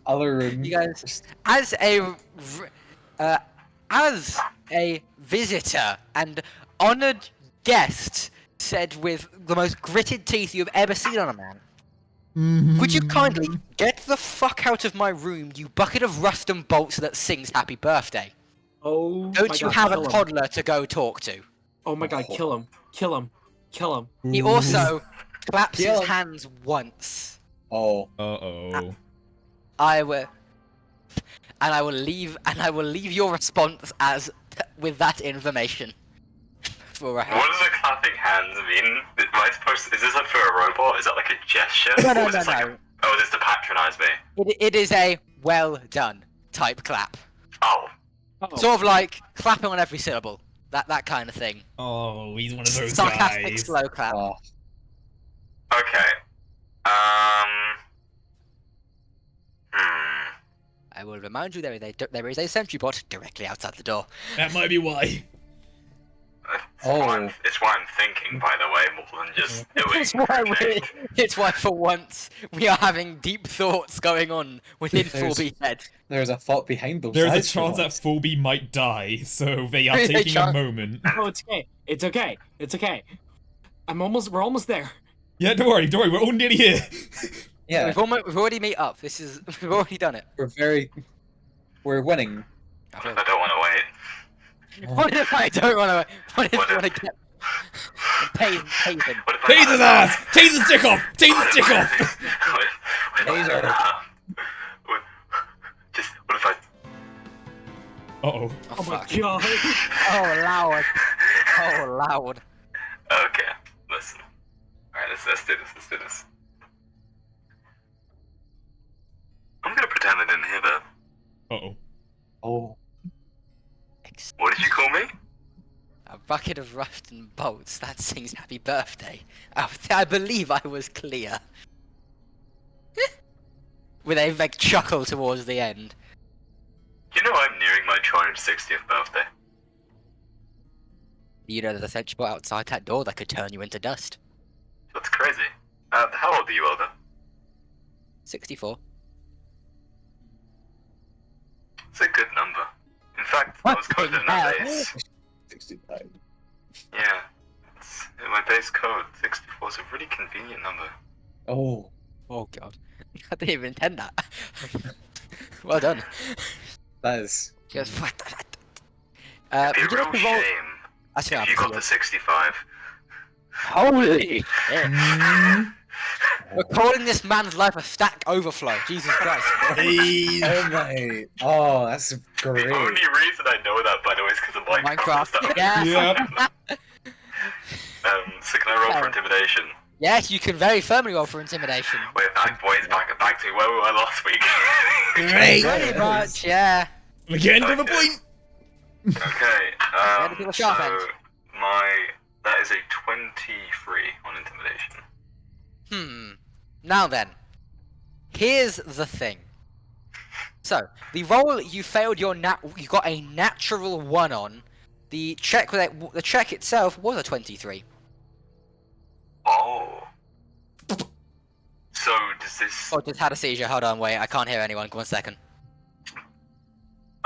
Other room. you guys, as a visitor and honored guest, said with the most gritted teeth you've ever seen on a man, would you kindly get the fuck out of my room, you bucket of rust and bolts that sings happy birthday? Oh, Don't my you God, have a kill him. toddler to go talk to? Oh my God, kill him. Kill him. Kill him. He also claps Kill his him. hands once. Oh. Uh-oh. I will leave your response as with that information. For a What does the clapping hands mean? Am I supposed to, is this like for a robot? Is that like a gesture? No, Or is this like no. oh, is this to patronize me? It is a well done type clap. Oh. Oh. Sort of like clapping on every syllable. That kind of thing. Oh, he's one of those Sarcastic guys. slow clap. Oh. Okay. I will remind you there is a sentry bot directly outside the door. That might be why. It's why I'm thinking, by the way, more than just doing It's why for once we are having deep thoughts going on within There's- 4B head. There's a thought behind those. There's a eyes, chance that Sherlock. Fulby might die, so they are There's a taking a chance. moment. Oh, it's okay. It's okay. It's okay. We're almost there. Yeah, don't worry, we're all nearly here. Yeah, We've already meet up. We've already done it. we're winning. I don't want to wait. What if I don't want to? What if I want to get paid him? What if Tase his ass! Tase his dick off! Tase his dick off! Taser. What if I... Uh-oh. Oh, Oh my fuck. god. Oh, loud. Oh, loud. Okay, listen. Alright, let's do this. I'm gonna pretend I didn't hear that. Uh-oh. Oh. What did you call me? A bucket of rust and bolts that sings happy birthday. I believe I was clear. With a like chuckle towards the end. You know I'm nearing my 260th birthday. You know there's a sensible outside that door that could turn you into dust. That's crazy. How old are you, Elder? 64. It's a good number. In fact, I was coded in that Fucking base. 65. Yeah. It's in my base code. 64 is a really convenient number. Oh. Oh god. I didn't even intend that. Well done. That is. Just what It'd be a would you real like to roll? shame Actually, if you got to 65. Holy shit. Mm. We're calling this man's life a stack overflow. Jesus Christ. Oh my. Oh, that's great. The only reason I know that, by the way, is because of Minecraft. Minecraft. Yeah. Yep. So can I roll for intimidation? Yes, you can very firmly roll for intimidation. We're back, boys. Back to where we were last week. Great. Pretty much, yeah. We're getting to the point. Okay. Yeah, the people sharp end. That is a 23 on intimidation. Now then, here's the thing. So the roll you failed you got a natural 1 on. The check itself was a 23. Oh. So does this? Oh, just had a seizure. Hold on, wait. I can't hear anyone. 1 second.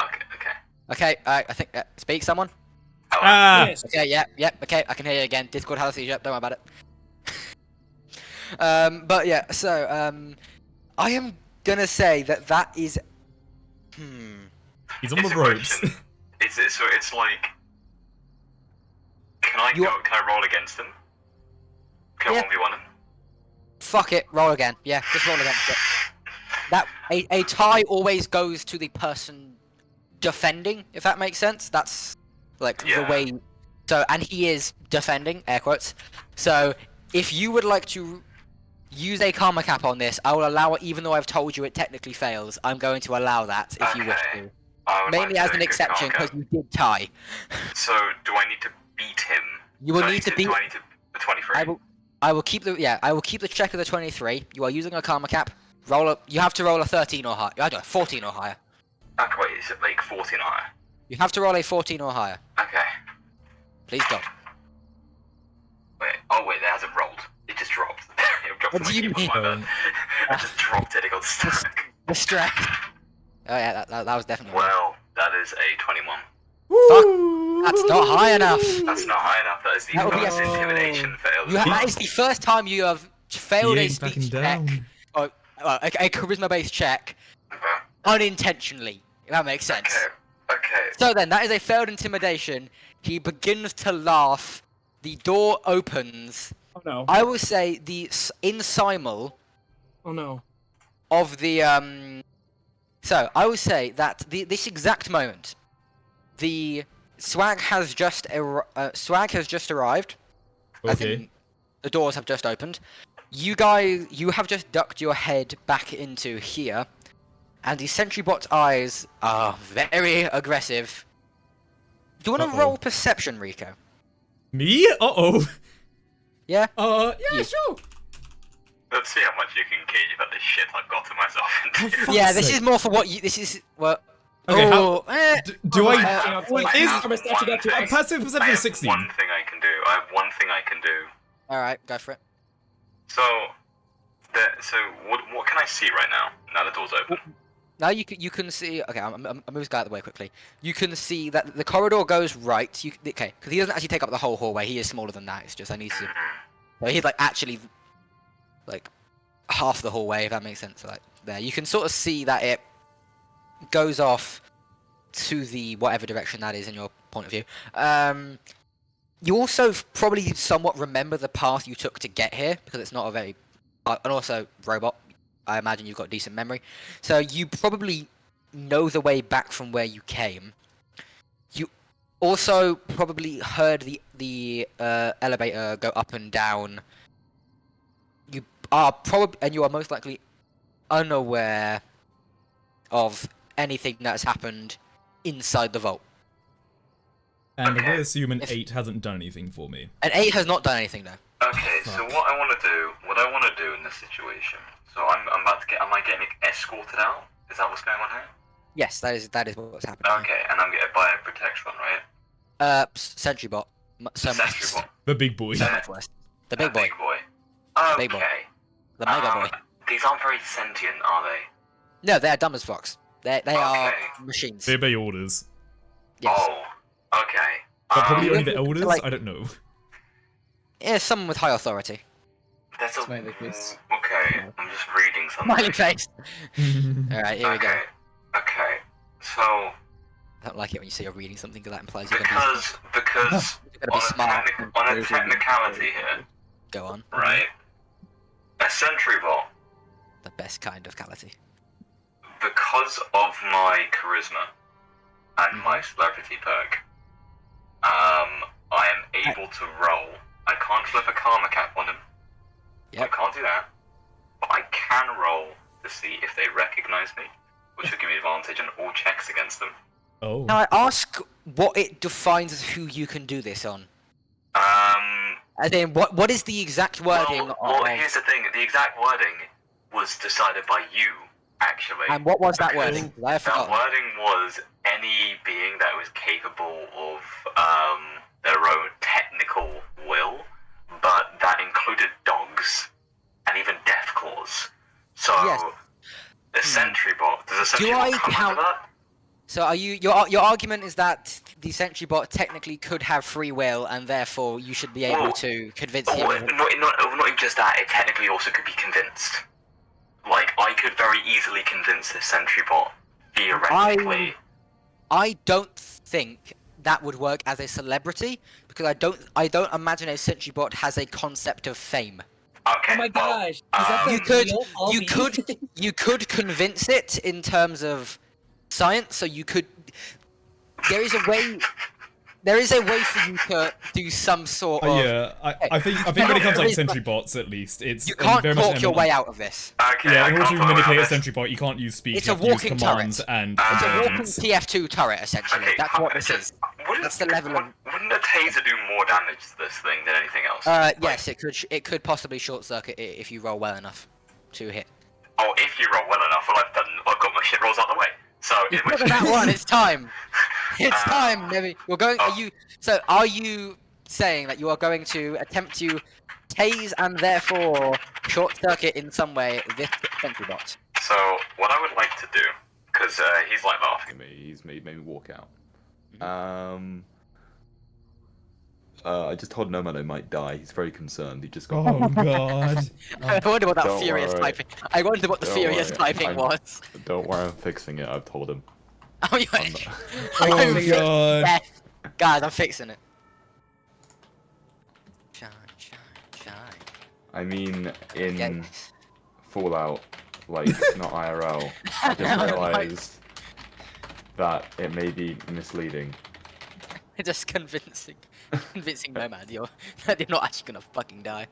Okay. Okay, I think speak someone. Ah. Yes. Okay, yep. Okay, I can hear you again. Discord had a seizure. Don't worry about it. But yeah, so I am gonna say that is. He's on the It's a ropes. question. So it's like. Can I roll against him? Can Yeah. I 1v1 him? Fuck it. Roll again. Yeah, just roll against it. That a tie always goes to the person defending, if that makes sense. That's like the Yeah. way. So, and he is defending, air quotes. So, if you would like to use a karma cap on this, I will allow it, even though I've told you it technically fails. I'm going to allow that if you wish Okay. to. I would Mainly like as to an take a exception karma because cap. you did tie. So do I need to beat him? You will need to beat. Do I need to the 23? I will keep the check of the 23. You are using a karma cap. You have to roll a 13 or higher. I don't know, 14 or higher. Okay, wait, is it like 14 or higher? You have to roll a 14 or higher. Okay. Please God. Wait, it hasn't rolled. It just dropped. It dropped What from do you my keyboard, my bad. I just dropped it, it got stuck. The stress. Oh yeah, that was definitely. Well, that is a 21. That's not high enough. That's not high enough. That is the That would be first a- intimidation fail. That is the first time you have failed He a ain't backing speech check, down. or a charisma-based check, Okay. unintentionally. If that makes sense. Okay. So then, that is a failed intimidation. He begins to laugh. The door opens. Oh no. I will say in simul Oh no. of the So I will say that this exact moment, the swag has just arrived. As Okay. in, the doors have just opened. You have just ducked your head back into here, and the sentry bot's eyes are very aggressive. Do you want to Uh-oh. roll perception, Rico? Me? Uh-oh. Yeah. Yeah, Yeah. sure. Let's see how much you can gauge about this shit I've gotten myself into. fuck's Yeah, this sake. is more for what you. This is well. Okay, oh, eh. Do I... Is have one thing. Passive perception I is have 16. one thing I can do. I have one thing I can do. All right, go for it. So, what can I see right now? Now the door's open. Now you can see. Okay, I'm move this guy out of the way quickly. You can see that the corridor goes right. Okay, because he doesn't actually take up the whole hallway. He is smaller than that. It's just I need to. So he's like actually like half the hallway, if that makes sense. Like there, you can sort of see that it goes off to the whatever direction that is in your point of view. You also probably somewhat remember the path you took to get here because it's not a very and also robot. I imagine you've got decent memory, so you probably know the way back from where you came. You also probably heard the elevator go up and down. You are you are most likely unaware of anything that has happened inside the vault. And I'm Okay. gonna assume an If- 8 hasn't done anything for me. An 8 has not done anything though. Okay, so what I want to do in this situation. So I'm about to get. Am I getting escorted out? Is that what's going on here? Yes, that is what's happening. Okay, and I'm getting by a protection, right? Sentry bot. So Sentry bot. The big boy. So much worse. The big boy. Big boy. Big boy. Okay. The mega boy. These aren't very sentient, are they? No, they are dumb as fox. They are Okay. machines. They obey orders. Yes. Oh. Okay. But probably only you the have to, elders? like- I don't know. Yeah, someone with high authority. That's a. Smiley face. Okay. I'm just reading something. Smiley face. Alright, here we go. Okay. So I don't like it when you say you're reading something because that implies you're gonna because you're gonna be smart. on a technicality here, Go on. right? A sentry bot, The best kind of cality. because of my charisma and my celebrity perk, I am able to roll. I can't flip a karma cap on him. Yep. I can't do that. But I can roll to see if they recognize me, which will give me advantage on all checks against them. Oh. Now I ask what it defines as who you can do this on. And then what is the exact wording well, of here's the thing. The exact wording was decided by you, actually. and what was that Because wording? I have That forgotten. wording was any being that was capable of their own technical will, but that included dogs and even deathclaws. So Yes. the sentry bot, does a sentry I bot come count- under that? So are you your argument is that the sentry bot technically could have free will and therefore you should be able Well, to convince Oh, him of not even just that, it technically also could be convinced. Like, I could very easily convince this sentry bot, theoretically. I don't think that would work as a celebrity because I don't imagine a sentry bot has a concept of fame. Okay, Oh my well, gosh! Is that the You could real you Albie? could you could convince it in terms of science, so you could there is a way for you to do some sort of Yeah, I think when it comes to like sentry bots, at least it's you can't very much talk your an- way out of this. Okay, Yeah, I in order can't to talk manipulate a about sentry bot, you can't use speech. It's you a have to use walking commands turret. and It's a walking intelligence. TF2 turret essentially. Okay, That's what this is. That's the level of Wouldn't a taser do more damage to this thing than anything else? yes, it could possibly short circuit it if you roll well enough to hit. Oh, if you roll well enough, well, I've got my shit rolls out the way. So, in which Look at that case- one, it's time. It's time, Nevi. We're going. Oh. Are you saying that you are going to attempt to tase and therefore short circuit in some way this sentry bot? So, what I would like to do, because he's like laughing. He's made me walk out. I just told Nomad I might die. He's very concerned. He just got. Oh god. I wonder what that Don't furious worry. typing. I wonder what the Don't furious worry, typing I'm- was. Don't worry, I'm fixing it. I've told him. Oh, you I'm not- Oh fixing god. death. Guys, I'm fixing it. Shine, shine, shine. I mean, Get in this. Fallout, like not IRL. I just realised that it may be misleading. Just convincing Nomad you're not actually gonna fucking die.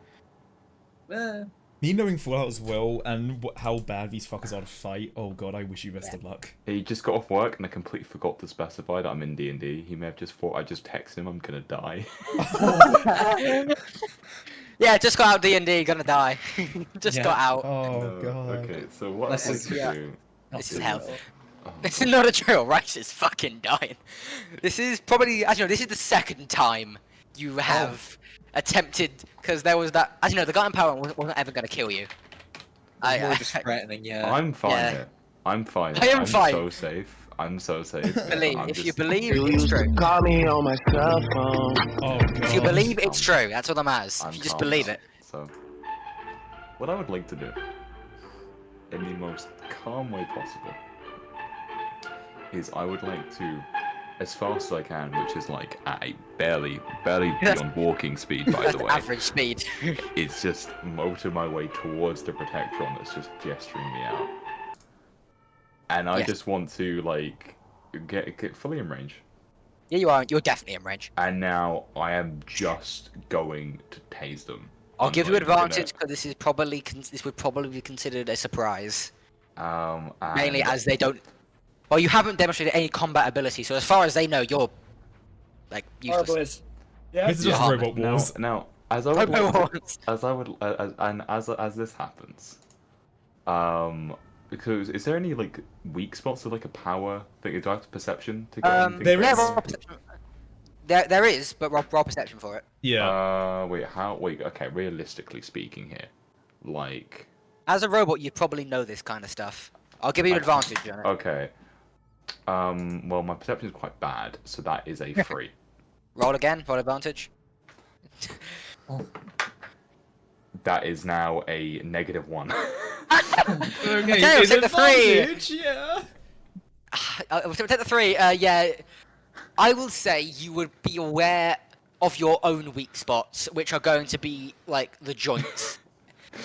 Me knowing Fallout as well and how bad these fuckers are to fight. Oh god, I wish you best of luck. He just got off work and I completely forgot to specify that I'm in D&D. He may have just thought I just texted him I'm gonna die. Yeah, just got out D&D, gonna die. Just Yeah. got out. Oh No, god. Okay, so what This I'd is- like to yeah. do... This is hell. Oh, This is not a drill. Rice is fucking dying. This is probably, as you know, this is the second time you have attempted, because there was that, as you know, the guy in power wasn't ever going to kill you. More just threatening, yeah. I'm fine Yeah. here. I'm fine. I am I'm fine. so safe. I'm so safe. Believe, I'm if you just- believe, it's true. Call me on my cell phone. Oh god. If you believe, it's true. That's what that matters. I'm If you just calm believe now. it. So, what I would like to do, in the most calm way possible, is I would like to, as fast as I can, which is like at a barely beyond walking speed, by That's the way. average speed. It's just motor my way towards the Protectron that's just gesturing me out. And I Yes. just want to, like, get fully in range. Yeah, you are. You're definitely in range. and now I am just going to tase them. I'll I'm give you not even gonna- advantage because this is probably this would probably be considered a surprise. Mainly and as they don't. Well, you haven't demonstrated any combat ability, so as far as they know, you're like useless. Marvelous. Yeah. This is just Yeah. robot wars. now, as I would, Robo like to- wars. as I would, as this happens, because is there any like weak spots or like a power thing? Do I have to perception to get anything? There Yeah, is. roll perception. There is, but roll perception for it. Yeah. Wait, Wait, okay. Realistically speaking, here, like, As a robot, you probably know this kind of stuff. I'll give you an advantage on it. okay. Well, my perception is quite bad, so that is a 3. Roll again, roll advantage. That is now a -1. Okay, we'll take the 3. advantage, yeah. We'll take the 3. Yeah, I will say you would be aware of your own weak spots, which are going to be like the joints.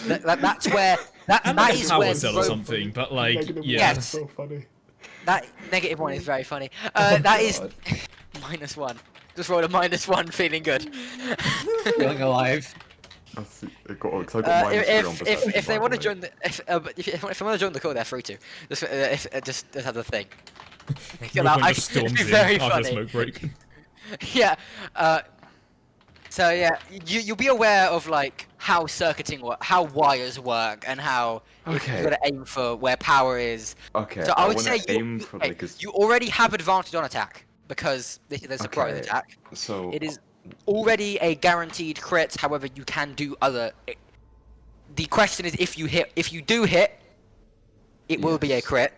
That's where that is Power where cell or something, but like, Negative yeah. Yes. So funny. That -1 is very funny. That is God. -1. Just rolled a -1, feeling good. Feeling alive. Because I got -3 on perception. If they by want the to way. join the if they want to join the call, they're free to. Just have the thing. You know, Everyone just storms it'd be in very after a funny. smoke break. Yeah. So yeah, you'll be aware of like how circuiting how wires work, and how Okay. you gotta aim for where power is. Okay, So I would wanna say aim for okay, like you already have advantage on attack because there's a surprise Okay. attack. So It is already a guaranteed crit. However, you can do other. The question is, if you do hit, it will be a Yes. crit.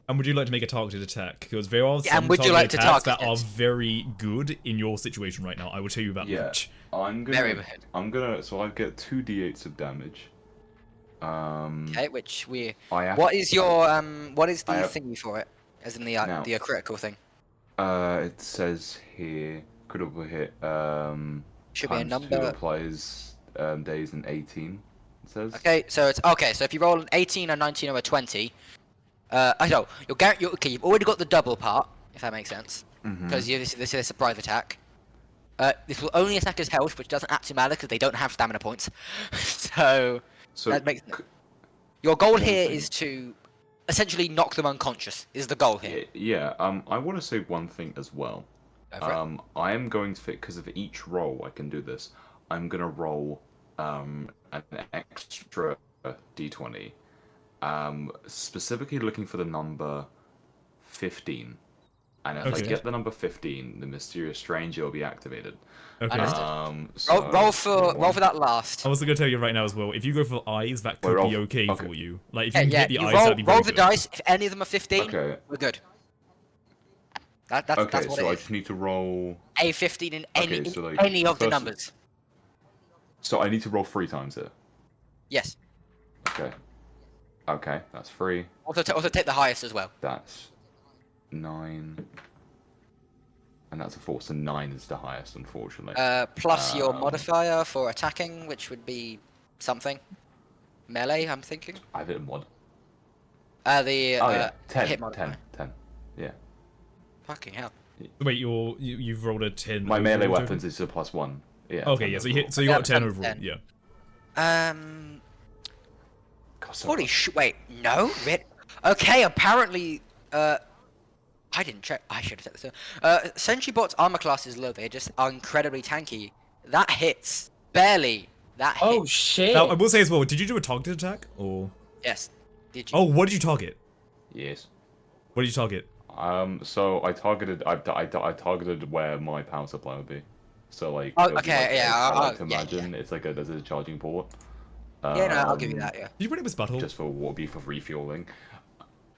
And would you like to make a targeted attack? Because there are Yeah, some and would you targeted like to attacks target that are it? very good in your situation right now. I will tell you that Yeah. much. I'm Very gonna good. so I get 2d8s of damage. Okay, which we. I have, What is your what is the I have- thingy for it? As in the Now- the critical thing. it says here critical hit Should be a times 2 number. applies days and 18. It says. Okay, so it's okay. So if you roll an 18, a 19, or a 20, I know you're okay. You've already got the double part, if that makes sense, Mhm. because this is a surprise attack. This will only attack as health, which doesn't actually matter because they don't have stamina points. so So that makes your goal one here thing. is to essentially knock them unconscious. Is the goal here? yeah. I want to say one thing as well. Go for it. I am going to fit because of each roll I can do this. I'm gonna roll an extra d20. Specifically looking for the number 15. And if I Okay. get the number 15, the mysterious stranger will be activated. Okay. Understood. So Roll for that last. I was going to tell you right now as well. If you go for eyes, that could Wait, be roll- okay okay. for you. Like if you Okay, can yeah, hit the you eyes, roll that'd be very the good. dice. If any of them are 15, Okay. we're good. That's Okay, what so it I is. just need to roll. A 15 in any Okay, so, like, any of the first- numbers. So I need to roll 3 times here. Yes. Okay. Okay, that's 3. Also take the highest as well. That's 9. And that's a 4, so 9 is the highest, unfortunately. Plus your Um, modifier for attacking, which would be something. Melee, I'm thinking. I have it in mod. The Oh yeah, 10, hit modifier. 10. Yeah. Fucking hell. Wait, you've rolled a 10. My melee overall weapons is a +1. Yeah. total? Okay, 10 yeah. So you overall. hit. So you got Yeah, 10 10, overall. 10. Yeah. God, so Holy much. sh! Wait, no. Okay, apparently. I didn't check. I should have said this. Sentry Bot's armor class is low. They just are incredibly tanky. That hits barely. That Oh hits. shit! Now I will say as well. Did you do a targeted attack or? Yes. Did you? Oh, what did you target? Yes. What did you target? So I targeted where my power supply would be. So like. Oh, it would be okay, like, yeah, I like oh, to yeah, imagine it's like there's a charging port. Yeah, no, I'll give you that. Yeah. Did you put it with battle? Just for what would be for refueling.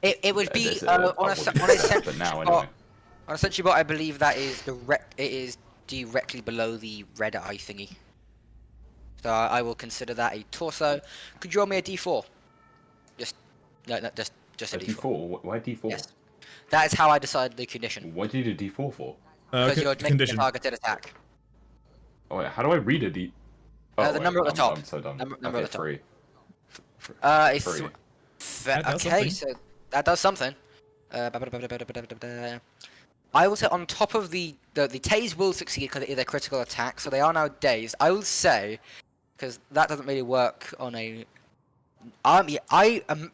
It would be There's on a but sentry now bot. anyway. On a sentry bot, I believe that is It is directly below the red eye thingy. So I will consider that a torso. Could you roll me a D4? Just just a A D4. D4? Why D4? Yes. That is how I decide the condition. What do you do D4 for? Because you're making a condition. targeted attack. Oh wait, how do I read a D? Oh, The wait, number at the top. I'm so dumb. Number Okay, at the top. 3. It's 3. That does okay. something. So that does something. I will say on top of the tase will succeed because it is a critical attack, so they are now dazed. I will say, because that doesn't really work on a. I am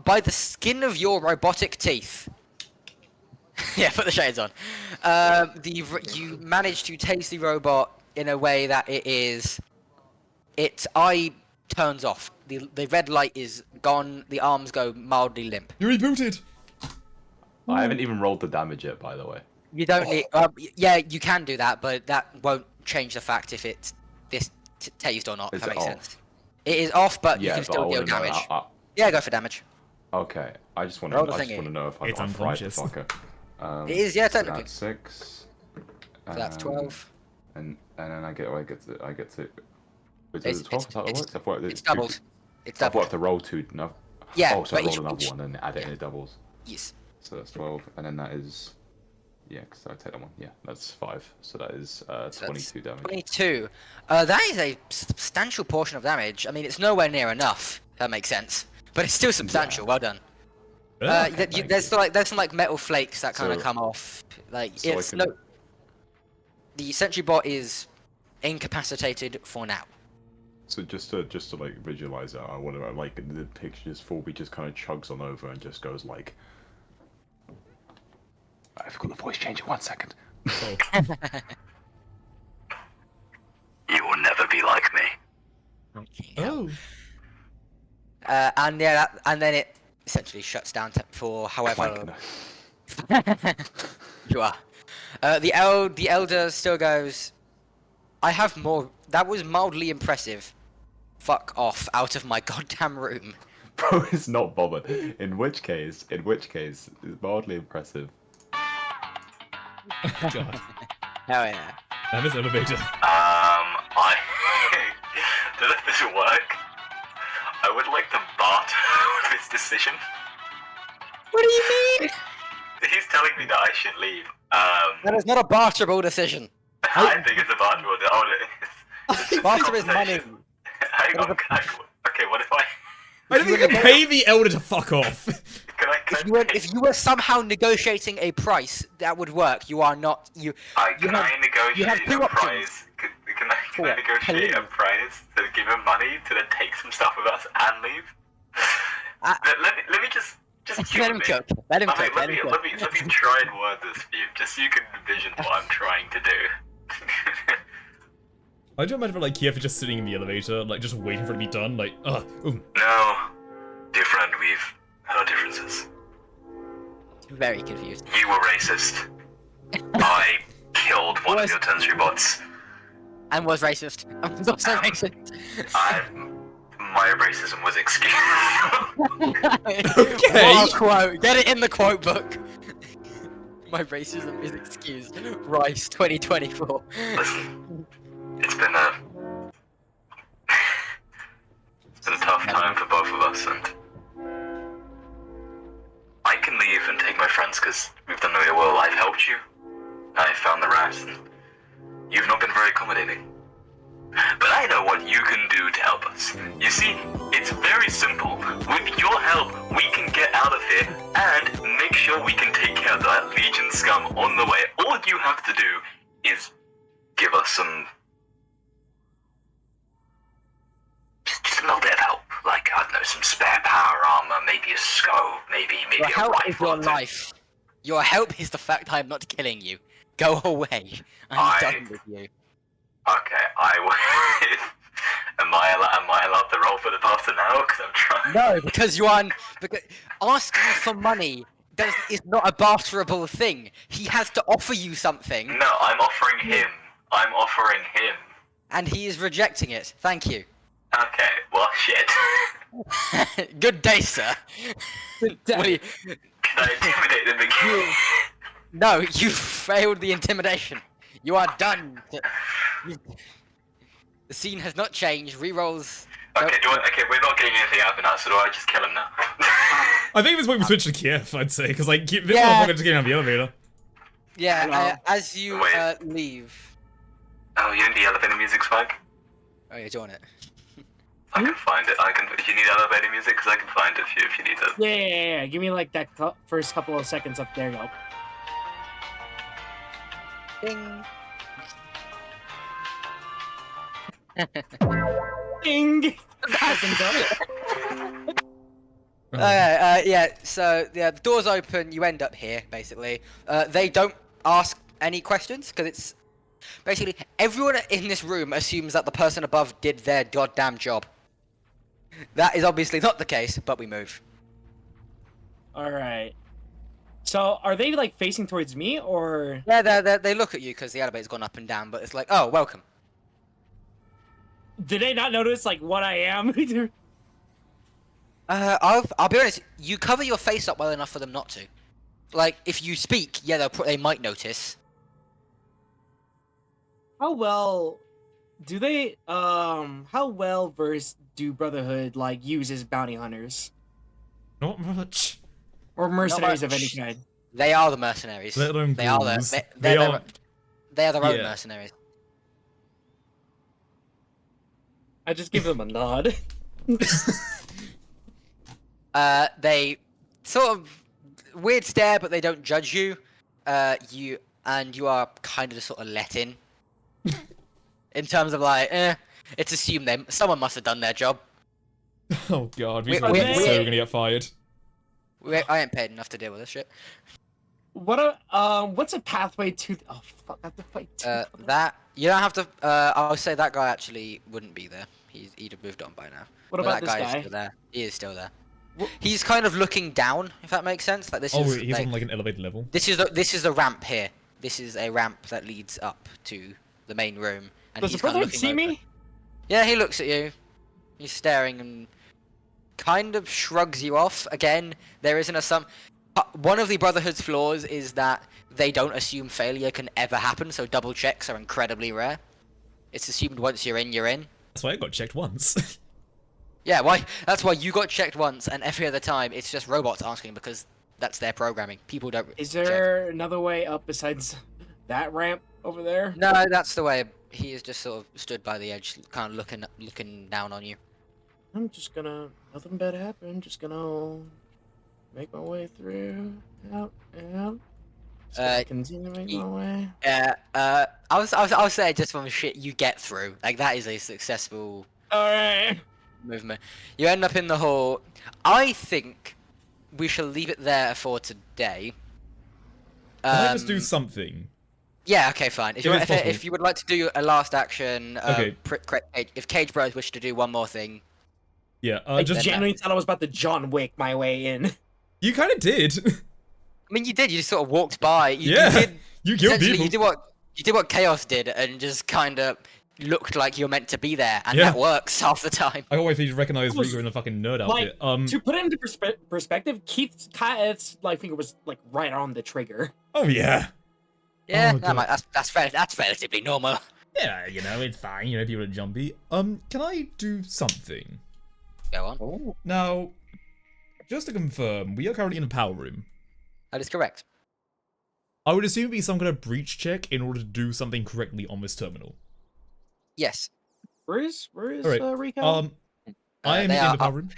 by the skin of your robotic teeth. Yeah, put the shades on. You manage to tase the robot in a way that its eye turns off. The red light is gone. The arms go mildly limp. You rebooted. I haven't even rolled the damage yet, by the way. You don't need. Yeah, you can do that, but that won't change the fact if it's tased or not. If Is that it makes off? sense. It is off, but Yeah, you can but still I deal wanna know damage. how- Yeah, go for damage. Okay, I just want Roll to. the I just thingy. want to know if It's I fried the unconscious. fucker. It is, yeah, so technically. that's 6. So that's 12. And then I get to. Wait, It's- is it 12? Is that it's- what it works? It's doubled. It's I thought I doubled. have to roll 2. No. Yeah, Oh, so I but roll each- another one and add it yeah. and it doubles. Yes. So that's 12, and then that is. Yeah, because I take that one. Yeah, that's 5. So that is 22 damage. 22. That is a substantial portion of damage. I mean, it's nowhere near enough. If that makes sense, but it's still substantial. Yeah. Well done. thank There's you. there's some like metal flakes that kind of So- come off. Like so I it's can- no. The sentry bot is incapacitated for now. So just to like visualize it, I want to like the picture just Forby just kind of chugs on over and just goes like. I've got the voice changer. 1 second. Oh. You will never be like me. Oh. And yeah, and then it essentially shuts down for however you are. The elder still goes. I have more. That was mildly impressive. Fuck off out of my goddamn room. Bro is not bothered. In which case, it's mildly impressive. God. Hell yeah. Damn this elevator. I don't know if this will work. I would like to barter this decision. What do you mean? He's telling me that I should leave. That is not a barterable decision. I think it's a barter. Barter is money. Hang on, okay, what if I... I don't think you can pay the elder to fuck off. If you were somehow negotiating a price, that would work. You are not. You have two negotiate a options. price? Can I negotiate a price to give him money to then take some stuff with us and leave? Let me just let him cook. Let him cook. Let me try and word this for you, just so you can envision what I'm trying to do. I don't imagine like Kiev just sitting in the elevator, like just waiting for it to be done, like, No, dear friend, we've had differences. Very confused. You were racist. I killed one of your Tensry bots. And was racist. I was also racist. My racism was excused. Okay. Quote. Get it in the quote book. My racism is excused. Rice 2024. Listen, it's been a tough time for both of us, and I can leave and take my friends because we've done really well. I've helped you. I found the rats, and you've not been very accommodating. But I know what you can do to help us. You see, it's very simple. With your help, we can get out of here and make sure we can take care of that Legion scum on the way. All you have to do is give us some... Just a little bit of help. Like, I don't know, some spare power armor, maybe a scope, maybe Your a help is rifle. your life. Your help is the fact I am not killing you. Go away. I'm done with you. Okay, I will. Am I allowed to roll for the barter now? Because I'm trying. No, because you are. Because asking for money is not a barterable thing. He has to offer you something. No, I'm offering him. I'm offering him. And he is rejecting it. Thank you. Okay, well, shit. Good day, sir. What do you- Can I intimidate them again? No, you failed the intimidation. You are done. The scene has not changed. Rerolls. Okay, we're not getting anything out of that, so do I just kill him now? I think at this point we switch to Kiev, I'd say, because like, this Yeah. motherfucker just getting out of the elevator. Yeah, as you Wait. leave. Oh, you need the elevator music, Spike? Oh, you're doing it. I can find it. If you need elevator music, because I can find it if you need it. Yeah. Give me like that first couple of seconds up there, go. Ding. Ding. Yeah, so yeah, the doors open, you end up here, basically. They don't ask any questions, because it's... Basically, everyone in this room assumes that the person above did their goddamn job. That is obviously not the case, but we move. All right. So are they like facing towards me or? Yeah, they look at you because the elevator's gone up and down, but it's like, oh, welcome. Did they not notice like what I am? I'll be honest, you cover your face up well enough for them not to. Like, if you speak, yeah, they might notice. How well do they? How well versed do Brotherhood like use as bounty hunters Not much. or mercenaries of any much. kind? They are the mercenaries. Let alone They are ghouls. they are their own Yeah. mercenaries. I just give them a nod. They sort of weird stare, but they don't judge you. You are kind of just sort of let in. In terms of like, it's assumed someone must have done their job. Oh god, We- we're we- so gonna get fired. I ain't paid enough to deal with this shit. What's a pathway to? Oh fuck! I have to fight. That you don't have to. I'll say that guy actually wouldn't be there. He'd have moved on by now. What But about that this guy is guy? still there. He is still there. He's kind of looking down, if that makes sense. Like this Oh, is he's like, on like an elevated level. this is the ramp here. This is a ramp that leads up to the main room, and Does the he's kind of Brotherhood looking see over. me? Yeah, he looks at you. He's staring and kind of shrugs you off. Again, there isn't one of the Brotherhood's flaws is that they don't assume failure can ever happen, so double checks are incredibly rare. It's assumed once you're in, you're in. That's why I got checked once. Yeah, that's why you got checked once, and every other time it's just robots asking because that's their programming. People don't. Is check. there another way up besides that ramp over there? No, that's the way. He is just sort of stood by the edge, kind of looking down on you. I'm just gonna. Nothing bad happened. Just gonna make my way through. Out. Just gonna continue to make my way. I'll say just from shit you get through. Like that is a successful All right. movement. You end up in the hall. I think we shall leave it there for today. Can I just do something? Yeah, okay, fine. If it's possible. If you would like to do a last action, Okay. If Cage Bros wish to do one more thing, Yeah, I just genuinely thought I was about to John Wick my way in. you kind of did. I mean, you did. You just sort of walked by. Yeah, You did. you killed Essentially, people. you did what Chaos did, and just kind of looked like you're meant to be there, and Yeah. that works half the time. I got wait for you to recognize was- Rico in a fucking nerd Like, outfit. to put it into perspective, Keith's like finger was like right on the trigger. Oh yeah. Yeah, Oh, God. that's relatively normal. Yeah, you know, it's fine. You know, people are jumpy. Can I do something? Go on. Oh, Now, just to confirm, we are currently in a power room. That is correct. I would assume it'd be some kind of breach check in order to do something correctly on this terminal. Yes. Where is Alright, Rico? I am they in are the power up room.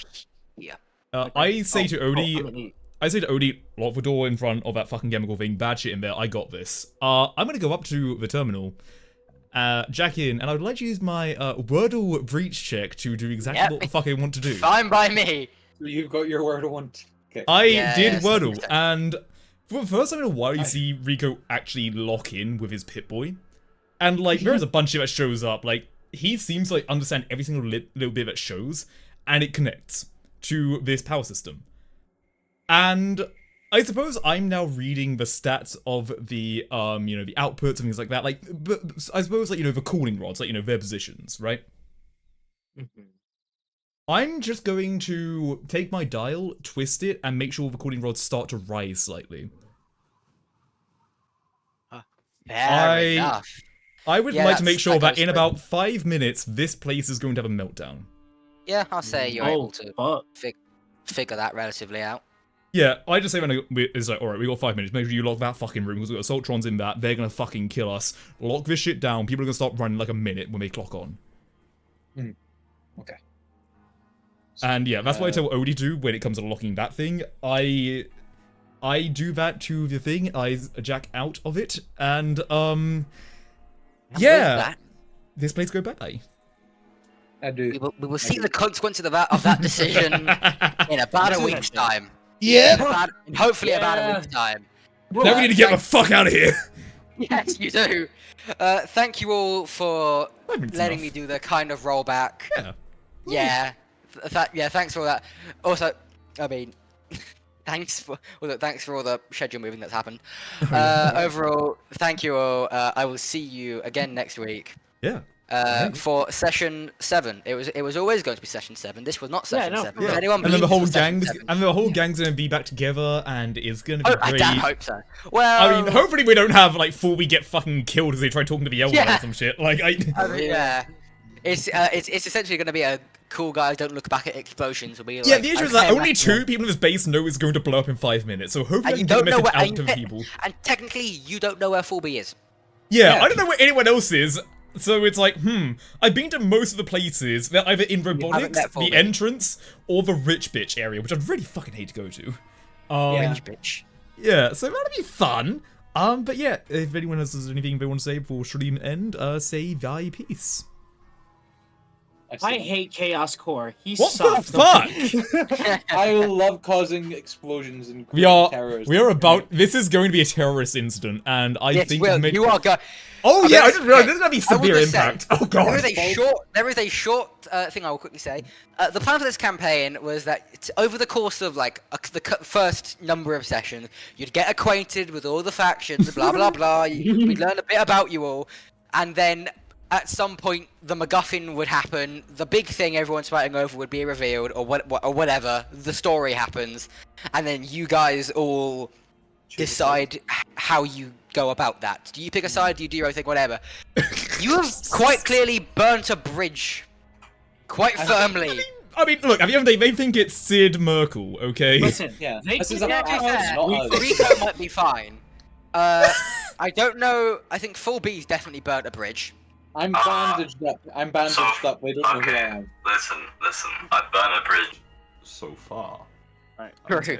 here. I say to Odie, I'm gonna- I say to Odie, lock the door in front of that fucking chemical thing, bad shit in there, I got this. I'm gonna go up to the terminal, jack in, and I would like to use my Wordle breach check to do exactly Yep. what the fuck I want to do. Fine by me. so you've got your word one. Okay. I Yeah, did yes, Wordle, 100%. and for the first time in a while, you see Rico actually lock in with his Pip-Boy. And, like, there's a bunch of it that shows up. Like, he seems to, like, understand every single little bit that shows, and it connects to this power system. And I suppose I'm now reading the stats of the, you know, the outputs and things like that. Like, but I suppose, like, you know, the cooling rods, like, you know, their positions, right? Mhm. I'm just going to take my dial, twist it, and make sure the cooling rods start to rise slightly. Fair enough. I would Yeah, like to make sure that goes in through. about 5 minutes, this place is going to have a meltdown. Yeah, I'll say you're able to fuck. figure that relatively out. Yeah, I just say when it's like, alright, we got 5 minutes, make sure you lock that fucking room, because we got Assaultrons in that, they're gonna fucking kill us. Lock this shit down, people are gonna start running like a minute when they clock on. Okay. And yeah, that's what I tell Odie to do when it comes to locking that thing. I do that to the thing. I jack out of it, and yeah, That, this place go bye. I do. we will see the consequences of that decision in about a week's time. Yeah. Hopefully about a week's time. Now we need to get the fuck out of here. Yes, you do. Thank you all for 5 minutes letting enough. me do the kind of rollback. Yeah. Yeah. Thanks for all that. Also, I mean, thanks for all the schedule moving that's happened. Overall, thank you all. I will see you again next week. Yeah. For session 7. It was always going to be session 7. This was not session 7. Yeah. If anyone And then the believes whole this was session gang's 7, and the whole gang's gonna be back together, and it's gonna be I great. damn hope so. Well, I mean, hopefully we don't have like 4 we get fucking killed as they try talking to the elder Yeah. or some shit. Like I mean, yeah. It's essentially going to be a cool guys don't look back at explosions. Will be yeah, like, the issue is okay, that only that's 2 one. people in this base know it's going to blow up in 5 minutes, so hopefully I And you can get the don't know message where, out to people. and technically you don't know where 4B is. Yeah, I don't know where anyone else is, so it's like, I've been to most of the places. They're either in robotics, met the 4B. entrance, or the rich bitch area, which I'd really fucking hate to go to. Yeah. Bitch. Yeah, so that'll be fun. But yeah, if anyone else has anything they want to say before stream end, say thy peace. I hate Chaos Core. He What sucks. the fuck? I love causing explosions and We are terrorism. about. This is going to be a terrorist incident, and I Yes, think Will, maybe. you are going. Oh I yeah, I mean, just realized okay, this is gonna be I will severe just say, impact. Oh god. There is a short thing I will quickly say. The plan for this campaign was that over the course of like the first number of sessions, you'd get acquainted with all the factions, blah blah blah. We'd learn a bit about you all, and then at some point the MacGuffin would happen. The big thing everyone's fighting over would be revealed, or whatever. The story happens, and then you guys all decide how you go about that. Do you pick a side? Do you do your own thing? Whatever. You have quite clearly burnt a bridge, quite firmly. I mean, look, at the end of the day, they think it's Sid Merkel, okay? Listen, Yeah, they this is can- a Yeah, to be fair, not us. Rico might be fine. I don't know. I think Full B's definitely burnt a bridge. I'm bandaged up. I'm bandaged up. They don't know who I Okay, am. listen. I burn a bridge. So far. True. Okay.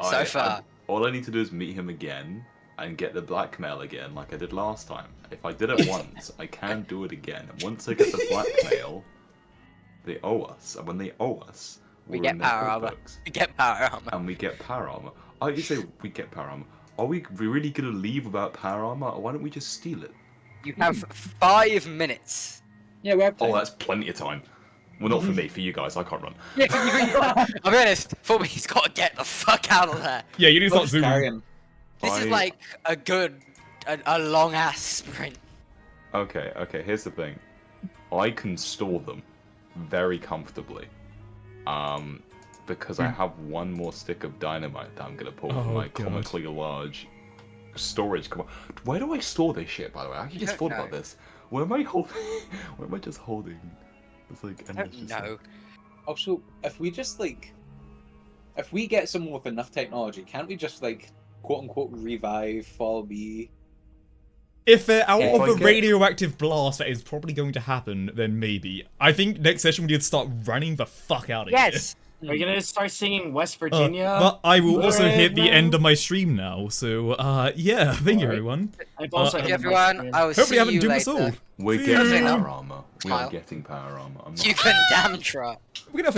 So far. All I need to do is meet him again and get the blackmail again, like I did last time. If I did it once, I can do it again. And once I get the blackmail, they owe us. And when they owe us, We we're get in their power good armor. books. We get power armor. And we get power armor. Oh, you say we get power armor. Are we really gonna leave without power armor, or why don't we just steal it? You have 5 minutes. Yeah, we have time. Oh, that's plenty of time. Well, not for me, for you guys. I can't run. I'll be honest. Full B's got to get the fuck out of there. Yeah, you need to We'll start just carry zooming. him. This is like a long ass sprint. Okay, here's the thing. I can store them very comfortably. Because I have one more stick of dynamite that I'm gonna pull from my God. comically large storage. Where do I store this shit, by the way? I actually just don't thought about know. this. Where am I holding? Where am I just holding? It's like I endless don't just know. Also, if we just if we get someone with enough technology, can't we just quote unquote revive Fall B? If they're out Yeah, of if I the get- radioactive blast that is probably going to happen, then maybe. I think next session we need to start running the fuck out of Yes. Are you gonna start singing West here. Virginia? But I will also hit the Redlands? end of my stream now, so yeah, thank you Alright. everyone. I've also Thank hit you, my everyone. stream. I will Hopefully see I haven't you doomed us all. later. We're See getting you. power armor. We are Smile. getting power armor. I'm not You can damn try. We're gonna have